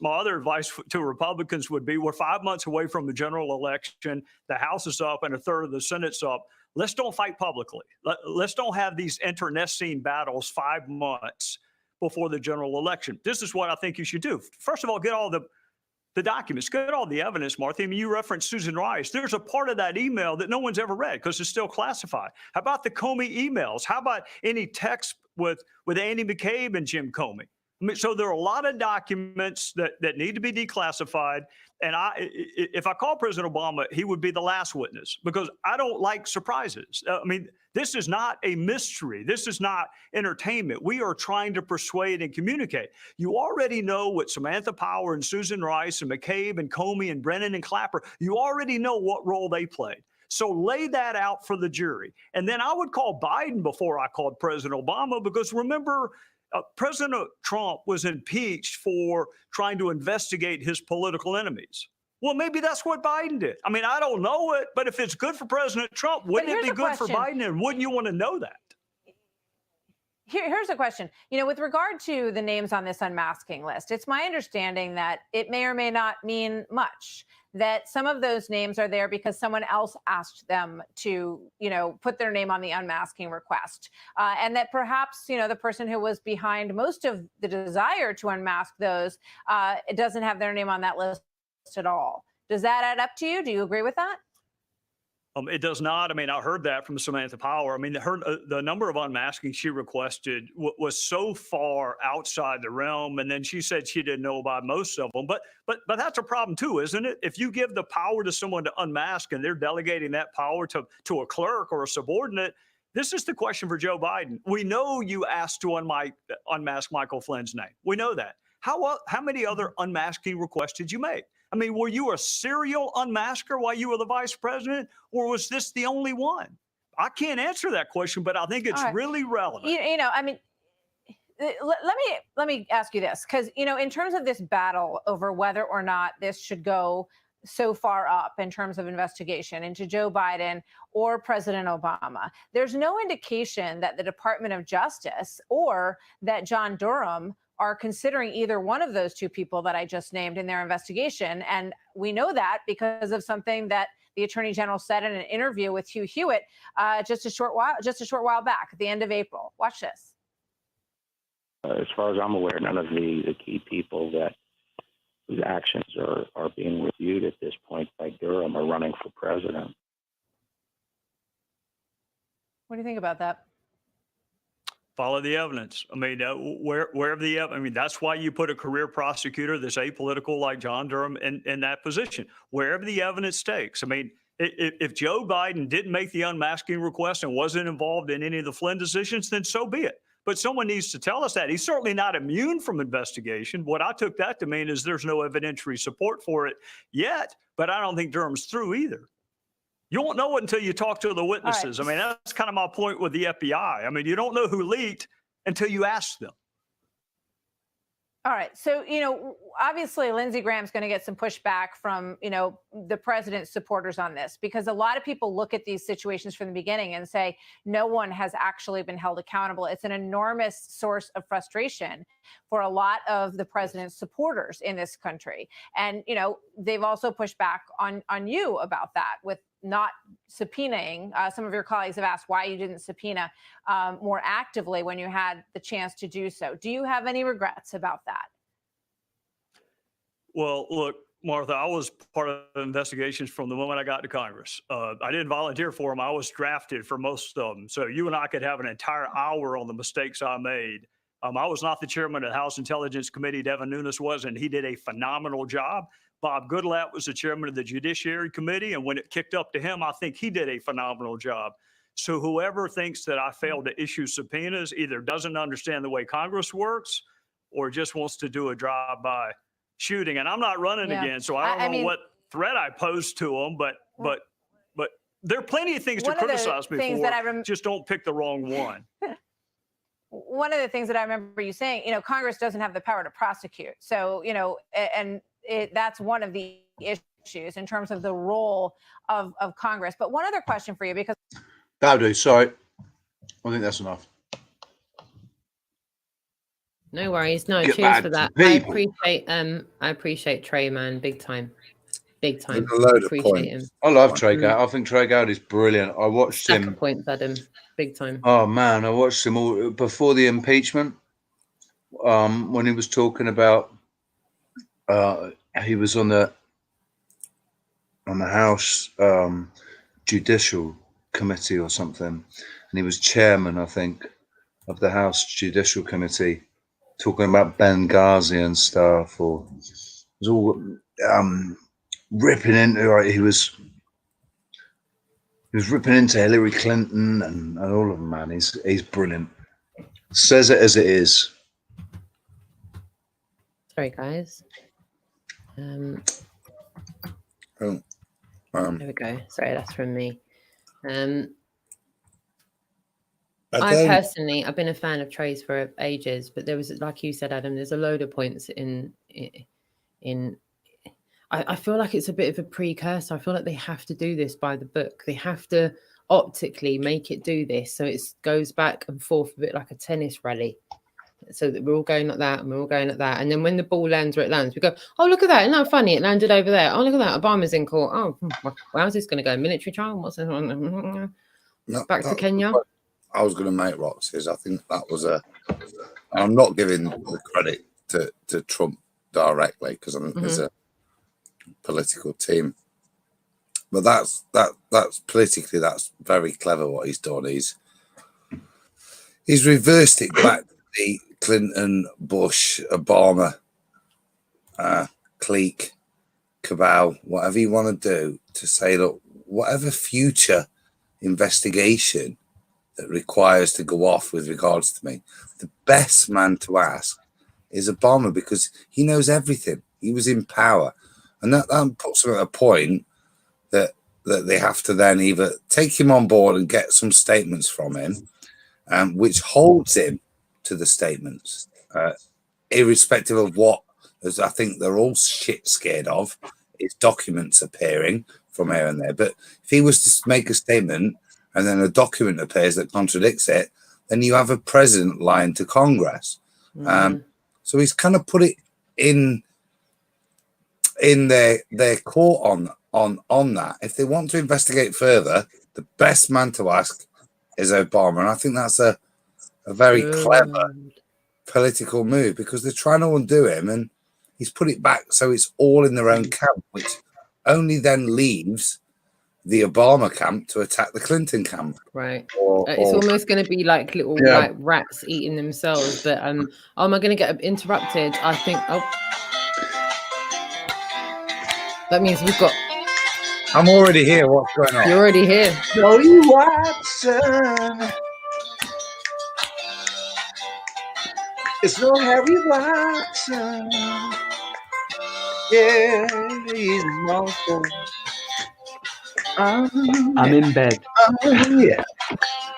other advice to Republicans would be: we're 5 months away from the general election. The House is up and a third of the Senate's up. Let's don't fight publicly. Let's don't have these internecine battles 5 months before the general election. This is what I think you should do. First of all, get all the documents, get all the evidence, Martha. I mean, you referenced Susan Rice. There's a part of that email that no one's ever read because it's still classified. How about the Comey emails? How about any text with Andy McCabe and Jim Comey? I mean, so there are a lot of documents that need to be declassified. And if I call President Obama, he would be the last witness because I don't like surprises. I mean, this is not a mystery. This is not entertainment. We are trying to persuade and communicate. You already know what Samantha Power and Susan Rice and McCabe and Comey and Brennan and Clapper, you already know what role they played. So lay that out for the jury. And then I would call Biden before I called President Obama because remember, President Trump was impeached for trying to investigate his political enemies. Well, maybe that's what Biden did. I mean, I don't know it, but if it's good for President Trump, wouldn't it be good for Biden? And wouldn't you want to know that? Here's a question. You know, with regard to the names on this unmasking list, it's my understanding that it may or may not mean much, that some of those names are there because someone else asked them to, you know, put their name on the unmasking request. And that perhaps, you know, the person who was behind most of the desire to unmask those it doesn't have their name on that list at all. Does that add up to you? Do you agree with that? It does not. I mean, I heard that from Samantha Power. I mean, the number of unmasking she requested was so far outside the realm. And then she said she didn't know about most of them. But that's a problem too, isn't it? If you give the power to someone to unmask and they're delegating that power to a clerk or a subordinate, this is the question for Joe Biden. We know you asked to unmask Michael Flynn's name. We know that. How many other unmasking requests did you make? I mean, were you a serial unmasker while you were the vice president, or was this the only one? I can't answer that question, but I think it's really relevant. You know, I mean, let me ask you this, because, you know, in terms of this battle over whether or not this should go so far up in terms of investigation into Joe Biden or President Obama, there's no indication that the Department of Justice or that John Durham are considering either one of those two people that I just named in their investigation. And we know that because of something that the Attorney General said in an interview with Hugh Hewitt just a short while back at the end of April. Watch this. As far as I'm aware, none of the key people whose actions are being reviewed at this point by Durham are running for president. What do you think about that? Follow the evidence. I mean, wherever the I mean, that's why you put a career prosecutor that's apolitical like John Durham in that position. Wherever the evidence takes. I mean, if Joe Biden didn't make the unmasking request and wasn't involved in any of the Flynn decisions, then so be it. But someone needs to tell us that. He's certainly not immune from investigation. What I took that to mean is there's no evidentiary support for it yet, but I don't think Durham's through either. You won't know it until you talk to the witnesses. Right. I mean, that's kind of my point with the FBI. I mean, you don't know who leaked until you ask them. All right. So, obviously Lindsey Graham's going to get some pushback from, the president's supporters on this, because a lot of people look at these situations from the beginning and say no one has actually been held accountable. It's an enormous source of frustration for a lot of the president's supporters in this country. And, they've also pushed back on you about that with not subpoenaing. Some of your colleagues have asked why you didn't subpoena more actively when you had the chance to do so. Do you have any regrets about that? Well, look, Martha, I was part of investigations from the moment I got to Congress. I didn't volunteer for them. I was drafted for most of them. So you and I could have an entire hour on the mistakes I made. I was not the chairman of the House Intelligence Committee. Devin Nunes was, and he did a phenomenal job. Bob Goodlatte was the chairman of the Judiciary Committee, and when it kicked up to him, I think he did a phenomenal job. So whoever thinks that I failed to issue subpoenas either doesn't understand the way Congress works or just wants to do a drive-by shooting. And I'm not running again, so I don't know what threat I posed to them, but there are plenty of things to criticize me for. Just don't pick the wrong one. One of the things that I remember you saying, Congress doesn't have the power to prosecute. So, that's one of the issues in terms of the role of Congress. But one other question for you, because that'll do. Sorry, I think that's enough. No worries. No, cheers for that. I appreciate Trey, man, big time. Big time. Appreciate him. I love Trey Gowdy. I think Trey Gowdy is brilliant. I watched him. Points at him, big time. Oh man, I watched him all before the impeachment. When he was talking about, he was on the House Judicial Committee or something, and he was chairman, I think, of the House Judicial Committee, talking about Benghazi and stuff. Or it was all ripping into. Right, he was ripping into Hillary Clinton and all of them. Man, he's brilliant. Says it as it is. Sorry, guys. There we go. Sorry, that's from me. I personally, I've been a fan of Trey's for ages, but there was, like you said, Adam, there's a load of points in. I feel like it's a bit of a precursor. I feel like they have to do this by the book. They have to optically make it do this, so it goes back and forth a bit like a tennis rally. So that we're all going like that, and we're all going like that, and then when the ball lands where it lands, we go, "Oh, look at that! Isn't that funny? It landed over there. Oh, look at that! Obama's in court. Oh, how's this going to go? Military trial? What's this? Back to Kenya." I was going to make, Rox, is I think that was I'm not giving the credit to Trump directly, because I think there's a political team, but that's politically, that's very clever what he's done. He's reversed it back to the Clinton, Bush, Obama clique, cabal, whatever you want to do, to say, look, whatever future investigation that requires to go off with regards to me, the best man to ask is Obama, because he knows everything. He was in power, and that puts them at a point that they have to then either take him on board and get some statements from him, which holds him to the statements, irrespective of what, as I think they're all shit scared of, is documents appearing from here and there. But if he was to make a statement and then a document appears that contradicts it, then you have a president lying to Congress. So he's kind of put it in their court on that. If they want to investigate further, the best man to ask is Obama, and I think that's a very clever political move, because they're trying to undo him, and he's put it back so it's all in their own camp, which only then leaves the Obama camp to attack the Clinton camp. Right. It's almost going to be like little like rats eating themselves. But am I going to get interrupted? I think. Oh, that means we've got. I'm already here. What's going on? You're already here. Johnny Watson. It's no Harry Watson. Yeah, he's a monster. I'm in bed. Yeah.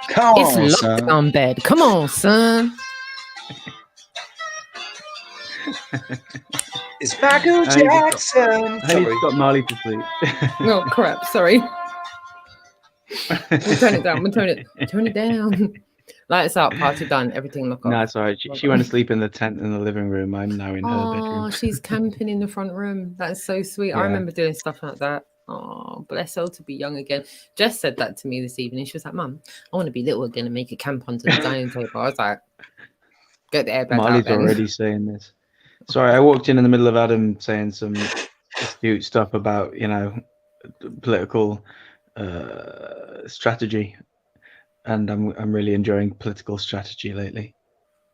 Come on, it's locked on bed. Come on, son. It's Michael Jackson. I need to got Marley to sleep. Oh crap! Sorry. We'll turn it down. We'll turn it down. Lights out. Party done. Everything look off. No, it's all right. She went to sleep in the tent in the living room. I'm now in her bedroom. Oh, she's camping in the front room. That's so sweet. Yeah. I remember doing stuff like that. Oh, bless her to be young again. Jess said that to me this evening. She was like, Mum, I want to be little again and make a camp onto the dining table. I was like, get the airbag Marley's out then. already saying this. Sorry, I walked in the middle of Adam saying some astute stuff about, you know, political strategy. And I'm really enjoying political strategy lately.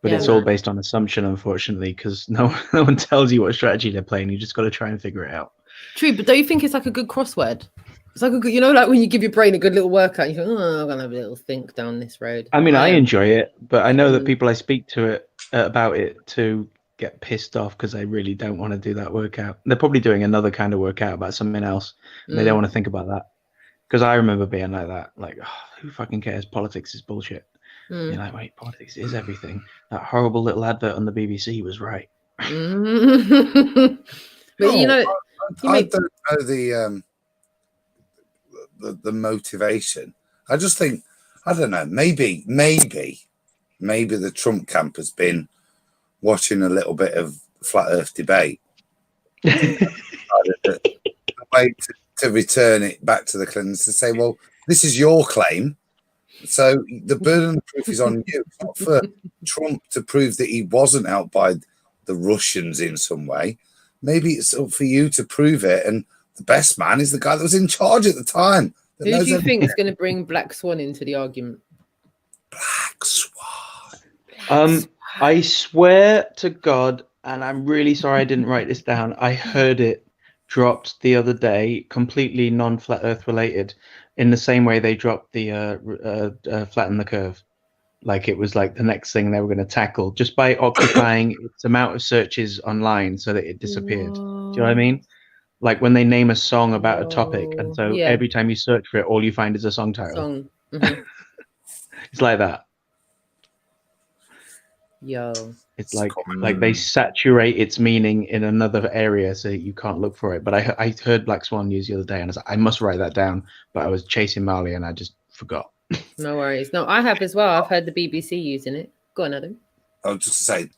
But it's all based on assumption, unfortunately, because no one tells you what strategy they're playing. You just got to try and figure it out. True, but don't you think it's like a good crossword? It's like a good, you know, like when you give your brain a good little workout, you think, oh, I'm gonna have a little think down this road. I mean, I enjoy it, but I know that people I speak to it about it to get pissed off because they really don't want to do that workout. They're probably doing another kind of workout about something else, and they don't want to think about that. Because I remember being like that, like, oh, who fucking cares? Politics is bullshit. You're like, wait, politics is everything. That horrible little advert on the BBC was right. But you know, I don't know the motivation. I just think, I don't know, maybe the Trump camp has been watching a little bit of flat Earth debate. The way to return it back to the Clintons to say, well, this is your claim, so the burden of proof is on you. It's not for Trump to prove that he wasn't out by the Russians in some way. Maybe it's up for you to prove it, and the best man is the guy that was in charge at the time. Who do you think is going to bring Black Swan into the argument? Black Swan. I swear to God, and I'm really sorry I didn't write this down. I heard it dropped the other day, completely non-flat Earth related, in the same way they dropped the flatten the curve. Like it was like the next thing they were going to tackle just by occupying its amount of searches online so that it disappeared. Do you know what I mean? Like when they name a song about a topic, and so every time you search for it, all you find is a song title. It's like that. Yo, it's like they saturate its meaning in another area so you can't look for it. But I heard Black Swan news the other day, and I was like, I must write that down. But I was chasing Marley, and I just forgot. No worries. No, I have as well. I've heard the BBC using it. Go on, Adam. I was just to say,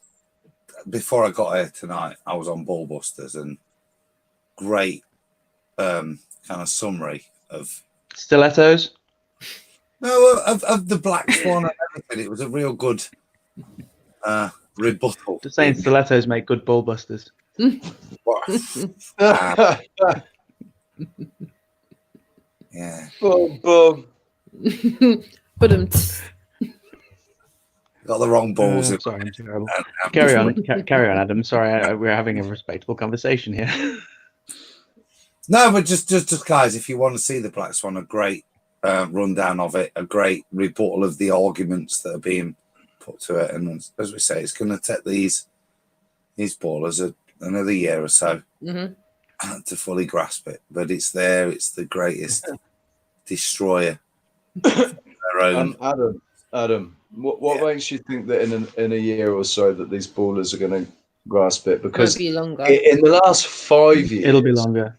before I got here tonight, I was on Ballbusters, and great kind of summary of stilettos. No, of the Black Swan and everything. It was a real good rebuttal. Just saying, stilettos make good ballbusters. Yeah. Boom, boom. But got the wrong balls. Sorry, I'm terrible. Carry on, Adam. Sorry, we're having a respectable conversation here. No, but just guys, if you want to see the Black Swan, a great rundown of it, a great rebuttal of the arguments that are being put to it, and as we say, it's going to take these ballers another year or so to fully grasp it. But it's there. It's the greatest destroyer. Their own. Adam, what makes you think that in a year or so that these ballers are going to grasp it? Because be longer. In the last 5 years, it'll be longer.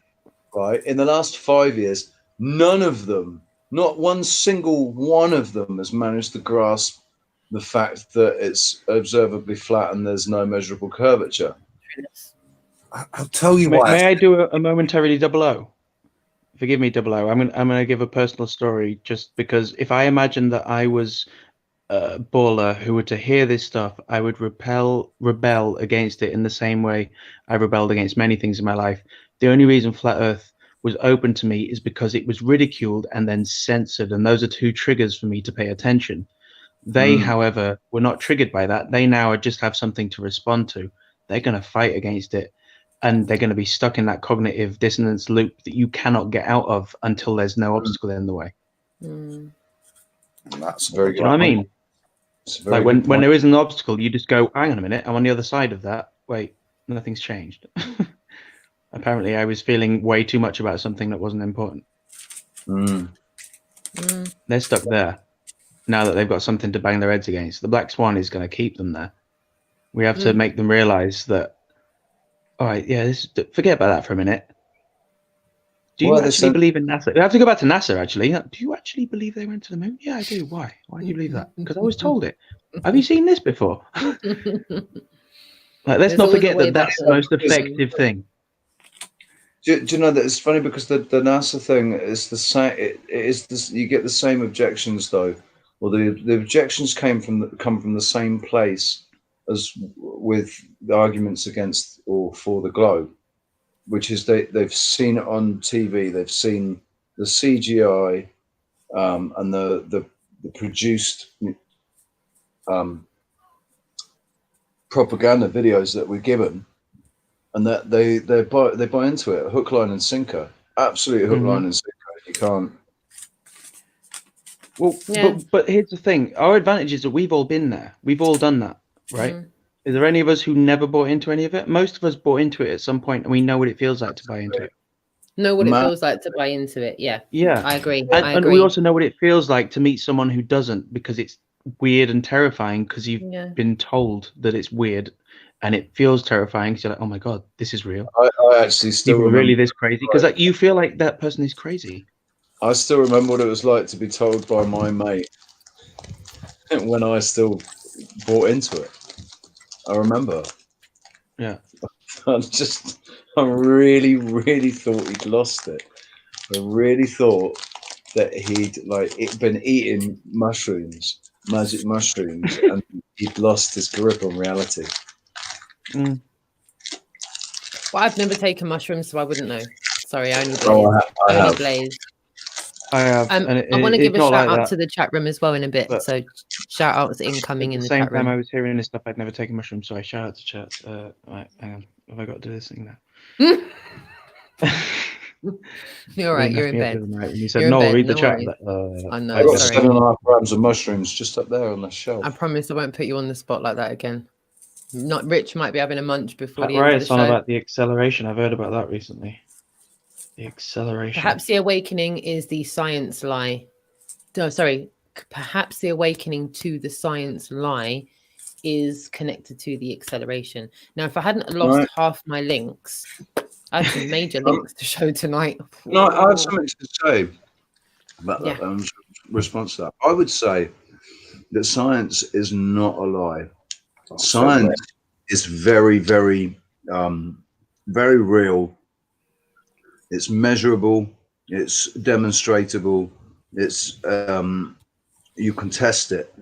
Right, in the last 5 years, none of them, not one single one of them, has managed to grasp the fact that it's observably flat and there's no measurable curvature. I'll tell you why. May I do a momentarily double O? Forgive me, double O. I'm going to give a personal story, just because if I imagine that I was a baller who were to hear this stuff, I would rebel against it in the same way I rebelled against many things in my life. The only reason Flat Earth was open to me is because it was ridiculed and then censored, and those are two triggers for me to pay attention. They, however, were not triggered by that. They now just have something to respond to. They're going to fight against it, and they're going to be stuck in that cognitive dissonance loop that you cannot get out of until there's no obstacle in the way. That's very good. You know what I mean? Like when there is an obstacle, you just go, hang on a minute, I'm on the other side of that. Wait, nothing's changed. Apparently, I was feeling way too much about something that wasn't important. They're stuck there now that they've got something to bang their heads against. The Black Swan is going to keep them there. We have to make them realize that All right, yeah, forget about that for a minute. Do you Why are they actually so- believe in NASA? We have to go back to NASA, actually. Do you actually believe they went to the moon? Yeah, I do. Why? Why do you believe that? Because I was told it. Have you seen this before? Like, let's There's not always a forget way that that's back the up. most effective thing. Do you know that it's funny because the NASA thing is the same. It is this. You get the same objections though. Well, the objections come from the same place as with the arguments against or for the globe, which is they've seen it on TV. They've seen the CGI and the produced propaganda videos that we're given, and that they buy into it, hook, line, and sinker. Absolutely hook, line, and sinker. You can't. Well, Yeah. but here's the thing: our advantage is that we've all been there. We've all done that, right? Is there any of us who never bought into any of it? Most of us bought into it at some point, and we know what it feels like to buy into it. Know what it feels like to buy into it. Yeah. Yeah, I agree. And, I and agree. we also know what it feels like to meet someone who doesn't, because it's weird and terrifying. Because you've been told that it's weird, and it feels terrifying. Because you're like, oh my god, this is real. I actually still People are remember really this crazy, because like, you feel like that person is crazy. I still remember what it was like to be told by my mate when I still bought into it. I remember. Yeah. I really, really thought he'd lost it. I really thought that he'd been eating mushrooms, magic mushrooms, and he'd lost his grip on reality. Well, I've never taken mushrooms, so I wouldn't know. Sorry, I only blaze. I have. Blaze. I have. I want to give a shout out to the chat room as well in a bit. But so shout outs incoming in the chat room. At the same time I was hearing this stuff, I'd never taken mushrooms, so I shout out to chat. Right, hang on. Have I got to do this thing now? You're right. You're in bed. When you said, no, read the chat. I know. I got 7.5 grams of mushrooms just up there on the shelf. I promise I won't put you on the spot like that again. Not Rich might be having a munch before the right, end of the it's show. on about the acceleration. I've heard about that recently. The acceleration. Perhaps the awakening is the science lie. No, sorry. Perhaps the awakening to the science lie is connected to the acceleration. Now, if I hadn't lost half my links, I have some major links to show tonight. No, I have something to say about that response to that. I would say that science is not a lie. Science is very, very, very real. It's measurable. It's demonstratable. It's you can test it.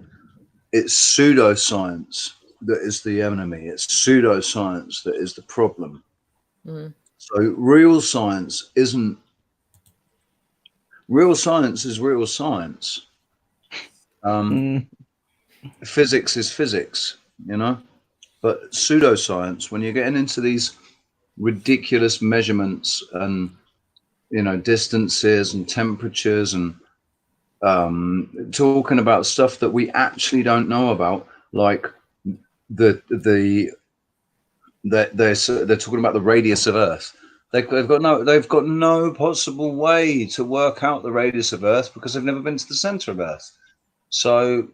It's pseudoscience that is the enemy. It's pseudoscience that is the problem. So real science isn't. Real science is real science. Physics is physics, you know. But pseudoscience, when you're getting into these ridiculous measurements and distances and temperatures and talking about stuff that we actually don't know about, like they're talking about the radius of Earth. They've got no possible way to work out the radius of Earth because they've never been to the center of Earth. So,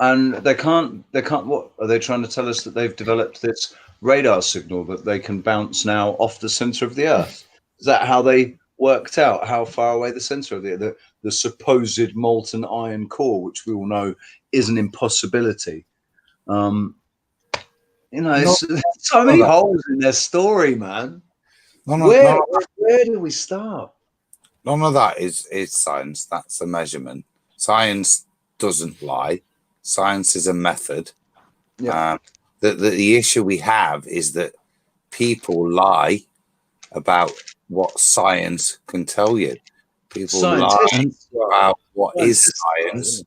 and they can't. What are they trying to tell us? That they've developed this radar signal that they can bounce now off the center of the Earth? Is that how they worked out how far away the center of the supposed molten iron core, which we all know is an impossibility? It's so many holes in their story, man. Where do we start? None of that is science. That's a measurement. Science doesn't lie. Science is a method. Yeah. The issue we have is that people lie about what science can tell you. People lie about what is science.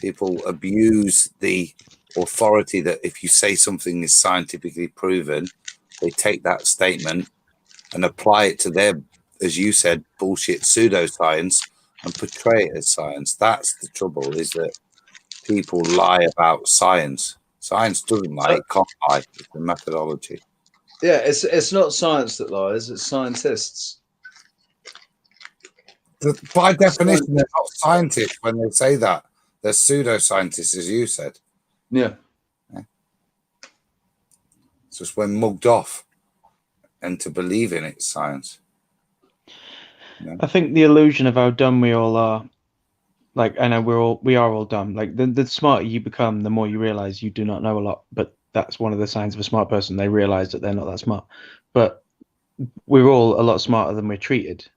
People abuse the authority that if you say something is scientifically proven, they take that statement and apply it to their, as you said, bullshit pseudoscience and portray it as science. That's the trouble, is that people lie about science. Science doesn't lie, it can't lie. It's a methodology. Yeah, it's not science that lies, it's scientists. By definition, they're not scientists when they say that. They're pseudoscientists, as you said. Yeah. It's just when mugged off. and to believe in its science. I think the illusion of how dumb we all are, like, I know we are all dumb. Like, the smarter you become, the more you realize you do not know a lot. But that's one of the signs of a smart person. They realize that they're not that smart. But we're all a lot smarter than we're treated.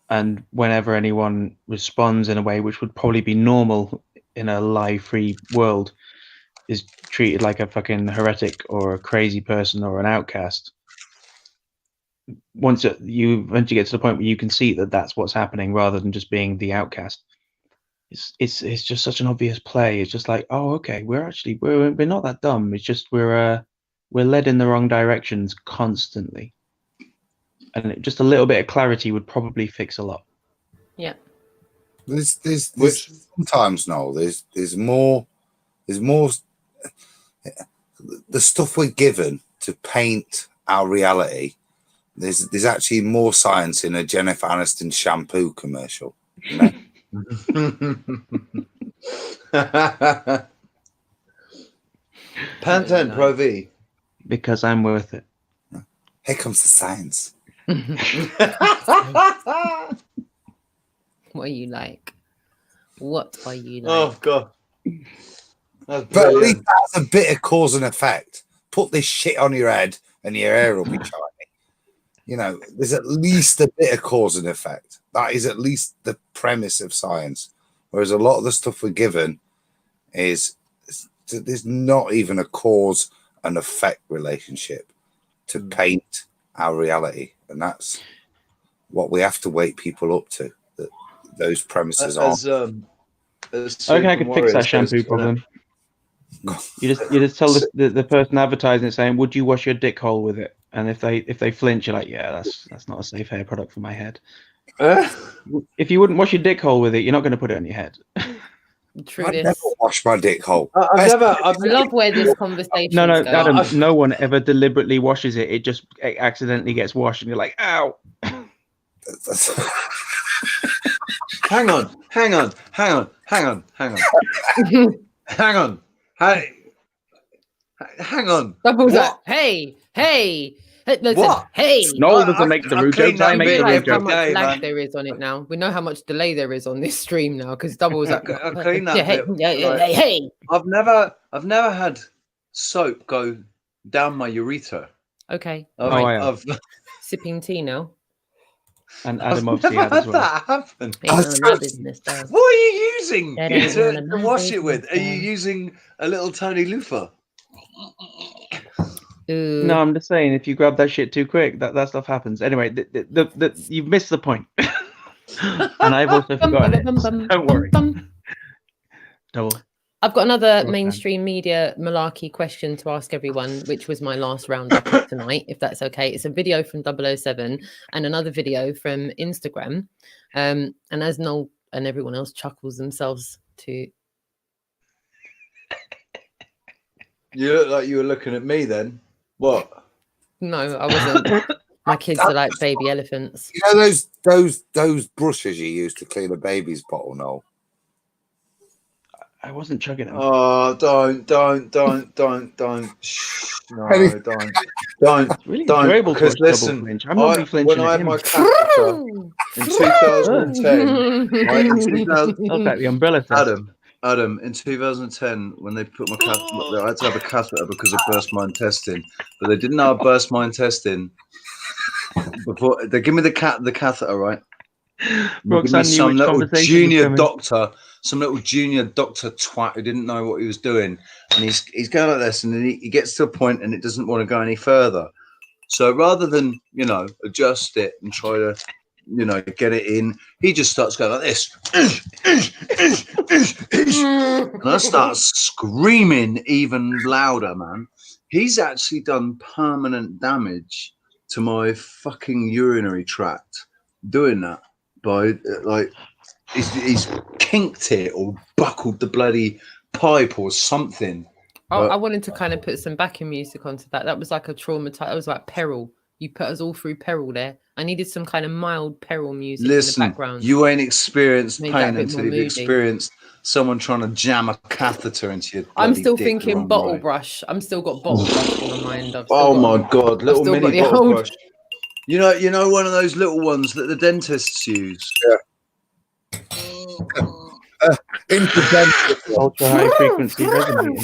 And whenever anyone responds in a way which would probably be normal in a lie-free world, is treated like a fucking heretic or a crazy person or an outcast. Once you eventually get to the point where you can see that that's what's happening, rather than just being the outcast, it's just such an obvious play. It's just like, oh, okay, we're not that dumb. It's just we're led in the wrong directions constantly, and just a little bit of clarity would probably fix a lot. Yeah. There's sometimes, Noel, there's more the stuff we're given to paint our reality. There's actually more science in a Jennifer Aniston shampoo commercial. You know? Pantene Pro V. Because I'm worth it. Here comes the science. What are you like? What are you like? Oh God. But at least that's a bit of cause and effect. Put this shit on your head and your hair will be shiny. You know, there's at least a bit of cause and effect. That is at least the premise of science. Whereas a lot of the stuff we're given is there's not even a cause and effect relationship to paint our reality. And that's what we have to wake people up to. That those premises are. I reckon I could fix that shampoo problem. You just tell the person advertising it, saying, "Would you wash your dick hole with it?" And if they flinch, you're like, "Yeah, that's not a safe hair product for my head." If you wouldn't wash your dick hole with it, you're not going to put it on your head. True. I never wash my dick hole. I love where this conversation. No, is going. Adam, no one ever deliberately washes it. It just accidentally gets washed, and you're like, "Ow!" Hang on. Hey, hang on. Double's like, hey. Listen, What? Hey. Noel doesn't make the rude jokes. I make the rude how jokes. much lag there is on it now. We know how much delay there is on this stream now because Double was like, I clean that bit. hey. I've never had soap go down my urethra. Okay. I've sipping tea now. And Adam obviously had as well. That happened. Business, what are you using to wash it with? Are you using a little tiny loofah? No, I'm just saying, if you grab that shit too quick, that stuff happens. Anyway, you've missed the point. And I've also forgotten it. So don't worry. Double. I've got another mainstream media malarkey question to ask everyone, which was my last roundup tonight, if that's okay. It's a video from 007 and another video from Instagram. And as Noel and everyone else chuckles themselves to... You look like you were looking at me then. What? No, I wasn't. My kids are like baby elephants. You know those brushes you use to clean a baby's bottle, Noel? I wasn't chugging them. Oh, don't. Shh, no, don't. Really don't. enjoyable Because listen, flinch. I'm not flinching when I had my catheter in 2010, right, the umbrella test. Adam, in 2010, when they put my catheter, I had to have a catheter because of burst my intestine, but they didn't know I burst my intestine before they give me the catheter, right? Roxanne, some little junior doctor twat who didn't know what he was doing, and he's going like this, and then he gets to a point and it doesn't want to go any further. So rather than adjust it and try to get it in, he just starts going like this, and I start screaming even louder, man. He's actually done permanent damage to my fucking urinary tract doing that by he's kinked it or buckled the bloody pipe or something. I wanted to kind of put some backing music onto that. That was like a traumatized. That was like peril. You put us all through peril there, I needed some kind of mild peril music Listen, in the background. you ain't experienced Made that a pain bit until more you've moody. experienced someone trying to jam a catheter into your I'm bloody still dick the thinking wrong bottle way. brush. I'm still got bottle brush in my mind. Oh my God, little still got mini the bottle old- brush. You know, one of those little ones that the dentists use. Ultra high frequency resonating.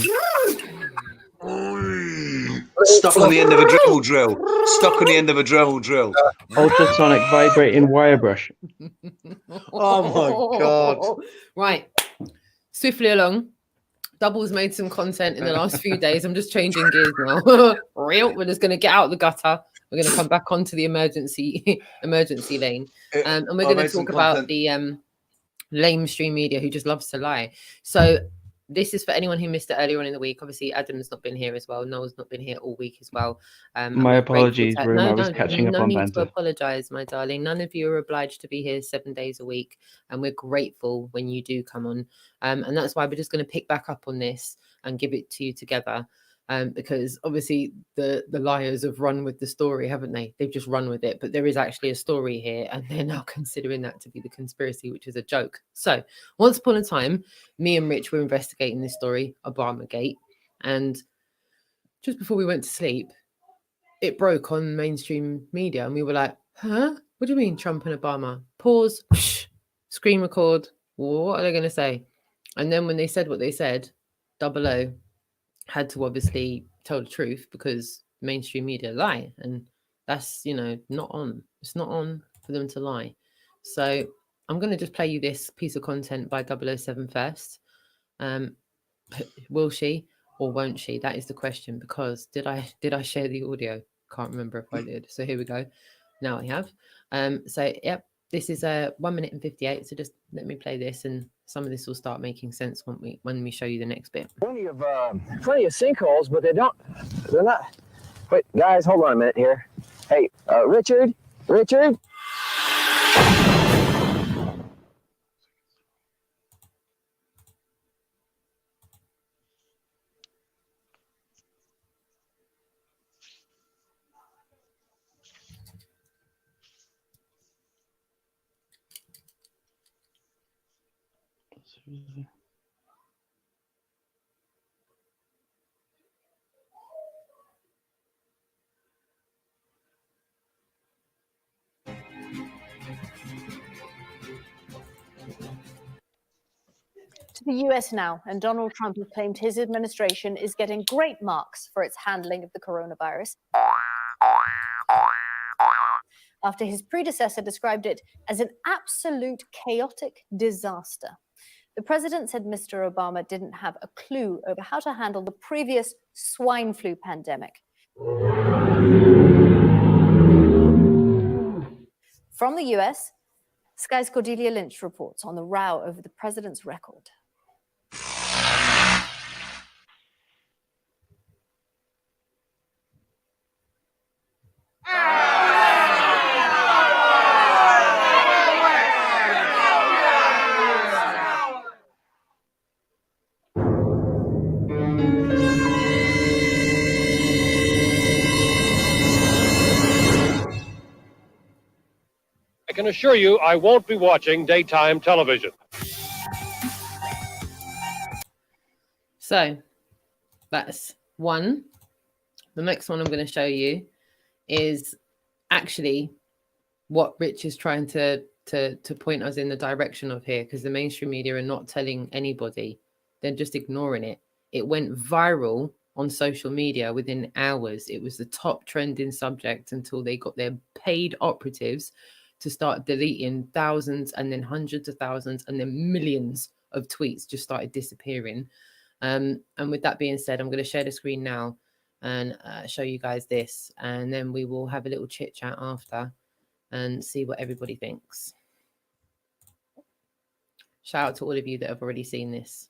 Stuck on the end of a Dremel drill. Stuck on the end of a Dremel drill. Ultrasonic vibrating wire brush. Oh my God. Right. Swiftly along. Double's made some content in the last few days. I'm just changing gears now. We're just going to get out the gutter. We're going to come back onto the emergency lane. And we're going to talk about the lamestream media who just loves to lie. So this is for anyone who missed it earlier on in the week. Obviously, Adam's not been here as well. Noel's not been here all week as well. My apologies, Room. I was catching up on need banter. to apologize, my darling. None of you are obliged to be here 7 days a week, and we're grateful when you do come on. And that's why we're just going to pick back up on this and give it to you together. Because obviously the liars have run with the story, haven't they? They've just run with it, but there is actually a story here, and they're now considering that to be the conspiracy, which is a joke. So once upon a time, me and Rich were investigating this story, Obamagate, and just before we went to sleep, it broke on mainstream media, and we were like, huh? What do you mean Trump and Obama? Pause, screen record. What are they going to say? And then when they said what they said, 00 had to obviously tell the truth because mainstream media lie, and that's not on. It's not on for them to lie. So I'm going to just play you this piece of content by 007 first. Will she or won't she? That is the question, because did I share the audio? Can't remember if I did. So here we go. Now I have. So yep, this is 1 minute and 58. So just let me play this, and some of this will start making sense when we show you the next bit. Plenty of sinkholes, but they're not. Wait, guys, hold on a minute here. Hey, Richard. To the US now, and Donald Trump has claimed his administration is getting great marks for its handling of the coronavirus, after his predecessor described it as an absolute chaotic disaster. The president said Mr. Obama didn't have a clue over how to handle the previous swine flu pandemic. From the US, Sky's Cordelia Lynch reports on the row over the president's record. I can assure you I won't be watching daytime television. So that's one. The next one I'm going to show you is actually what Rich is trying to point us in the direction of here, because the mainstream media are not telling anybody. They're just ignoring it. It went viral on social media within hours. It was the top trending subject until they got their paid operatives to start deleting thousands and then hundreds of thousands and then millions of tweets just started disappearing. And with that being said, I'm going to share the screen now and show you guys this, and then we will have a little chit chat after and see what everybody thinks. Shout out to all of you that have already seen this.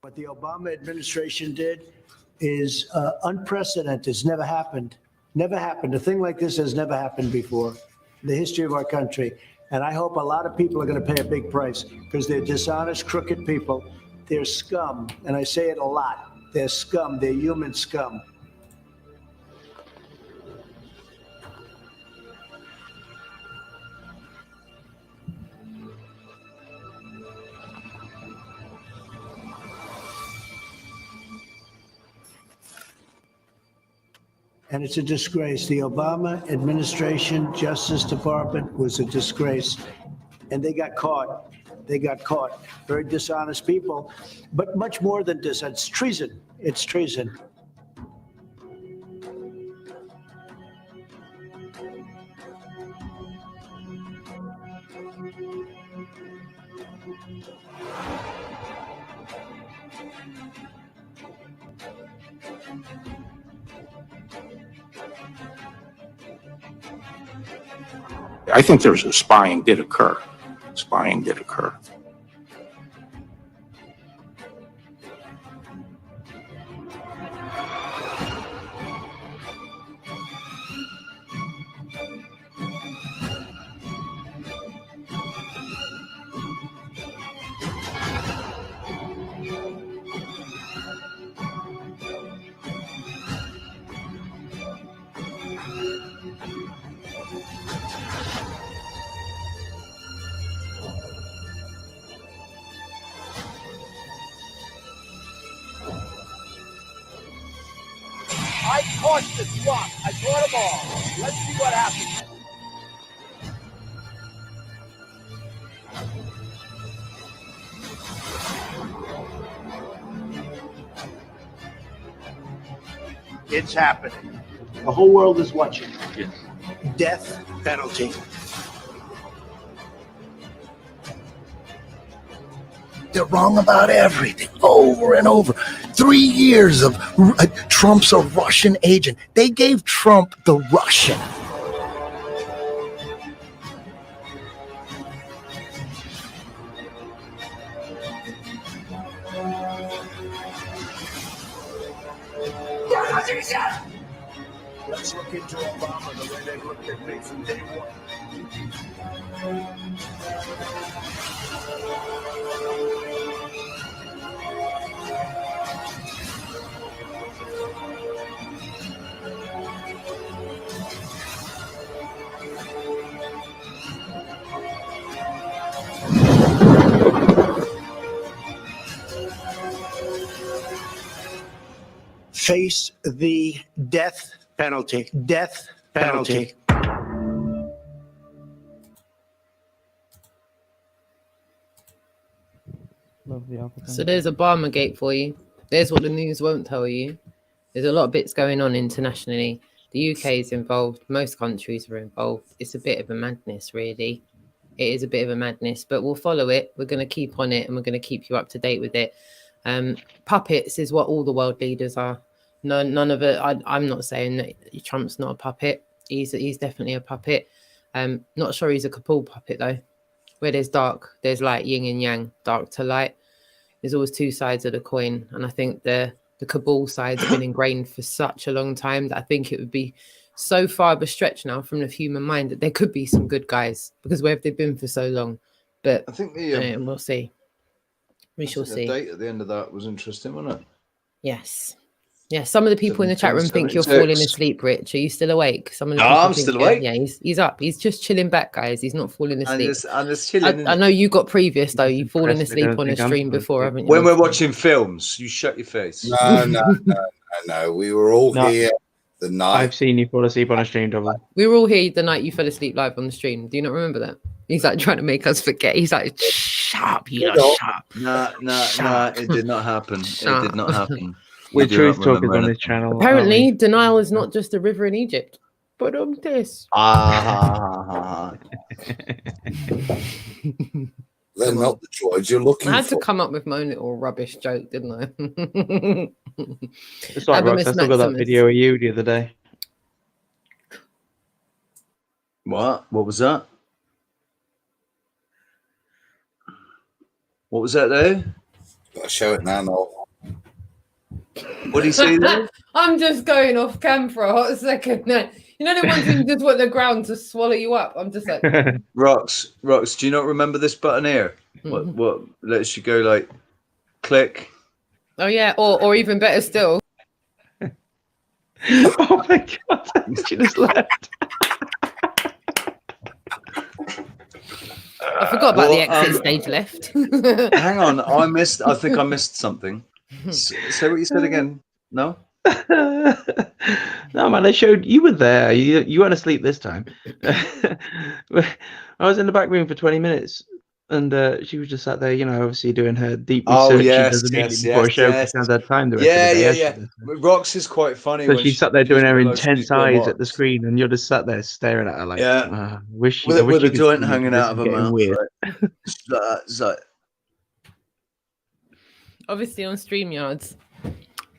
What the Obama administration did is unprecedented. It's never happened. Never happened. A thing like this has never happened before in the history of our country. And I hope a lot of people are going to pay a big price, because they're dishonest, crooked people. They're scum. And I say it a lot. They're scum. They're human scum. and it's a disgrace. The Obama administration, Justice Department was a disgrace, and they got caught. They got caught. Very dishonest people, but much more than this. It's treason. It's treason. I think there's a spying did occur. Spying did occur. I caught the swap. I caught them all. Let's see what happens. It's happening. The whole world is watching. Yes. Death penalty. They're wrong about everything, over and over. 3 years of Trump's a Russian agent. They gave Trump the Russian. Let's look into Obama the way they looked at me from day one. Face the death penalty. Death penalty. So there's Obamagate for you. There's what the news won't tell you. There's a lot of bits going on internationally. The UK is involved. Most countries are involved. It's a bit of a madness, really. It is a bit of a madness, but we'll follow it. We're going to keep on it, and we're going to keep you up to date with it. Puppets is what all the world leaders are. None of it. I'm not saying that Trump's not a puppet. He's definitely a puppet. Not sure he's a Kabul puppet though. Where there's dark, there's light, yin and yang, dark to light. There's always two sides of the coin, and I think the Kabul side's been ingrained for such a long time that I think it would be so far of a stretch now from the human mind that there could be some good guys, because where have they been for so long? But I think we'll see. We shall see. The date at the end of that was interesting, wasn't it? Yes. Yeah, some of the people in the chat room think you're falling asleep, Rich. Are you still awake? Some of the I'm still awake. Yeah, he's up. He's just chilling back, guys. He's not falling asleep. I'm just chilling. I know you got previous, though. You've fallen asleep on a stream before, haven't you? When we're watching films, you shut your face. No. We were all here the night. I've seen you fall asleep on a stream, double. We were all here the night you fell asleep live on the stream. Do you not remember that? He's like trying to make us forget. He's like, shut up, you know, shut up. No, it did not happen. It did not happen. We're truth talkers on this channel. Apparently, denial is not just a river in Egypt. But this. They're not the droids you're looking for. I had to come up with my own little rubbish joke, didn't I? It's like Rox, I still got that video of you the other day. What? What was that? What was that there? Gotta show it now, Noel. What do you say there? I'm just going off cam for a hot second. No. You know the ones who just want the ground to swallow you up? I'm just like... Rox, do you not remember this button here? What lets you go like, click? Oh, yeah, or even better still. Oh, my God. She just left. I forgot about the exit stage left. Hang on, I think I missed something. Say what you said again. No? No, man, I showed you were there. You weren't asleep this time. I was in the back room for 20 minutes, and she was just sat there, obviously doing her deep research she does immediately before a show because she has had time the rest of the day. Yeah. Rox is quite funny. So when she's sat there doing gives her me loads of intense nuclear eyes at marks. the screen, and you're just sat there staring at her like, Yeah. wish With you a could joint see me, hanging this out is of her getting mouth. weird. Right? It's like, Obviously on StreamYards,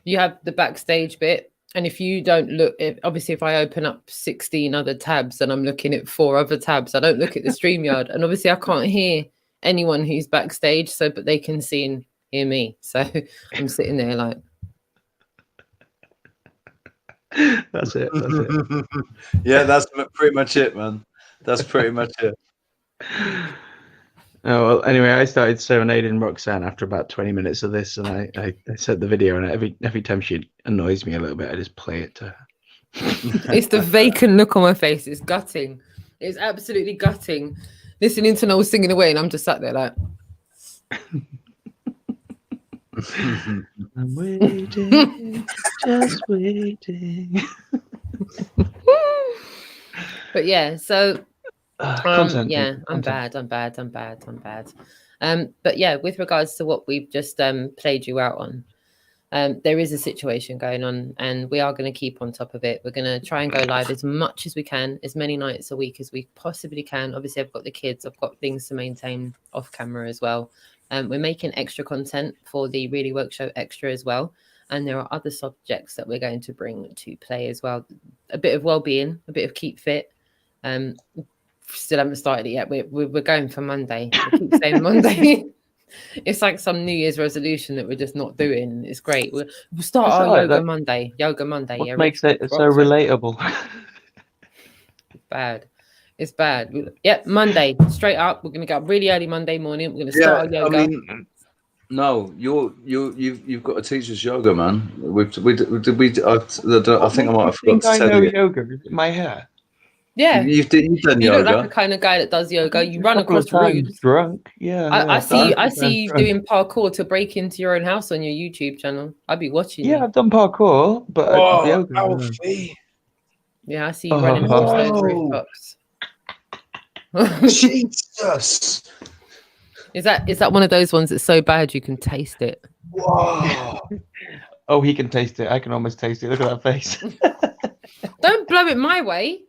you have the backstage bit. And if you don't look, obviously if I open up 16 other tabs and I'm looking at 4 other tabs, I don't look at the StreamYard. And obviously I can't hear anyone who's backstage, but they can see and hear me. So I'm sitting there like. That's it. Yeah, that's pretty much it, man. That's pretty much it. Oh, well, anyway, I started serenading Roxanne after about 20 minutes of this, and I set the video, and every time she annoys me a little bit, I just play it to her. It's the vacant look on my face. It's gutting. It's absolutely gutting. Listening to Noel singing away, and I'm just sat there like. I'm waiting, just waiting. But yeah, so content, yeah, I'm content. bad. But yeah, with regards to what we've just played you out on, there is a situation going on, and we are going to keep on top of it. We're going to try and go live as much as we can, as many nights a week as we possibly can. Obviously, I've got the kids, I've got things to maintain off camera as well. We're making extra content for the Really Woke Show Extra as well. And there are other subjects that we're going to bring to play as well. A bit of well-being, a bit of keep fit. Still haven't started it yet. We're going for Monday. We keep saying Monday. It's like some New Year's resolution that we're just not doing. It's great. We'll start our Yoga Monday. Yoga Monday. What Yeah, makes it so relatable? Bad. It's bad. Yep, Monday. Straight up. We're gonna get up really early Monday morning. We're gonna start our yoga. I mean, no, you've got to teach us yoga, man. I think I might have forgot to tell you. Yoga in my hair. Yeah, you've done you yoga. look like the kind of guy that does yoga. You run across rooms. Drunk, yeah. I see you doing parkour to break into your own house on your YouTube channel. I'd be watching you. Yeah, I've done parkour, but yoga. Alfie. Yeah, I see you running across those rooftops. Jesus. Is that one of those ones that's so bad you can taste it? Whoa. Oh, he can taste it. I can almost taste it. Look at that face. Don't blow it my way.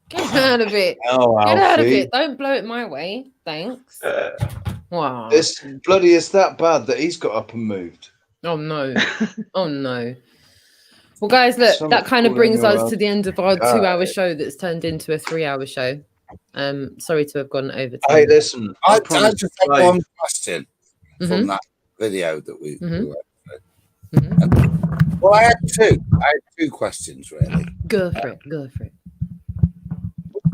Get out of it. Oh, Get out of Alfie. it. Don't blow it my way. Thanks. Wow. It's that bad that he's got up and moved. Oh no. Oh no. Well, guys, look, So that much kind of falling brings us around. to the end of our God. 2-hour show that's turned into a 3-hour show. Sorry to have gone over time. Hey, listen. I just have one question Mhm. from that video that we Mhm. went through. Well, I had two questions really. Go for it.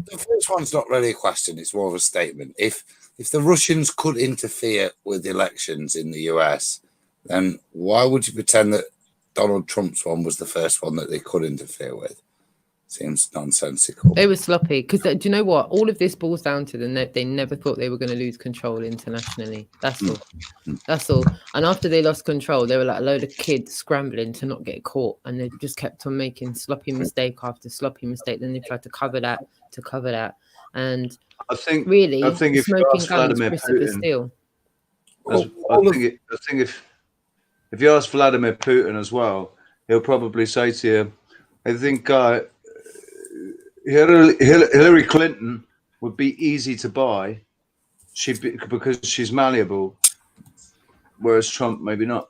The first one's not really a question; it's more of a statement. If the Russians could interfere with elections in the US, then why would you pretend that Donald Trump's one was the first one that they could interfere with? Seems nonsensical. They were sloppy because do you know what? All of this boils down to they never thought they were going to lose control internationally. That's all. That's all. And after they lost control, they were like a load of kids scrambling to not get caught, and they just kept on making sloppy mistake after sloppy mistake. Then they tried to cover that, and I think if you smoking ask guns, Vladimir Christopher Putin, Steele. I think if you ask Vladimir Putin as well, he'll probably say to you, I think Hillary Clinton would be easy to buy because she's malleable, whereas Trump maybe not.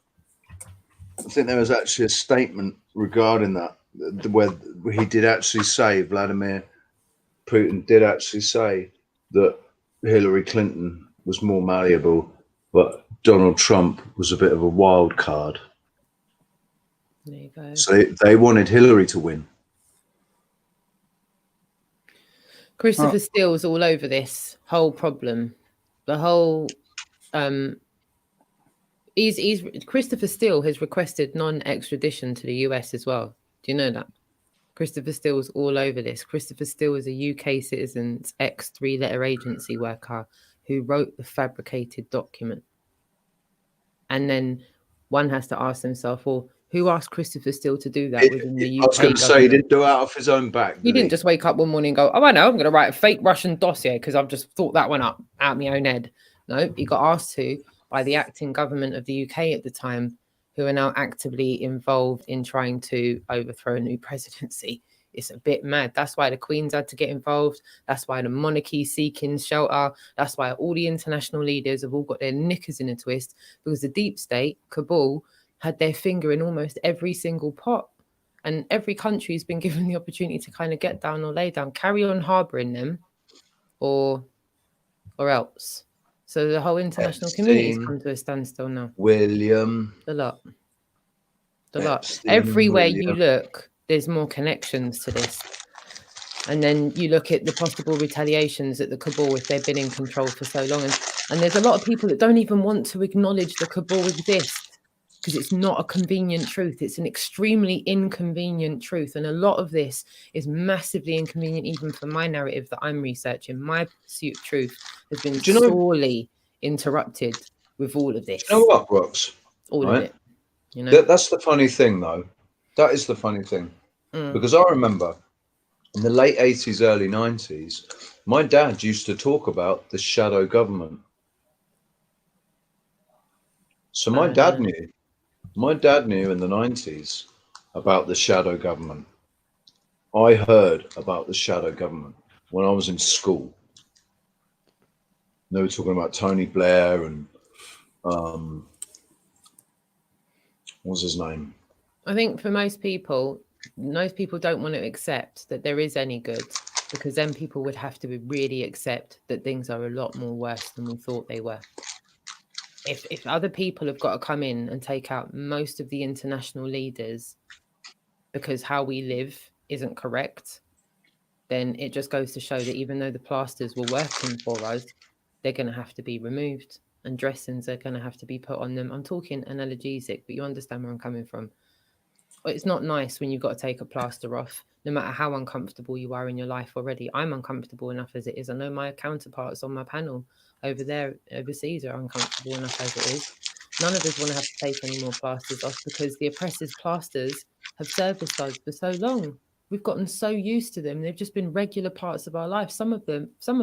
I think there was actually a statement regarding that where he did actually say, Vladimir Putin did actually say that Hillary Clinton was more malleable, but Donald Trump was a bit of a wild card. There you go. So they wanted Hillary to win. Christopher Steele's all over this whole problem. The whole Christopher Steele has requested non-extradition to the US as well. Do you know that? Christopher Steele's all over this. Christopher Steele is a UK citizen's ex-3-letter agency worker who wrote the fabricated document. And then one has to ask themselves, well, Who asked Christopher Steele to do that within the UK? I was going to say, he didn't do it out of his own back. He didn't just wake up one morning and go, oh, I know, I'm going to write a fake Russian dossier because I've just thought that one up out of my own head. No, he got asked to by the acting government of the UK at the time, who are now actively involved in trying to overthrow a new presidency. It's a bit mad. That's why the Queen's had to get involved. That's why the monarchy seeking shelter. That's why all the international leaders have all got their knickers in a twist, because the deep state, Cabal, had their finger in almost every single pot. And every country has been given the opportunity to kind of get down or lay down, carry on harbouring them or else. So the whole international community has come to a standstill now. William. The lot. Everywhere you look, there's more connections to this. And then you look at the possible retaliations at the cabal if they've been in control for so long. And there's a lot of people that don't even want to acknowledge the cabal exists because it's not a convenient truth. It's an extremely inconvenient truth. And a lot of this is massively inconvenient even for my narrative that I'm researching. My pursuit of truth has been sorely interrupted with all of this. You know what, Rox? All of it. You know? That's the funny thing, though. That is the funny thing. Because I remember in the late 80s, early 90s, my dad used to talk about the shadow government. So my dad knew. My dad knew in the 90s about the shadow government. I heard about the shadow government when I was in school. They were talking about Tony Blair and what's his name? I think for most people don't want to accept that there is any good, because then people would have to really accept that things are a lot more worse than we thought they were. If other people have got to come in and take out most of the international leaders because how we live isn't correct, then it just goes to show that even though the plasters were working for us, they're going to have to be removed and dressings are going to have to be put on them. I'm talking analgesic, but you understand where I'm coming from. It's not nice when you've got to take a plaster off, no matter how uncomfortable you are in your life already. I'm uncomfortable enough as it is. I know my counterparts on my panel over there overseas are uncomfortable enough as it is. None of us want to have to take any more plasters off because the oppressors' plasters have serviced us for so long. We've gotten so used to them. They've just been regular parts of our life. Some of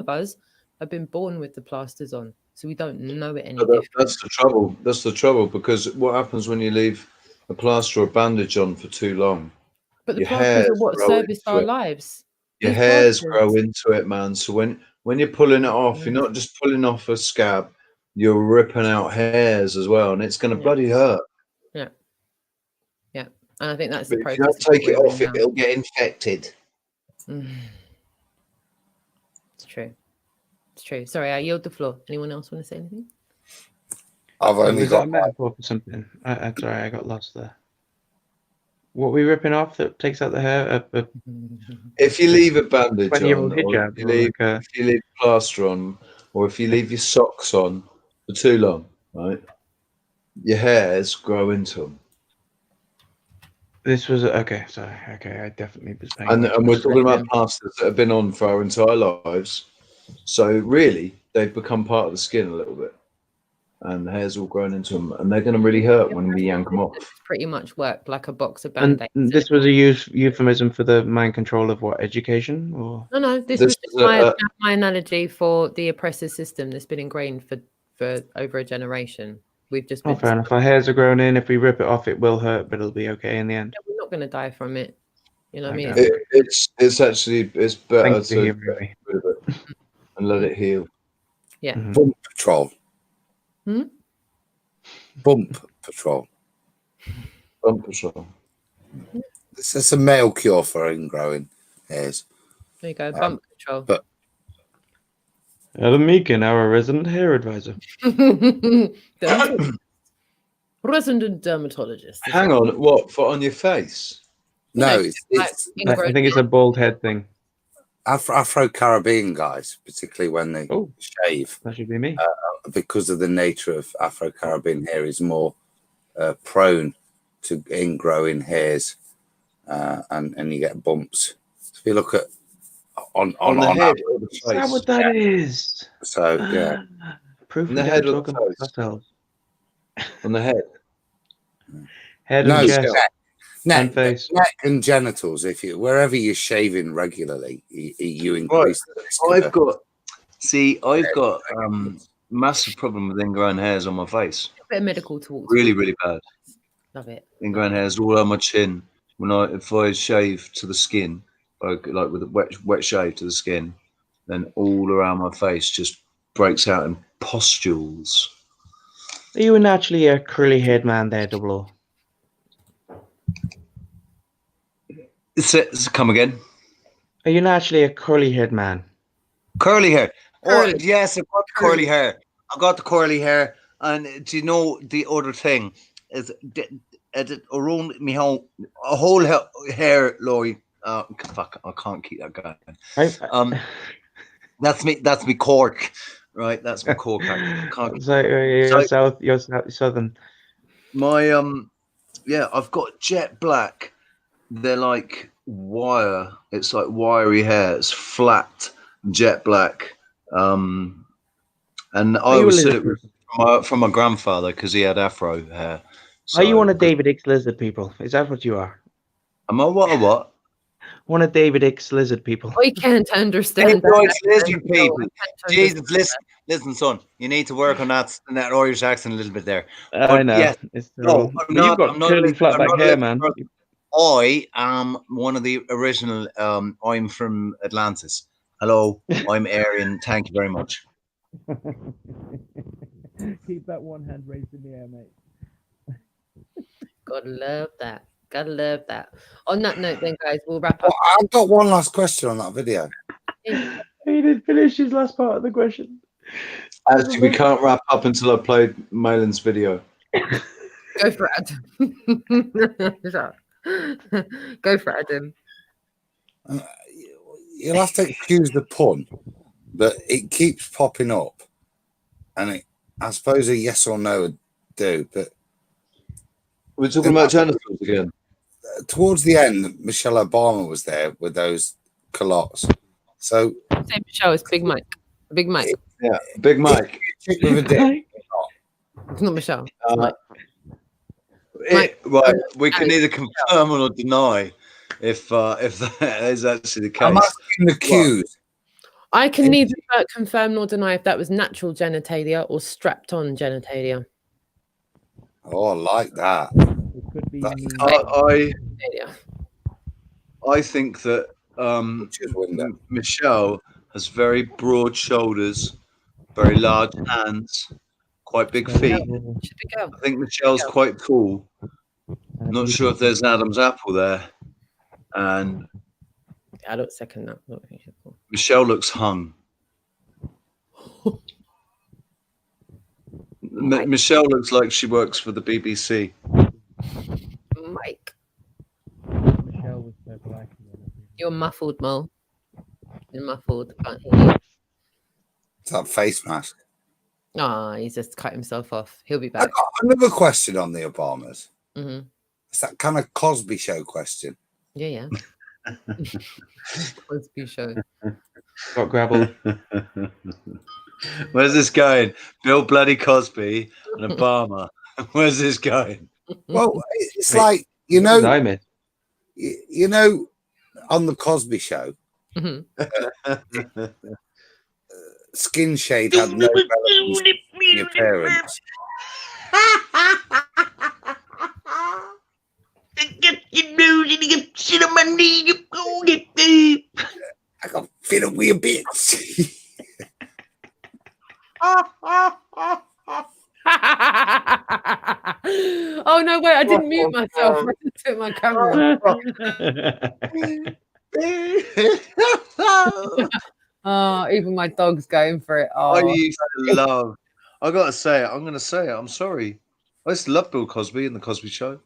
us have been born with the plasters on, so we don't know it any different. That's the trouble. That's the trouble, because what happens when you leave a plaster or a bandage on for too long? But the plasters are what serviced our lives. Your hairs grow into it, man. So when you're pulling it off, you're not just pulling off a scab, you're ripping out hairs as well, and it's going to bloody hurt. Yeah. And I think that's the process. If you don't take it off, it'll get infected. It's true. Sorry, I yield the floor. Anyone else want to say anything? I've only got a metaphor for something. I'm sorry, I got lost there. What are we ripping off that takes out the hair? If you leave a bandage on, hijab, if you leave plaster on, or if you leave your socks on for too long, right, your hairs grow into them. This was okay. Sorry. Okay, I definitely was paying. And we're talking about plasters that have been on for our entire lives. So really, they've become part of the skin a little bit, and the hairs all grown into them, and they're going to really hurt when we yank them off. Pretty much worked like a box of And band-aids. this was a euphemism for the mind control of what, education? Or No, this was just my analogy for the oppressive system that's been ingrained for over a generation. We've just been fair enough. Our hairs are grown in. If we rip it off, it will hurt, but it'll be okay in the end. We're not going to die from it. You know what I mean? It's better to get rid of it and let it heal. Yeah. Bump patrol. Bump patrol. Bump patrol. This is a male cure for ingrowing hairs. There you go. Bump control. But Adam Meakin, our resident hair advisor. Resident dermatologist. Hang on, what, for on your face? No, I think it's a bald head thing. Afro-Caribbean guys, particularly when they shave. That should be me. Because of the nature of Afro-Caribbean hair is more prone to ingrowing hairs, and you get bumps. So if you look at on the head or the face. Is that what that is? So yeah. Proof on the head or the face. On the head. Head No, and chest neck, and face. neck and genitals. If you wherever you're shaving regularly, you increase the risk. I've got massive problem with ingrown hairs on my face. A bit of medical talk. Really, really bad. Love it. Ingrown hairs all on my chin. If I shave to the skin, like with a wet shave to the skin, then all around my face just breaks out in pustules. Are you naturally a curly-haired man there, Double O? Come again? Are you naturally a curly-haired man? Curly hair. Oh, yes, I've got curly hair. I've got the curly hair. And do you know the other thing is around me whole hair, Lloyd. Fuck, I can't keep that going. That's me cork, right? That's my cork. You're southern. My yeah, I've got jet black. They're like wire. It's like wiry hair. It's flat, jet black. And I always said it was from my grandfather because he had afro hair. So, are you one of David Icke's lizard people? Is that what you are? Am I what? One of David Icke's lizard people. I can't understand lizard people. Jesus, listen, son. You need to work on that Irish accent a little bit there. I know. Yes, no, you've got curly flat back hair, man. I am one of the original. I'm from Atlantis. Hello, I'm Aryan. Thank you very much. Keep that one hand raised in the air, mate. Gotta love that. Gotta love that. On that note, then, guys, we'll wrap up. I've got one last question on that video. He didn't finish his last part of the question. Actually, we can't wrap up until I played Malin's video. Go for it, Adam. Go for it, Adam. You'll have to excuse the pun, but it keeps popping up. And I suppose a yes or no would do, but we're talking about genitals again. Towards the end, Michelle Obama was there with those culottes. So say Michelle, it's Big Mike. Big Mike. Yeah, Big Mike. It's not Michelle. Right, we can either confirm or deny if that is actually the case. I'm asking the cues. I can neither confirm nor deny if that was natural genitalia or strapped-on genitalia. Oh, I like that. I think that Michelle has very broad shoulders, very large hands, quite big feet. I think Michelle's quite cool. I'm not sure if there's an Adam's apple there. And I don't second that. Michelle looks hung. Michelle looks like she works for the BBC. Mike. You're muffled, Mo. You're muffled. Can't hear you. It's that face mask. Ah, he's just cut himself off. He'll be back. I got another question on the Obamas. Mm-hmm. It's that kind of Cosby Show question. Yeah. Cosby Show. Got gravel. Where's this going? Bill bloody Cosby and Obama. Where's this going? Well, it's like, you know, on the Cosby Show, skin shade had no relevance to the appearance. I got fed up with your bitch. Oh no, wait, I didn't mute myself. I just took my camera. Oh, even my dog's going for it. Oh. I used to love. I gotta say it. I'm gonna say it. I'm sorry. I used to love Bill Cosby and the Cosby Show.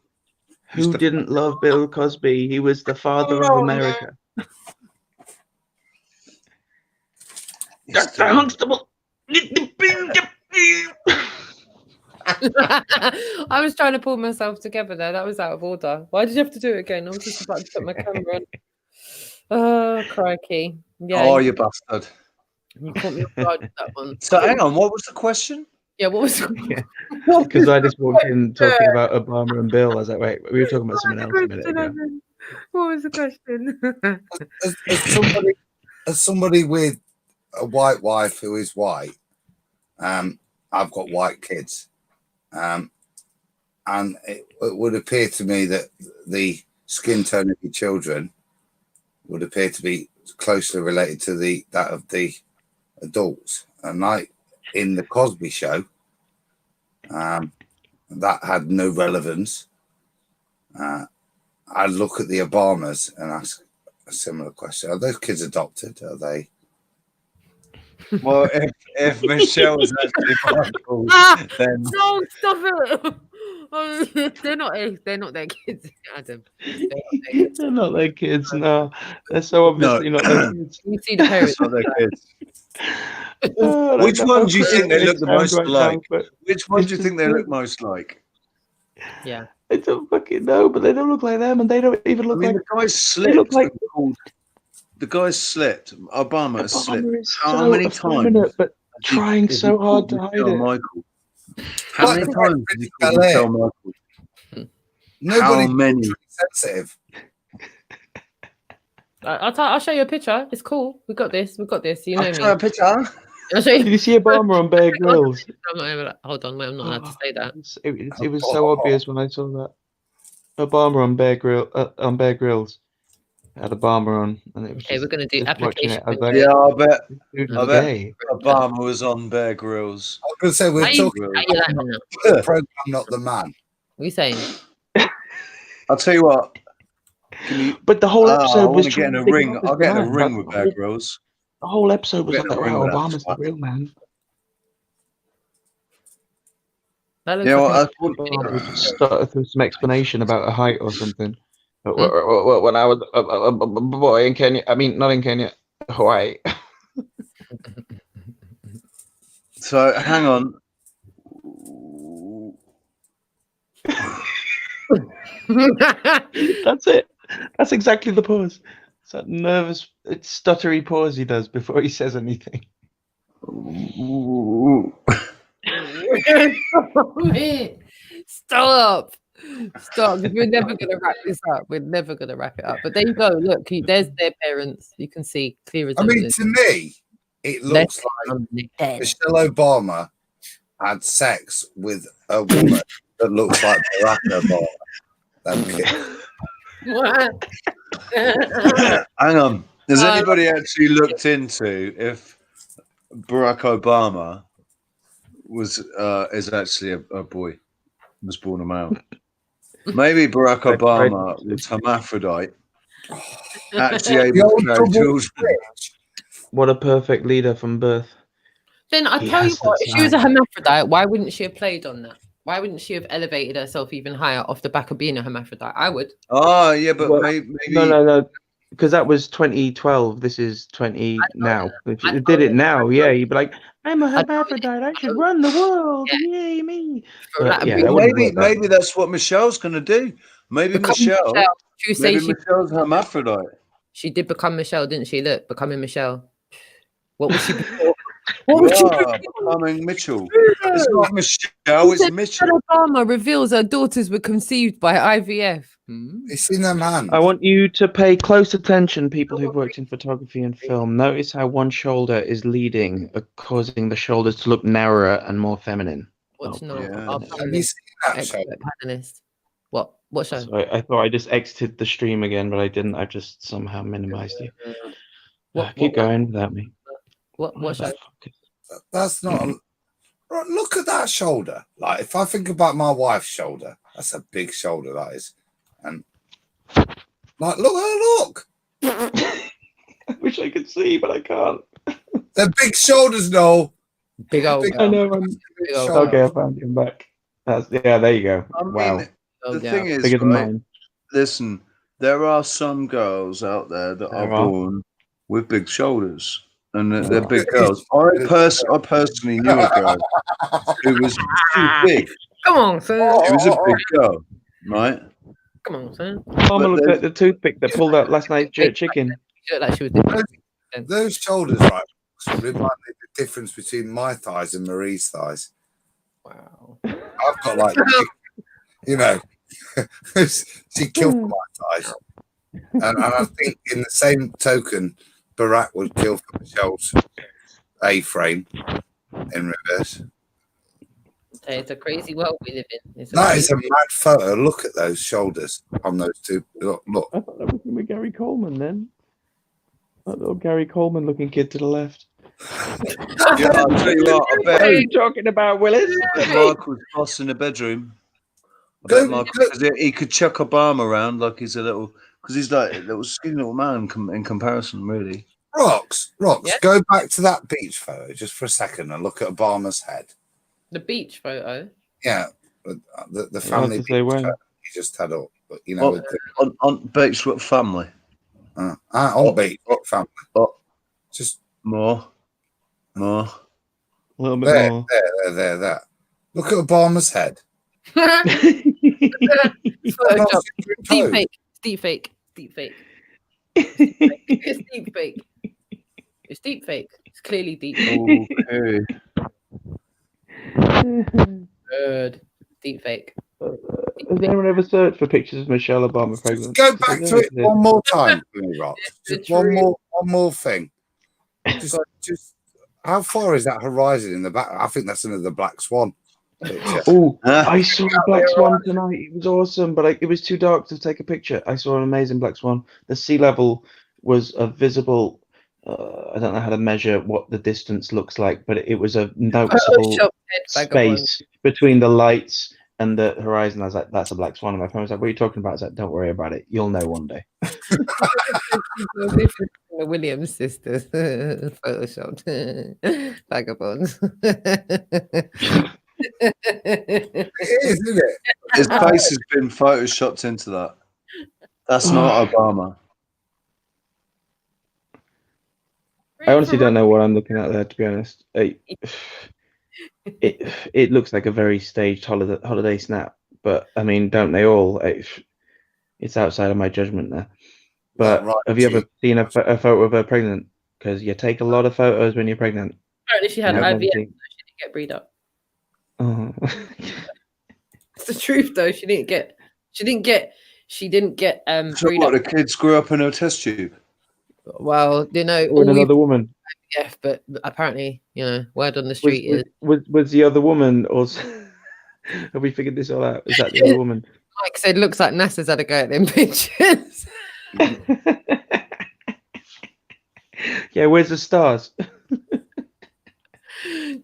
Who didn't love Bill Cosby? He was the father of America. Dr. Huxtable. I was trying to pull myself together there. That was out of order. Why did you have to do it again? I was just about to put my camera on. Oh, crikey. Yeah. Oh, you bastard. You caught me off guard with that one. So hang on, what was the question? Yeah, what was Because I just walked in talking about Obama and Bill. I was like, wait, we were talking about something else a minute ago. What was the question? as somebody with a white wife who is white, I've got white kids, and it would appear to me that the skin tone of your children would appear to be closely related to that of the adults. And like in the Cosby Show, that had no relevance. I look at the Obamas and ask a similar question: are those kids adopted? Are they? Well, if Michelle was actually Michael, then No, stop it. They're not their kids, Adam. They're not their kids. No, they're so obviously not their kids. You see the parents. It's not their kids. Oh, Which one do you think they look the most right like? now, Which one do you it's think they just- look most like? Yeah. I don't fucking know, but they don't look like them, and they don't even look like. The guy They look slipped. like The guy slipped. Obama has slipped. is How so many effeminate, times? but trying so hard to hide it. Michael? How many times did he call LA? Michelle Michael? Nobody How many? sensitive. I'll show you a picture. It's cool. We got this. We got this. You know I'll me. show a picture. I'll show you. Did you see Obama on Bear Grylls? I'm not even, hold on, wait, I'm not allowed to say that. It was so obvious when I saw that. Obama on Bear Grylls had Obama on, and it was Okay, we're gonna do just watching application. it, I was like, Yeah, I bet. dude, I he's bet gay. Obama was on Bear Grylls. I was going to say we're How you talking like about that? the program, not the man. What are you saying? I'll tell you what. But the whole I episode was want to get in a trying to ring. pick up I'll the get in a man. ring with Bear Grylls. The whole episode was Get in like, a ring wow, with that Obama's the twat. real man. That looks Yeah, like well, Obama would just start through some explanation about a height or something. When I was a boy in Kenya, I mean, not in Kenya, Hawaii. So hang on. That's it. That's exactly the pause. It's that nervous, it's stuttery pause he does before he says anything. Stop. Stop. We're never going to wrap this up. We're never going to wrap it up. But there you go. Look, there's their parents. You can see clear I mean, resemblance. to me, it looks like Michelle Obama had sex with a woman that looks like Barack Obama. What? Hang on. Has anybody actually looked into if Barack Obama is actually a boy, was born a male? Maybe Barack Obama was hermaphrodite, actually able to carry children. What a perfect leader from birth. Then I tell you what, if she was a hermaphrodite, why wouldn't she have played on that? Why wouldn't she have elevated herself even higher off the back of being a hermaphrodite? I would. Oh, yeah, but Well, maybe... No. Because that was 2012. This is 20 now. If you did it now, yeah, you'd be like, I'm a hermaphrodite. I should run the world. Yay, me. But, yeah, that wouldn't work maybe that's what Michelle's going to do. Maybe Michelle's hermaphrodite. She did become Michelle, didn't she? Look, becoming Michelle. What was she before? What was she becoming Mitchell? It's not Michelle, it's Mitchell. Obama reveals her daughters were conceived by IVF. It's in their man. I want you to pay close attention, people who've worked in photography and film. Notice how one shoulder is leading, causing the shoulders to look narrower and more feminine. What's not? Have you seen that show? Panelist. What show? Sorry, I thought I just exited the stream again, but I didn't. I've just somehow minimized you. Keep going without me. What show? That's not. Look at that shoulder. Like, if I think about my wife's shoulder, that's a big shoulder, that is. And like, look. I wish I could see, but I can't. They're big shoulders, Noel. Big old. I know. Okay, I found him back. There you go. Wow. The thing is, bigger than mine. Listen, there are some girls out there that are born with big shoulders. And they're big girls. I personally knew a girl who was too big. Come on, son. She was a big girl, right? Come on, son. Mama looked at the toothpick that pulled out last night's jerk chicken. She looked like she was those shoulders, right, remind me of the difference between my thighs and Marie's thighs. Wow. I've got like, you know, she killed for my size. And I think in the same token, Barack would kill for Michelle's A-frame in reverse. It's a crazy world we live in. That is a mad photo. Look at those shoulders on those two. Look. I thought that was with Gary Coleman then. That little Gary Coleman looking kid to the left. Yeah, I'll tell you what, I bet. What are you talking about, Willis? I bet Michael's boss in the bedroom. I bet Michael, because he could chuck Obama around like he's a little, because he's like a little skinny little man in comparison, really. Rox, go back to that beach photo just for a second and look at Obama's head. The beach photo? Yeah, the family beach photo he just had up. But, you know, on beach with family. On beach with family. Just more. A little bit there, more. There. Look at Obama's head. Deep fake. It's deep fake. It's deep fake. It's clearly deep fake. Okay. Good. Deep fake. Has anyone ever searched for pictures of Michelle Obama pregnant? Go back to it one more time, Rox. Just one more thing. Just how far is that horizon in the back? I think that's another Black Swan picture. Oh, I saw a Black Swan tonight. It was awesome, but it was too dark to take a picture. I saw an amazing Black Swan. The sea level was a visible. I don't know how to measure what the distance looks like, but it was a noticeable space between the lights and the horizon. I was like, "That's a Black Swan." And my phone was like, "What are you talking about?" I was like, "Don't worry about it. You'll know one day." The Williams sisters photoshopped vagabonds. It is, isn't it? His face has been photoshopped into that. That's not Obama. I honestly don't know what I'm looking at there, to be honest. It looks like a very staged holiday snap, but I mean, don't they all? It's outside of my judgment there. But have you ever seen a photo of her pregnant? Because you take a lot of photos when you're pregnant. Apparently, she had IVF. So she didn't get breed up. Oh. It's the truth, though. She didn't get. So breed what, up. the kids grew up in a test tube? Well, you know, with another woman. Yeah, but apparently, you know, word on the street was the other woman, or have we figured this all out? Is that the other woman? Mike said, "Looks like NASA's had a go at them pictures." Yeah, where's the stars?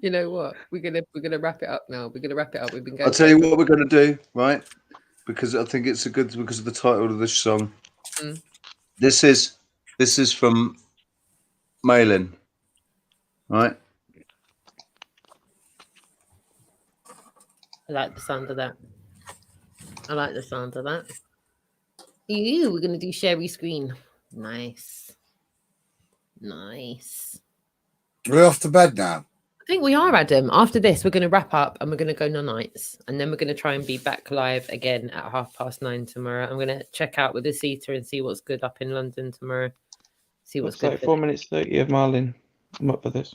You know what? We're gonna wrap it up now. We're gonna wrap it up. We've been going. I'll tell you what we're gonna do, right? Because I think it's because of the title of this song. Mm. This is from MEAKIN, right? I like the sound of that. Ew, we're gonna do share screen. Nice. We're off to bed now. I think we are, Adam. After this, we're going to wrap up and we're going to go nights, and then we're going to try and be back live again at 9:30 tomorrow. I'm going to check out with the seater and see what's good up in London tomorrow. See what's good. Like 4 minutes 30 of Marlin. I'm up for this.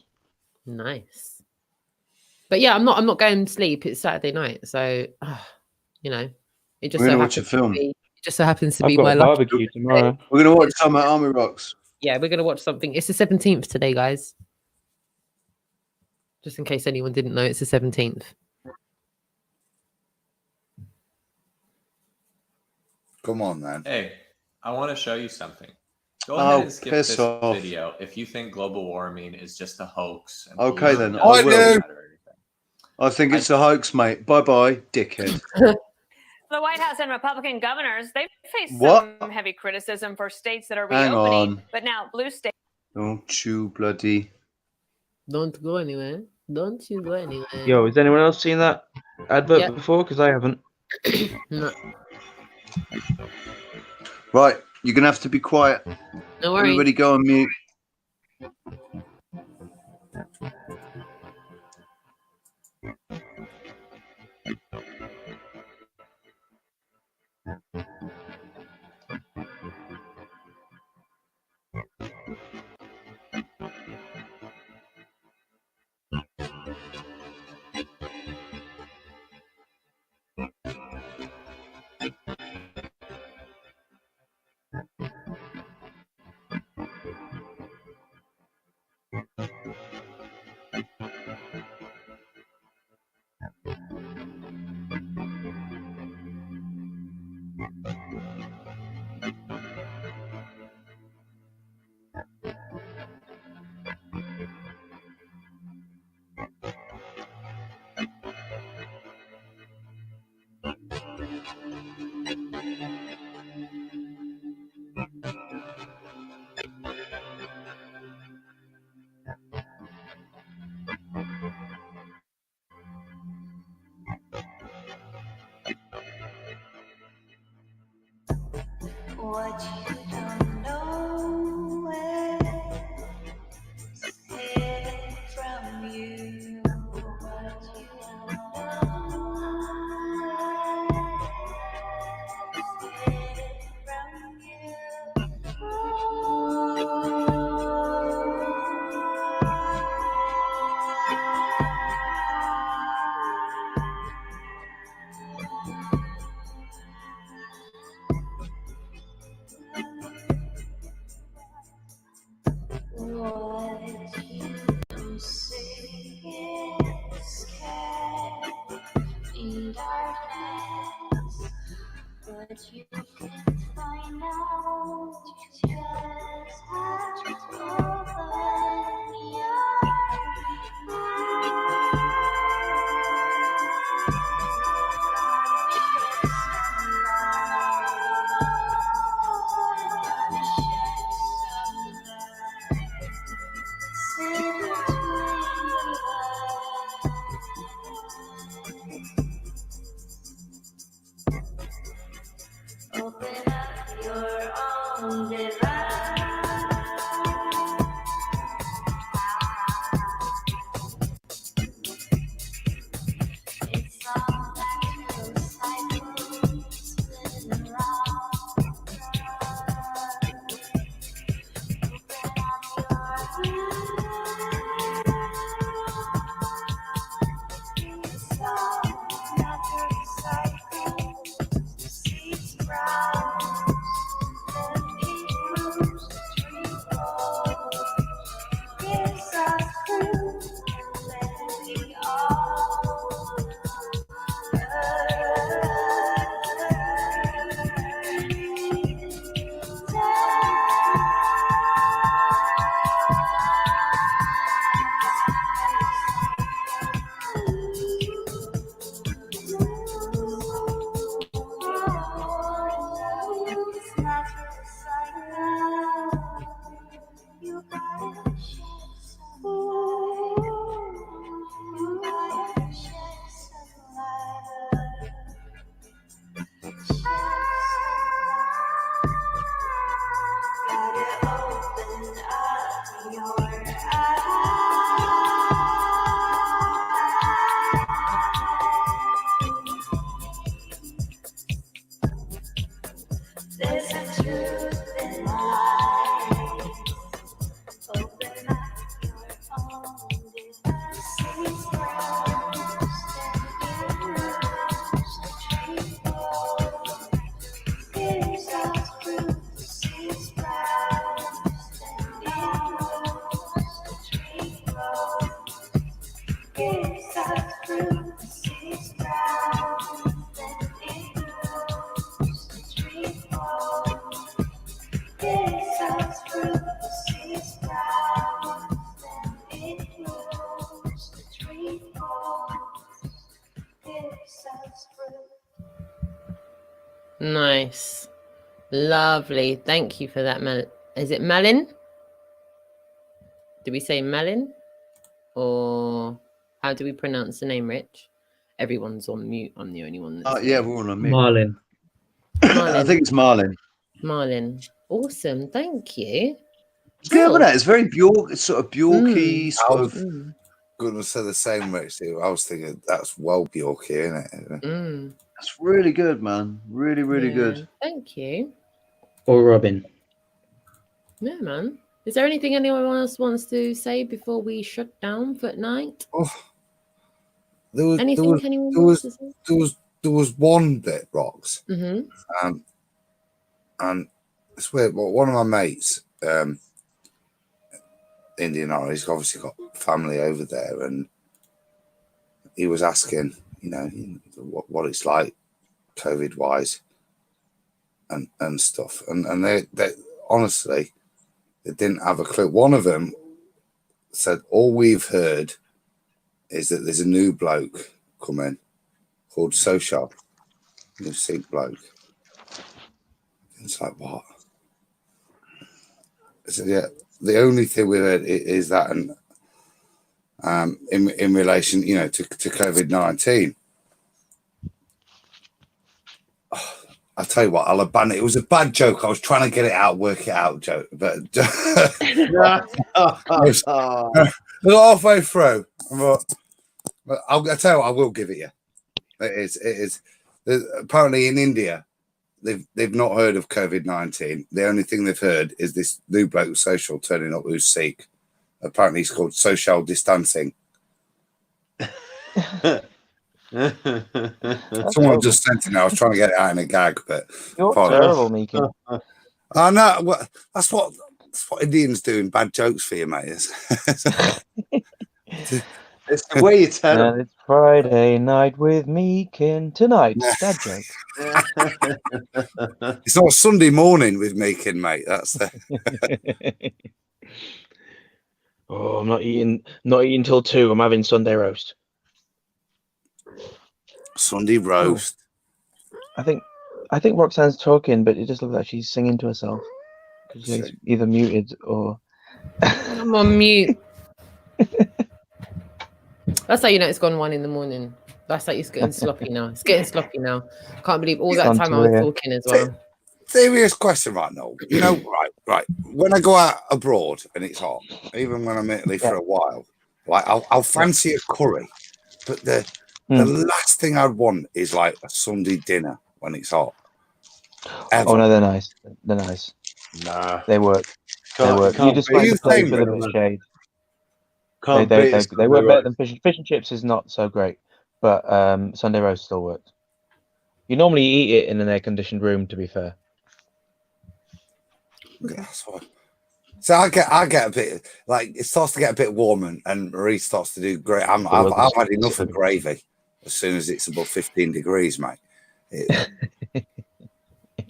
Nice. But yeah, I'm not going to sleep. It's Saturday night, so you know, it just we're so gonna watch a happens film. it just so happens to I've be got my a lucky barbecue tomorrow. We're gonna watch some at Army Rocks. Yeah, we're going to watch something. It's the 17th today, guys. Just in case anyone didn't know, it's the 17th. Come on, man. Hey, I want to show you something. Go ahead and skip this video if you think global warming is just a hoax. And Okay, then. know I it will. doesn't matter. I think it's a hoax, mate. Bye-bye, dickhead. The White House and Republican governors, they've faced What? some heavy criticism for states that are Hang reopening, on. but now blue states. Don't you bloody... Don't go anywhere. Don't you go anywhere. Yo, has anyone else seen that advert before? Because I haven't. No. Right, you're going to have to be quiet. No worries. Everybody go on mute. What you don't know is hidden from you. What you don't know is hidden from what you don't see is kept in darkness, but you can find out just how to open your open up your own divine. It's all natural cycles spinning around. It's all natural cycles. Seeds sprout, then it grows, the tree grows. Gives us fruit, then we all it's natural cycle. You gotta shed some light. You gotta shed some light. Gotta open up your eyes. There's a truth in life. Open up your own divine. Seeds grow, then it grows, the tree grows. Gives us fruit, the seeds sprout, then it grows, the tree grows. Gives us fruit, the seeds sprout, then it grows, the tree grows. Gives us fruit, the seeds sprout, then it grows, the tree grows. Gives us fruit. Nice. Lovely. Thank you for that, Mel. Is it Melin? Do we say Melin? Or how do we pronounce the name, Rich? Everyone's on mute. I'm the only one that's Yeah, we're all on mute. Marlin. I think it's Marlin. Marlin. Awesome. Thank you. It's good, isn't it? It's very Bjork, it's sort of Bjorky, sort of. Gonna say the same, Rich. I was thinking that's well Bjorky, isn't it? That's really good, man. Really, really good. Thank you. Or Robin. Yeah, man. Is there anything anyone else wants to say before we shut down for tonight? There was one bit, Rox. Mm-hmm. And I swear, well, one of my mates, Indian, he's obviously got family over there, and he was asking, what it's like, COVID-wise, and stuff, and they honestly, they didn't have a clue. One of them said, all we've heard is that there's a new bloke coming called Social, new Sikh bloke. It's like, what? I said, yeah, the only thing we heard is that, and in relation, you know, to COVID-19. Oh, I'll tell you what, I'll abandon it. It was a bad joke. I was trying to get it out, work it out, joke, but halfway through. I'll tell you what, I will give it you. It is. Apparently in India, they've not heard of COVID-19. The only thing they've heard is this new bloke Social turning up who's Sikh. Apparently he's called social distancing. Someone just sent it now. I was trying to get it out in a gag, but you're terrible, Meakin. I know. That's what Indians do in bad jokes for you, mate. It's the way you tell them. And it's Friday night with Meakin tonight. Dad joke. It's not Sunday morning with Meakin, mate. That's the. Oh, I'm not eating till 2. I'm having Sunday roast. Sunday roast. I think Roxanne's talking, but it just looks like she's singing to herself. She's either muted or. I'm on mute. That's how you know it's gone 1 in. That's like it's getting sloppy now. It's getting sloppy now. Can't believe all that time I was talking as well. Serious question right now. You know, right. When I go out abroad and it's hot, even when I'm in Italy for a while, like I'll fancy a curry, but the last thing I'd want is like a Sunday dinner when it's hot. Ever. Oh no, they're nice. They're nice. Nah, they work. They work. You just find a place with a bit of shade. They work better than fish and chips is not so great, but Sunday roast still works. You normally eat it in an air-conditioned room, to be fair. That's what. So I get a bit like it starts to get a bit warm and Marie starts to do great. I've had enough of gravy as soon as it's above 15 degrees, mate.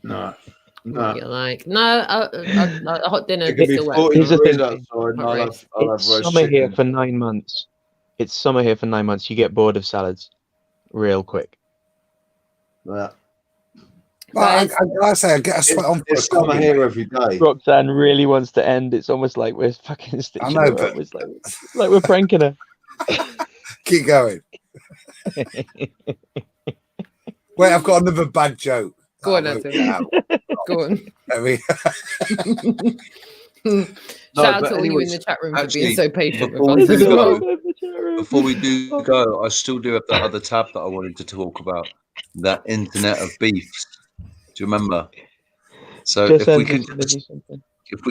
No. You're like, no, a hot dinner. Here's the thing. It's summer here for 9 months. It's summer here for 9 months. You get bored of salads real quick. Yeah. I say I get a sweat on. It's summer here every day. Roxanne really wants to end. It's almost like we're fucking stitching I know, her up. but It's like we're pranking her. Keep going. Wait, I've got another bad joke. Go on, Adam. Go on. Shout out to all you in the chat room for being so patient with us as well. Before we do go, I still do have that other tab that I wanted to talk about. That Internet of Beefs. Do you remember? So if we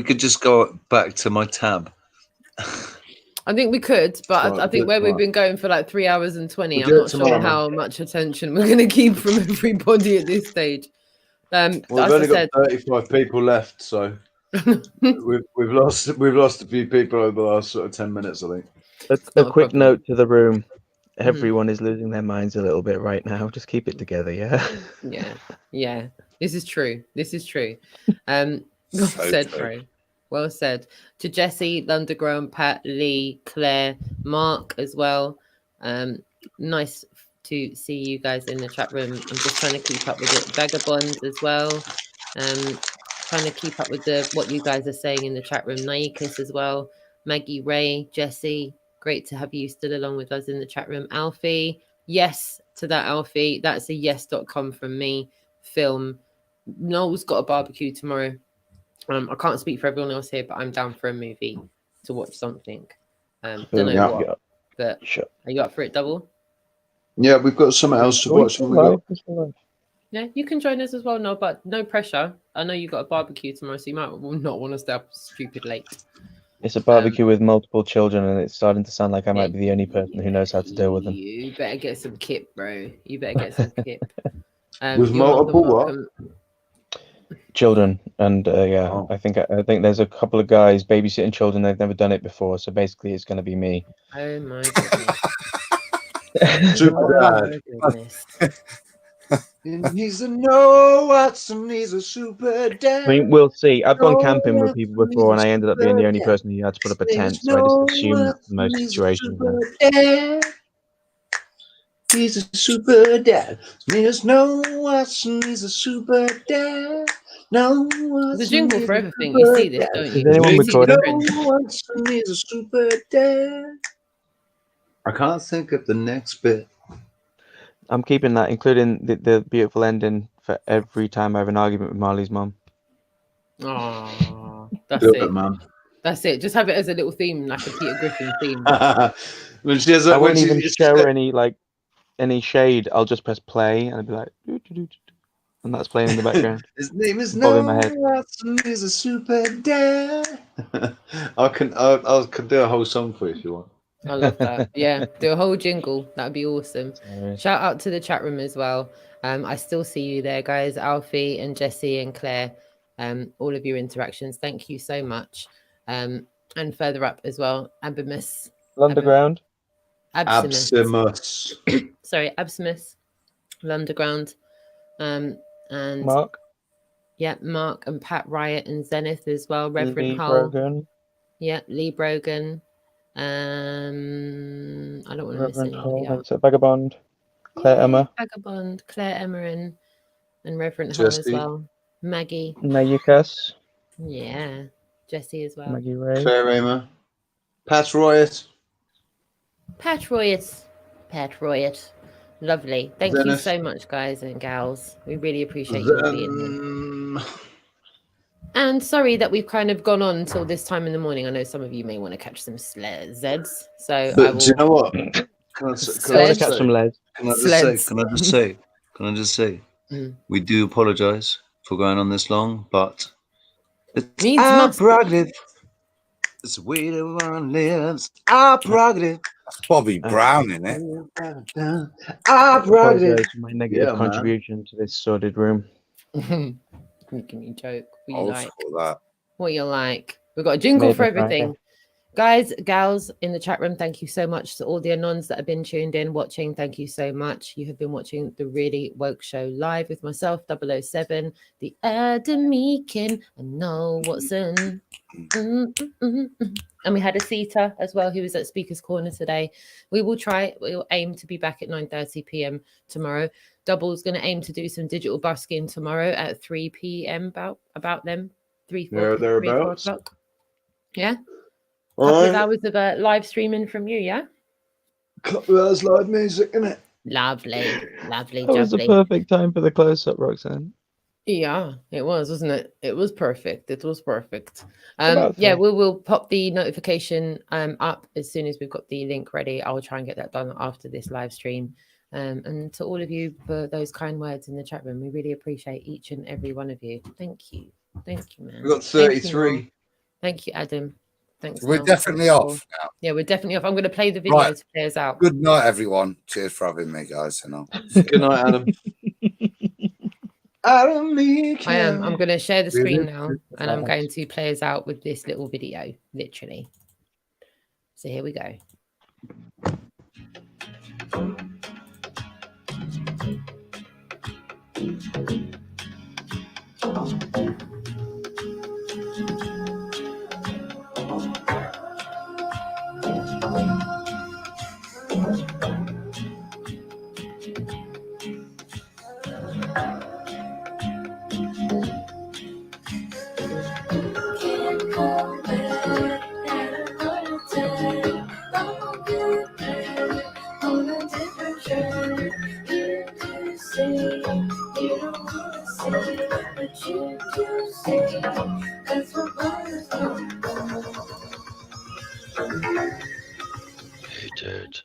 could just go back to my tab. I think we could, but I think where we've been going for like 3 hours and 20, I'm not sure how much attention we're going to keep from everybody at this stage. Well, we've only got 35 people left, so we've lost a few people over the last sort of 10 minutes, I think. A quick note to the room. Everyone is losing their minds a little bit right now. Just keep it together, yeah? Yeah. This is true. Well said, bro. Well said. To Jesse, Lundergrown, Pat, Lee, Claire, Mark as well. Nice to see you guys in the chat room. I'm just trying to keep up with it. Vagabond as well. Trying to keep up with what you guys are saying in the chat room. Naikis as well. Maggie, Ray, Jesse. Great to have you still along with us in the chat room. Alfie, yes to that, Alfie. That's a yes.com from me. Film. Noel's got a barbecue tomorrow. I can't speak for everyone else here, but I'm down for a movie to watch something. Don't know what, but are you up for it, Double? Yeah, we've got something else to watch. Yeah, you can join us as well, no, but no pressure. I know you got a barbecue tomorrow, so you might not want to stay up stupid late. It's a barbecue with multiple children, and it's starting to sound like I might be the only person who knows how to deal with them. You better get some kip, bro. You better get some kip. With multiple what? Children, and I think there's a couple of guys babysitting children. They've never done it before, so basically it's going to be me. Oh my goodness. Super Oh my goodness. He's a no Watson, he's a super dad. I mean, we'll see. I've gone No camping with people Watson, before, and he's a I ended up being the super only dad. person who had to put up a tent, There's so I no just assumed Watson, most he's a situations super then. dad. He's a super dad. There's no Watson, he's a super dad. No Watson, The jingle he's for a everything. You super see this, dad. don't you? Is anyone You see the recording? trend. No Watson, he's a super dad. I can't think of the next bit. I'm keeping that, including the beautiful ending for every time I have an argument with Marley's mum. Oh, that's Do it. it, man. That's it. Just have it as a little theme, like a Peter Griffin theme. When she has I when wouldn't she even just show said, any shade. I'll just press play and I'll be like, doo, doo, doo, doo, and that's playing in the background. his name is Bob in No my head. Watson, he's a super dad. I can do a whole song for you if you want. I love that. Yeah, do a whole jingle. That'd be awesome. Shout out to the chat room as well. I still see you there, guys. Alfie and Jesse and Claire. All of your interactions. Thank you so much. And further up as well, Abimus. Underground. Absimus. Sorry, Absimus. Underground. And Mark. Yeah, Mark and Pat Riot and Zenith as well. Reverend Lee Hull. Brogan. Yeah, Lee Brogan. I don't want to miss Reverend anybody Hall. out. It's a Vagabond. Claire Emma. Vagabond, Claire Emma and Reverend Hull as Jesse. well. Maggie. Nayukas. Yeah, Jesse as well. Maggie Ray. Claire Emma. Pat Riot. Pat Royet. Pat Royet. Lovely. Thank you Zenith. so much, guys and gals. We really appreciate you all being here. And sorry that we've kind of gone on until this time in the morning. I know some of you may want to catch some Zeds. So But I will. do you know what? Can I just say? We do apologise for going on this long, but it's our prerogative. It's the way that one lives. Our prerogative. That's Bobby Brown, in it? Our prerogative. Apologise for my negative contribution to this sordid room. Making me joke. What you Old like? school, that. What you like? We've got a jingle Made for me cry. everything. Guys, gals in the chat room, thank you so much to all the anons that have been tuned in, watching. Thank you so much. You have been watching the Really Woke Show live with myself, 007, the MEAKIN, and Noel Watson. And we had a Sita as well, who was at Speaker's Corner today. We will aim to be back at 9:30 p.m. tomorrow. Double's going to aim to do some digital busking tomorrow at 3 p.m. about them. 4 o'clock. Yeah. Couple of hours of live streaming from you, yeah? Couple of hours live music, innit? Lovely. That was the perfect time for the close-up, Roxanne. Yeah, it was, wasn't it? It was perfect. It was perfect. About Yeah, three. we'll pop the notification up as soon as we've got the link ready. I'll try and get that done after this live stream. And to all of you for those kind words in the chat room, we really appreciate each and every one of you. Thank you. Thank you, man. We've got Thank you, 33. Noel. Thank you, Adam. Thanks. We're Noel. definitely Thanks, off Paul. now. Yeah, we're definitely off. I'm going to play the video Right. to play us out. Good night, everyone. Cheers for having me, guys. And Good night, Adam. Adam MEAKIN. I am. I'm going to share the screen now, and I'm going to play us out with this little video, literally. So here we go. Hated.